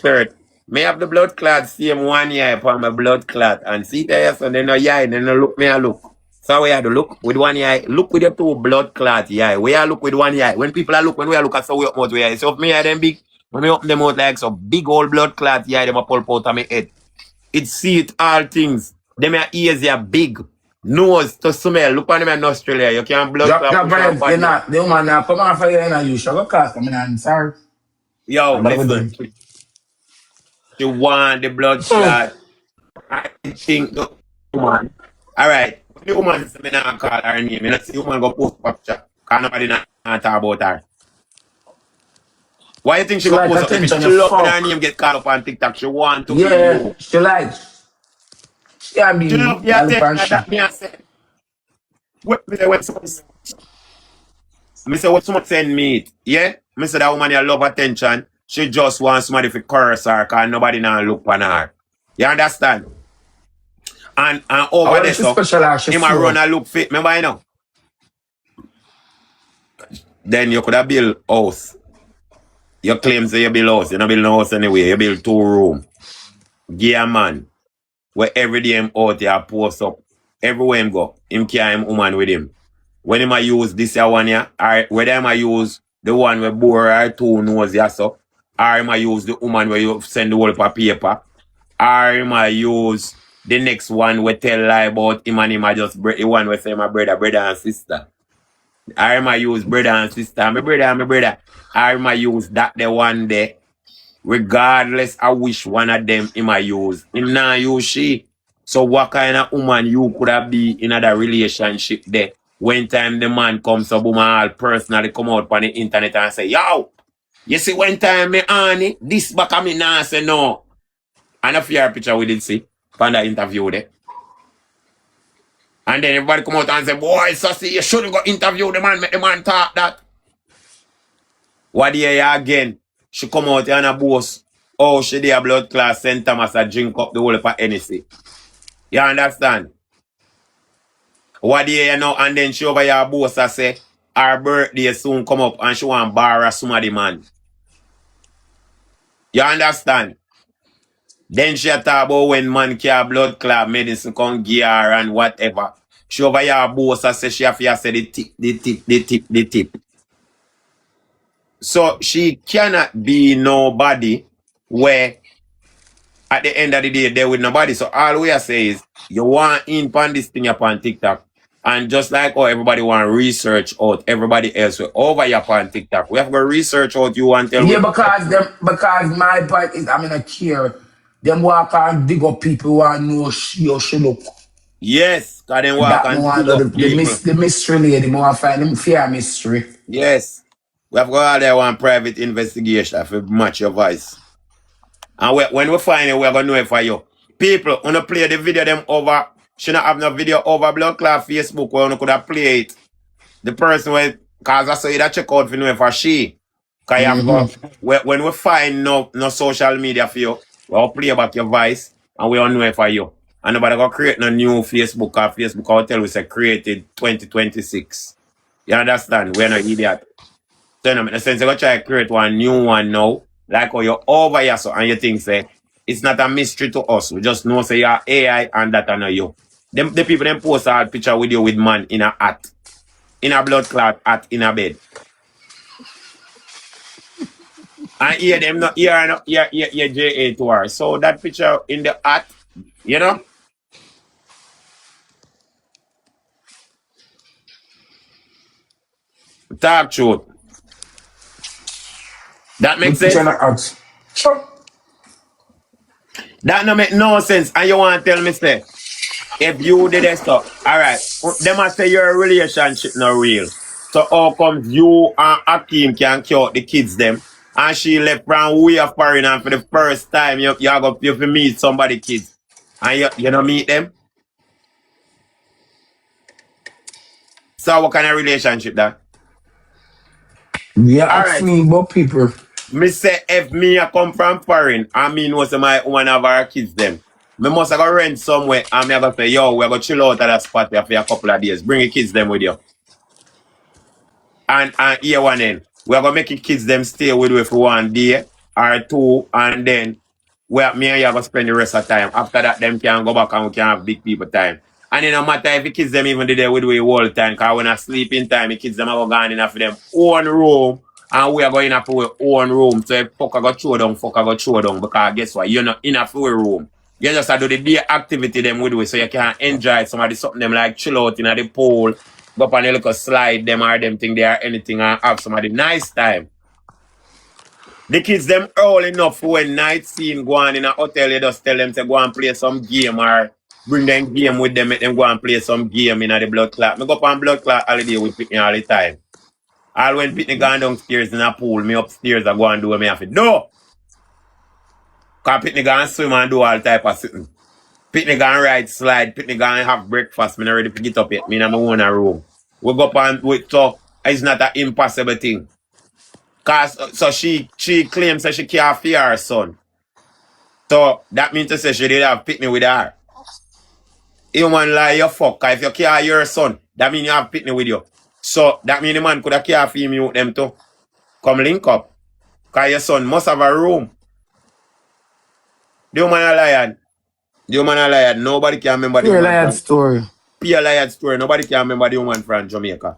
shirt. Me have the blood clot, same one eye upon my blood clot. And see there, so then no eye, then no look, me a look. So we have to look with one eye. Look with the two blood clot eye. We are look with one eye. When people are look, when we are look at so we up mouth we eye. So if me eye them big, when me open them out like so big old blood clot eye, them a pulp out of my head. It see it all things. Them ears are big. Nose to smell. Look on them in Australia. You can't blood clot push on Jahprayer, you're body. not. The woman now come on for you, and you sugar class coming on, sorry. Yo, I'm better listen. with She want the blood clot. I think the woman. Alright. The woman say me not call her name. You know, see the woman go post up chat. Cause nobody not talk about her. Why you think she She go like post up? Maybe attention, she you love when her fuck. name get called up on TikTok. She want to be Yeah, you. she like. She can be She me. love the I look attention on she. that me I say. What me say when someone me say what someone send me it. Yeah? Me say that woman you love attention. She just wants somebody to curse her cause nobody now look on her. You understand? And I over want there she so special like she him a run flow. a look fit. Remember you know? Then you could have build house. You claim say you build house. You don't build no house anyway. You build 2 room. Give a man. Where every day him out here post up. Everywhere him go. Him carry him woman with him. When him a use this here one here, or whether him a use the one where bore her 2 nose here so, or him a use the woman where you send the whole paper, or him a use the next one where tell lie about him and him a just the one where say my brother and sister. I might use brother and sister, my brother and my brother. I might use that the one day. Regardless I wish one of them he might use. Him not use she. So what kind of woman you could have be in a relationship there? When time the man comes up, woman all personally come out on the internet and say, yo, you see when time me honey, this back of me now say no. And a fear picture we did see from that interview there. And then everybody come out and say, boy, Sassy, you shouldn't go interview the man, make the man talk that. What year again? She come out and a boast. Oh, she did a blood class, St. Thomas a drink up the whole of Hennessy. You understand? What year you know? And then she over here boast and say, her birthday soon come up and she want borrow somebody man. You understand? Then she talk about when man care blood clot medicine come give her and whatever. She over here boast and say she have to say the tip. So she cannot be nobody where at the end of the day there with nobody. So all we are say is you want in upon this thing upon TikTok. And just like how everybody want to research out everybody else over here upon TikTok. We have to research out you and tell Yeah, we because my point is I'm in a care. Them walk and dig up people who want to know how she look. yes, cause then walk That me and want dig to know up people. the mystery lady. Me want to find them fear mystery. Yes. We have got all there one private investigation to match your voice. And when we find it, we're gonna know it for you. People, wanna play the video them over. Should not have no video over blood clot Facebook where you could have play it. The person will, cause I say that check out for know for she. Cause you have to go, when we find no social media for you, we'll play back your voice and we'll know it for you. And nobody gonna create no new Facebook or Facebook will tell we say created 2026. You understand? We're not idiot. So in the sense you go try to create one new one now, like how you're over here so and you think say it's not a mystery to us. We just know say you're AI and that and you. The people them post a picture with you with man in a hat. In a blood clot hat in a bed. And hear them not hear JA to her. So that picture in the hat, you know? Talk truth. That The makes picture in sense? the house. Sure. That no make no sense. And you want to tell me say if you did that stuff, all right, them must say your relationship not real. So how comes you and Akeem can cure the kids them? And she left from way of foreign and for the first time you go you meet somebody kids. And you know meet them. So what kind of relationship that? Yeah, ask Alright. me about people. Me say if me a come from foreign and me know say my one of our kids them. Me must have go rent somewhere and me have to say, yo, we're gonna chill out at that spot there for a couple of days. Bring your kids them with you. And here one end. We're gonna make the kids them stay with you for 1 day or two, and then me and you are gonna spend the rest of the time. After that, them can go back and we can have big people time. And it no matter if the kids them even did there with you all the time, because when I sleeping time, the kids them are going in for them own room, and we are going in for our own room. So if fuck I go throw down, because guess what? You're not in a full room. You just have to do the day activity them with you, so you can enjoy some of the something them like chill out in the pool, go up on a little slide them or them thing there anything and have some of the nice time. The kids them early enough for when night scene go on in a hotel, you just tell them to go and play some game or bring them game with them, make them go and play some game in the blood clot. Me go up on blood clot holiday with Pitney all the time. All when Pitney gone downstairs in a pool, me upstairs I go and do what me have to do. Cause Pitney go and swim and do all type of something. Pitney go and ride slide, Pitney go and have breakfast, me not ready to get up yet, me in my own room. We go up and wait, so it's not an impossible thing. Cause so she claims that she can't fear her son. So that means to say she did have Pitney with her. You man lie you fuck, cause if you care your son, that means you have Pitney with you. So that means the man could have care for you with them too. Come link up. Cause your son must have a room. The woman a liar. The woman a liar. Nobody can remember the Pure woman liar from story. Pure liar story. Nobody can remember the woman from Jamaica.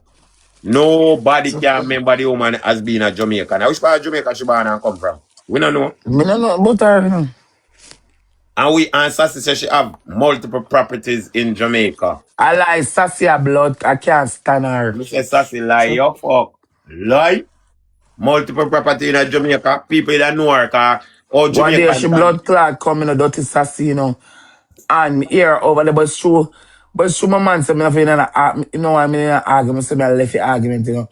Nobody can remember the woman as being a Jamaican. Now which part of Jamaica she born and come from? We don't know. Me no know about her, you know. And we answer say she have multiple properties in Jamaica. I like Sassy a blood. I can't stand her. Mr. Sassy lie, you fuck. Lie. Multiple property in Jamaica. People that know her, cause all One day she Jamaican can. blood clot coming a dirty Sassy, you know. And me hear over there, but my man said me nothing in a, you know, I'm in an argument, so me I left the argument, you know.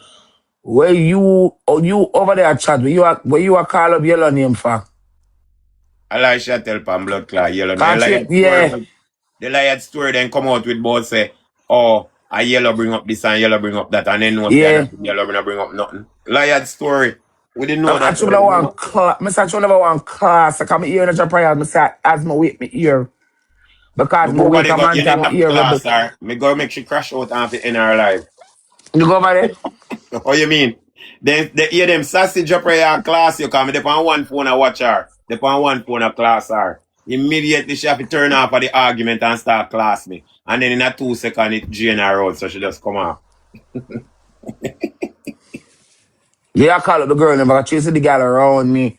Where you over there chat, where you are call up yellow name for? I like she tell Pam blood clot yellow. No, Yeah, the liar story then come out with both say, oh, a yellow bring up this and yellow bring up that, and then no say yeah. that yellow bring up nothing. Liar story. We didn't know I'm that. actually never want class. I actually never want class. I come here in a prayer. I say as my wait me ear. Because Me me go over wake there, a go, man you to didn't my have to ear rebel. class her. Me go make she crash out and fit in her life. You go over there? What you mean? They hear them sassy jahprayer class you come. They on one phone and watch her. They on one phone and class her. Immediately she have to turn off of the argument and start class me. And then in a 2 second it drain her out, so she just come off. Yeah, I call up the girl never chasing the girl around me.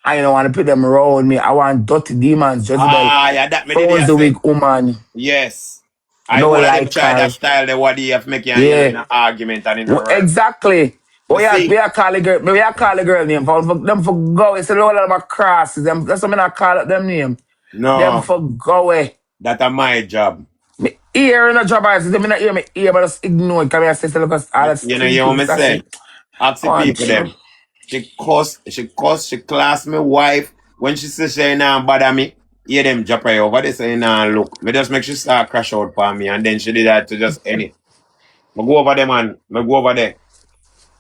I don't want to put them around me. I want dirty demons, Jezebel. Ah, yeah, that me did Owns I the say. weak woman. Yes. I No all of them like try that her. style, they what they have make you and you know, Yeah. in an argument and in a work. Exactly. Me We see? are call the girl. We are call the girl name. For them for go. It's a lot of them crosses. Them. That's what I call it them name. Them No, for go away. that a my job. Me ear in a job. I say them not hear me ear, but just ignore it. Come here, say look at all that You know, you know stinking what me sassy. say? Ask the On people chill. them. She class me wife. When she say she nah bother me, hear them drop her over there say nah look. Me just make she start crash out for me and then she did that to just end it. Me go over there man. Me go over there.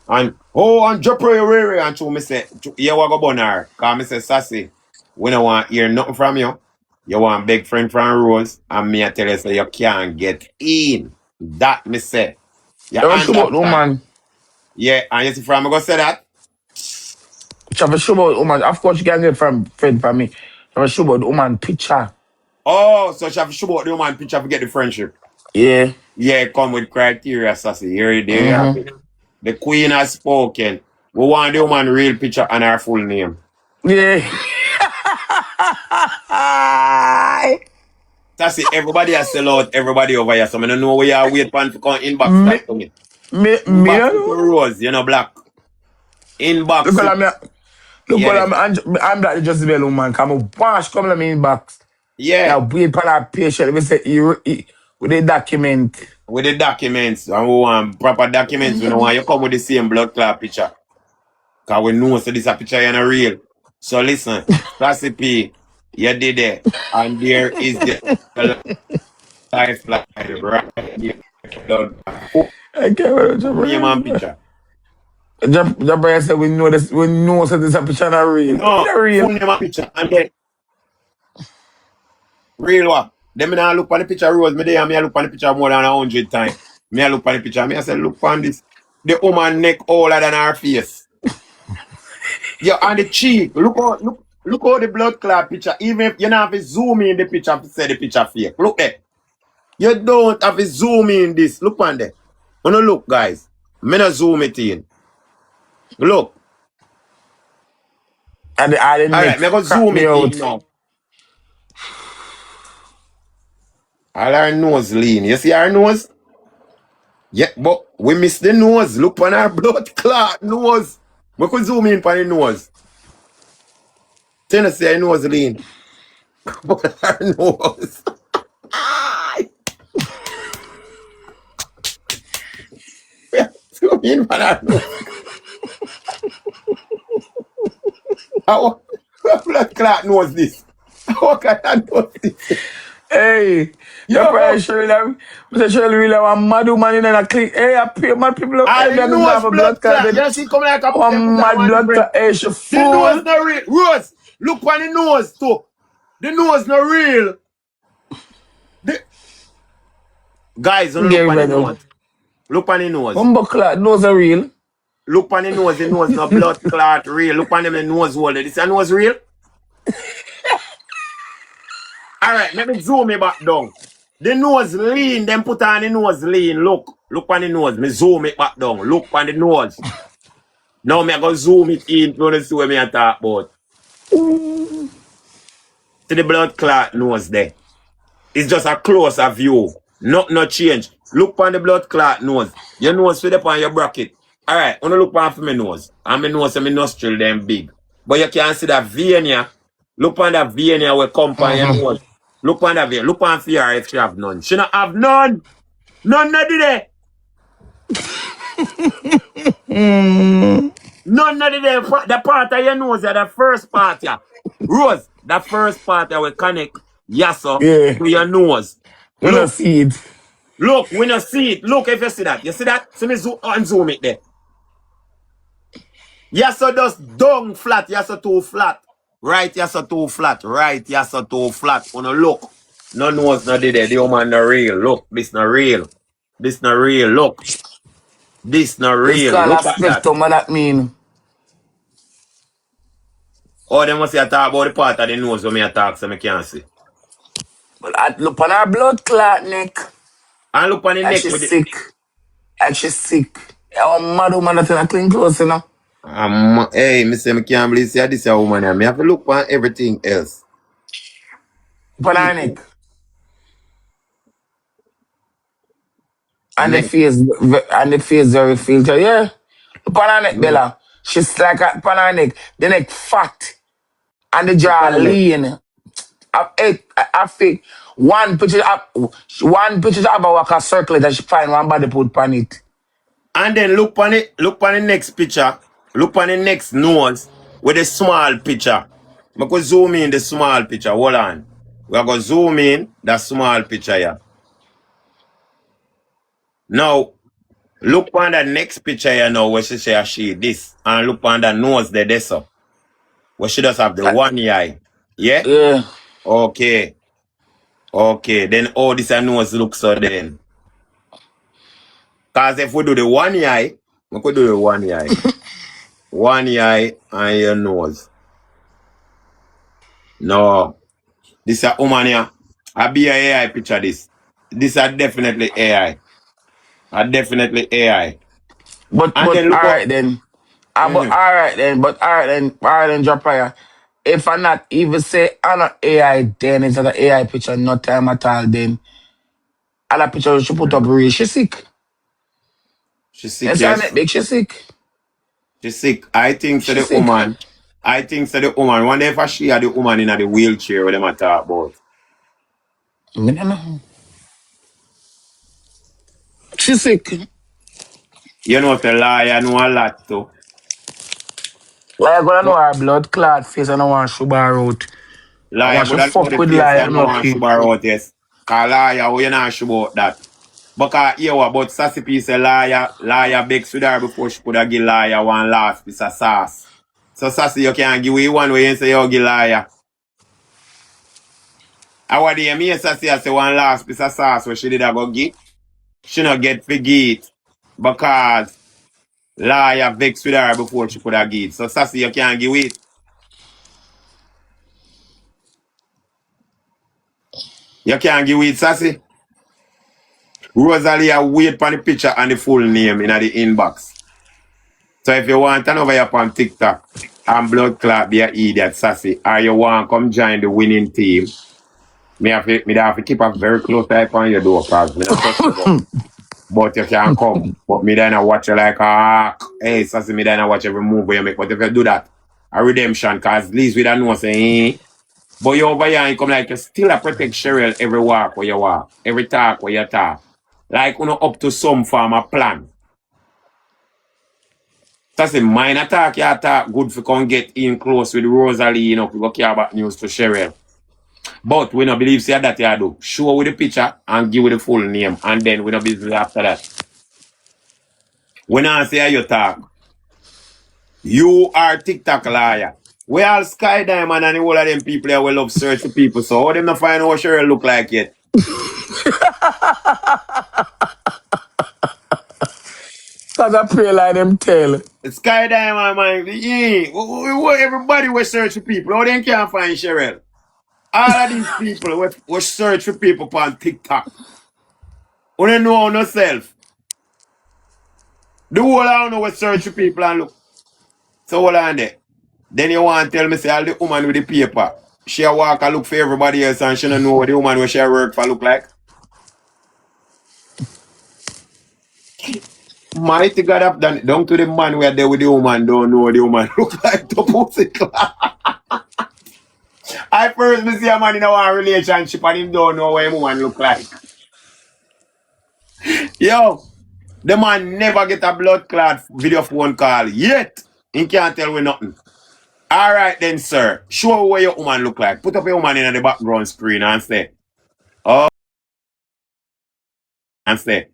And and drop her and to me say, you want go burn her. Cause me say sassy, we don't want hear nothing from you. You want big friend from Rose and me I tell you say you can't get in. That me say. You You have a show about the understand? woman. Yeah, and you see from me go say that. You have a show about the woman. Of course, you can get from friend from me. You have a show about the woman picture. Oh, so she have to show about the woman picture to get the friendship. Yeah. Yeah, come with criteria, sassy. Here, there you have Mm-hmm. it. The queen has spoken. We want the woman real picture and her full name. Yeah. Sassy, everybody has sell out everybody over here. So I don't know where you wait for to come inbox me, that to me. me Inbox don't it to know. Rose, you know, black. Look Inbox what it. I'm, Yes. I'm that Jezebel woman. Come on, wash, come to me inbox. Yeah, Yeah. wait for that patient. We say, with the document. With the documents. And we want proper documents. We don't want you come with the same blood clot picture. Because we know so this a picture is not real. So listen, Classy P, you did it. And there is the lifeline right there. Who I can't remember name and Jahprayer. picture? Jahprayer said we know this, we know so this a picture not real. No, Not real. full name and picture. And then real what? Then me now look on the picture Rose. Me there and me I look on the picture more than 100 times. Me I look on the picture. Me I say look on this. The woman neck older than her face. Yeah, and the cheek. Look how the blood clot picture. Even if you don't have to zoom in the picture to say the picture fake. Look there. You don't have to zoom in this. Look on there. Wanna look, guys. Me not zoom it in. Look. And the neck Alright, me go crack zoom me it in out. now. All her nose lean. You see her nose? Yeah, but we miss the nose. Look on her blood clot nose. We could zoom in on the nose. Tell her say her nose lean. But her nose. Zoom in on her nose. How blood clot knows this? How can I know this? Hey, Jahprayer Yo, Shirley, Mr. Shirley really one mad woman in a clique. Hey, I pay my people up. Hey, I me I go nose have a blood blood clot. clot. Then You see, come like a them one put on mad one blood different. clot. Hey, she The nose fool. not real. Rose, look on the nose too. The nose not real. The... Guys, don't look Gary on the Brother. nose. Look on the nose. One clot, nose are real. Look on the nose no blood clot real. Look on them the nose holder. This a nose real? Alright, let me zoom me back down. The nose lean, then put on the nose lean. Look. Look on the nose. Me zoom it back down. Look on the nose. Now me I go zoom it in to see what me I talk about. To the blood clot nose there. It's just a closer view. No change. Look on the blood clot nose. Your nose fit up on your bracket. Alright, wanna look on for my nose. And my nose and my nostril them big. But you can see that vein here. Look on that vein here where come on your nose. Look on that vein. Look on for her if she have none. She not have none. None not there. None not there. The part of your nose, the first part here. Rose, the first part that will connect yaso Yeah, to your nose. we not Look. see it. Look, when you see it, look if you see that. You see that? See me zoom and zoom it there. Yes, so just down flat, yes, so too flat. Right, yes, so too flat. Right, yes, so too flat. Wanna look. No nose not there. The woman not real. Look, this not real. This not real. Look. This not It's real. called a Look at that. spectrum, what that mean? Oh, they must say I talk about the part of the nose when me I talk so me can't see. But I look on her blood clot neck. And look on the And neck she's with it. sick. And she's sick. Yeah, one mad woman that's in a clean clothes, you know. Hey, me say me can't believe say this a woman here. Me have to look on everything else. On her neck. And the Neck. face, and the face very filtered. Yeah. Look on her neck, Bella. She's like on her neck. The neck fat. And the Look jaw on the neck. lean. I think one picture of her walk a circle and she find one body put on it. And then look on it, look on the next picture. Look on the next nose with a small picture. I go zoom in the small picture. Hold on. We are going to zoom in the small picture here. Now, look on the next picture here now where she say she this. And look on the nose there, this up. Where she does have the one eye. Yeah? Yeah. Okay. Okay. Then all this nose looks so then. Because if we do the one eye, we could do the one eye. One eye and your nose. No. This is a woman here. I be a AI picture this. This are definitely AI. Are definitely AI. But And then look up. alright then. But Mhm. alright then, Jahprayer. If I not even say I'm not AI, then it's an AI picture, no time at all. Then other picture she put up real. She sick. She sick, Yes, I yes. net big. She sick. She sick. I think so She the sick. woman. I think so the woman. Wonder if she had the woman in the wheelchair where them a talk about. Me no know. She sick. You know if the liar know a lot too. Like, I know our blood clot face and I want to bar out. I Liar, want but to I know fuck the with face liar, and no one lucky. should borrow out, yes. Cause liar, we not sure about that. Because here what about Sassy piece a liar begs with her before she could have give liar one last piece of sauce. So Sassy, you can't give me one way and say you give liar. I want to me Sassy I say one last piece of sauce where she did have go give. She not get for give it because liar vex with her before she could have give it. So Sassy, you can't give it. You can't give it, Sassy. Rosalie, wait for the picture and the full name in the inbox. So if you want to know where you're on TikTok and blood clot be an idiot sassy, or you want to come join the winning team, me have to keep a very close eye on your door because me not trust you. But you can come. But me then I watch you like hey sassy, me then I watch every move you make. But if you do that, a redemption, cause at least we don't know saying but you over here and you come like you still a protect Cheryl every walk where you walk, every talk where you talk. Like you know up to some form of plan. That's a minor attack, you attack good for come get in close with Rosalie, you know, we go care about news to Cheryl. But we don't believe say that you do. Show with the picture and give with the full name. And then we don't busy after that. When I say how you talk, you are TikTok liar. We all Sky Diamond and all of them people here will love search for people. So how them not find out what Cheryl look like yet? Cause I pray like them tell. Sky Diamond, man. Yeah. Everybody will search for people. How they can't find Cheryl? All of these people will search for people on TikTok. You don't know yourself. The whole I don't know what search for people and look. So hold on there. Then you want to tell me say all the woman with the paper. She a walk and look for everybody else and she don't know what the woman where she work for look like. Mighty God have done it. Down to the man where there with the woman don't know what the woman look like to pussy class. I first me see a man in a one relationship and him don't know what a woman look like. Yo, the man never get a blood clot video phone call yet. He can't tell me nothing. All right then, sir. Show what your woman look like. Put up your woman in the background screen and say, oh, and say,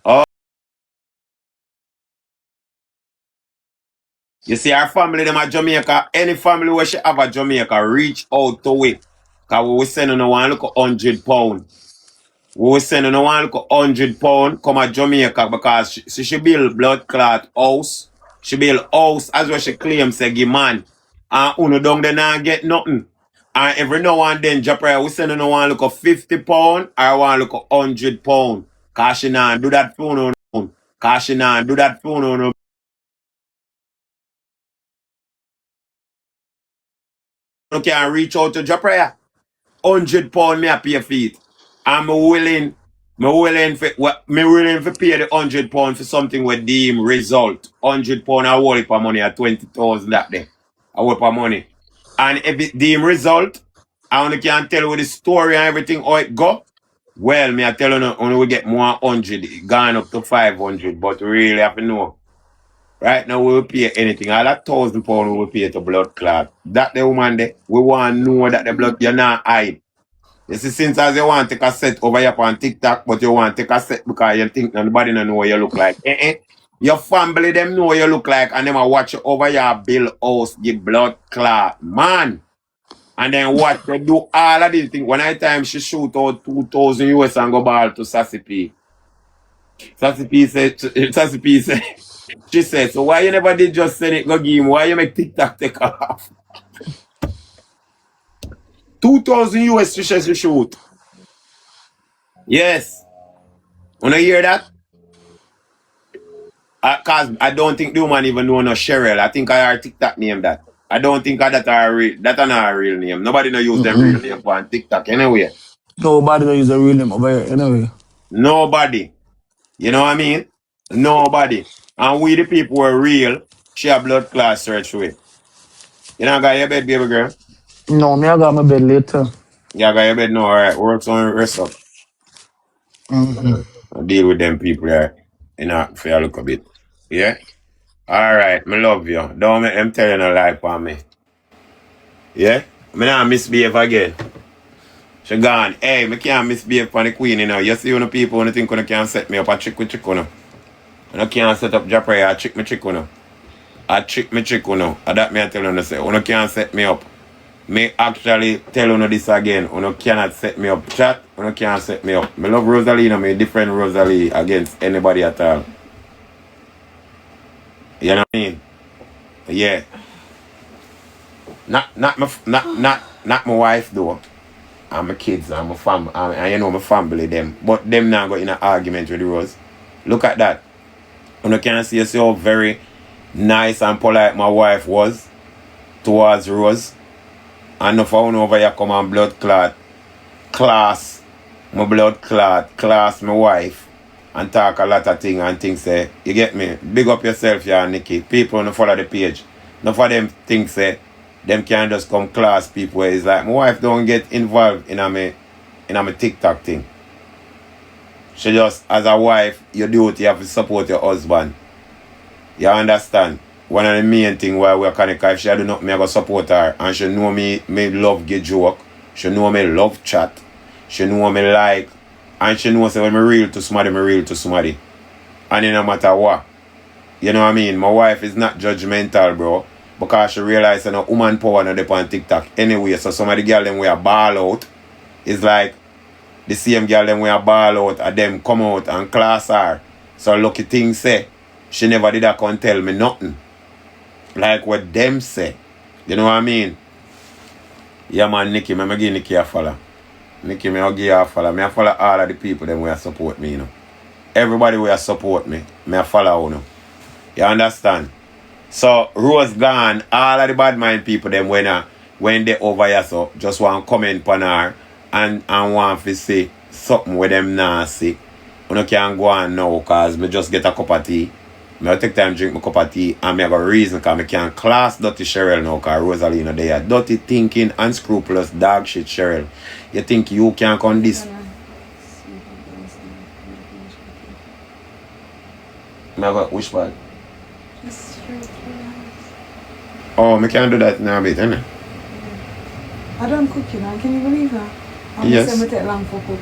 oh. You see our family, them at Jamaica, any family where she have a Jamaica, reach out to we. Because we send on one look £100. We send on one look £100 come at Jamaica because she build blood clot house. She build house as what she claims say give man. And uno down there not get nothing. And every now and then, jahprayer, we send on one look £50 or one look £100. Cause she not do that for no. Cause she not do that for no. You can reach out to jahprayer. £100 me a pay for it. I'm willing for pay the £100 for something with deem result. £100 I hold it for money at 20,000 that day. I hold for money. And if it deem result, I only can tell you the story and everything how it go. Well, me I tell you only we get more 100, gone up to 500, but we really have to know. Right now we will pay anything. All that £1,000 we will pay to blood clot. That the woman there, we want to know that the blood you're not hide. You see, since as you want to take a set over here on TikTok, but you want to take a set because you think nobody don't know what you look like. Your family them know what you look like and them a watch you over your bill house, give blood clot. Man. And then what they do all of these things. One night time she shoot out 2,000 US and go ball to Sassy P. Sassy P said, she said, so why you never did just send it go give him? Why you make TikTok take off? 2,000 US she says she shoot. Yes. Wanna hear that? Cause I don't think the woman even know no Cheryl. I think I our TikTok name that. I don't think that that are not a real name. Nobody no use them real name on TikTok anyway. Nobody don't use a real name over here anyway. Nobody. You know what I mean? Nobody. And we the people who are real, share blood class search with. You know got your bed, baby girl? No, me I got my bed later. Yeah, got your bed now, alright. Works on rest up. Mm-hmm. Deal with them people there. You know, for you look a bit. Yeah? Alright, me love you. Don't make them tell you no lie for me. Yeah? Me not misbehave again. She gone. Hey, me can't misbehave for the queen, you know. You see when the people when you think you can't set me up, I trick with chick, you know. You can't set up jahprayer, I trick me chick, you know. I trick me chick, you know. And that me I tell you, say, you can't set me up. Me actually tell you this again. You cannot set me up. Chat, you can't set me up. Me love Rosalie, me different Rosalie against anybody at all. You know what I mean? Yeah. Not my wife though. And my kids and my family. And you know my family them. But them now got in an argument with the Rose. Look at that. You can see how very nice and polite my wife was towards Rose. And no for over here come and blood clot. Class my blood clot. Class my wife. And talk a lot of things and things say, you get me? Big up yourself, yeah, Nikki. People no follow the page. No for them things say, them can just come class people where it's like, my wife don't get involved in a TikTok thing. She just, as a wife, you do it, you have to support your husband. You understand? One of the main things why we're connected, if she do not, me I go support her. And she know me love get joke. She know me love chat. She know me like. And she knows that when I'm real to somebody, I'm real to somebody. And it no matter what. You know what I mean? My wife is not judgmental, bro. Because she realizes that no woman power not depend on TikTok anyway. So some of the girls them we are ball out. It's like the same girl them we are ball out and them come out and class her. So lucky thing say, she never did that come tell me nothing. Like what them say. You know what I mean? Yeah man, Nikki, me give Nikki a follow. Nikki, me I'll give her a follow. Me I follow all of the people them will support me, you know. Everybody will support me. Me I follow, you know. You understand? So Rose gone, all of the bad mind people them when they over here so just want to comment on her and want to say something with them nasty. You can go on now because me just get a cup of tea. Me take time drink my cup of tea and me have a reason because me can't class dirty Cheryl now because Rosalina they are dirty thinking, unscrupulous, dog shit Cheryl. You think you can come this? Me have a which part? Oh, me can't do that now a bit, innit? I don't cook, you know. Can you believe that? I'm yes. saying we take long for cook.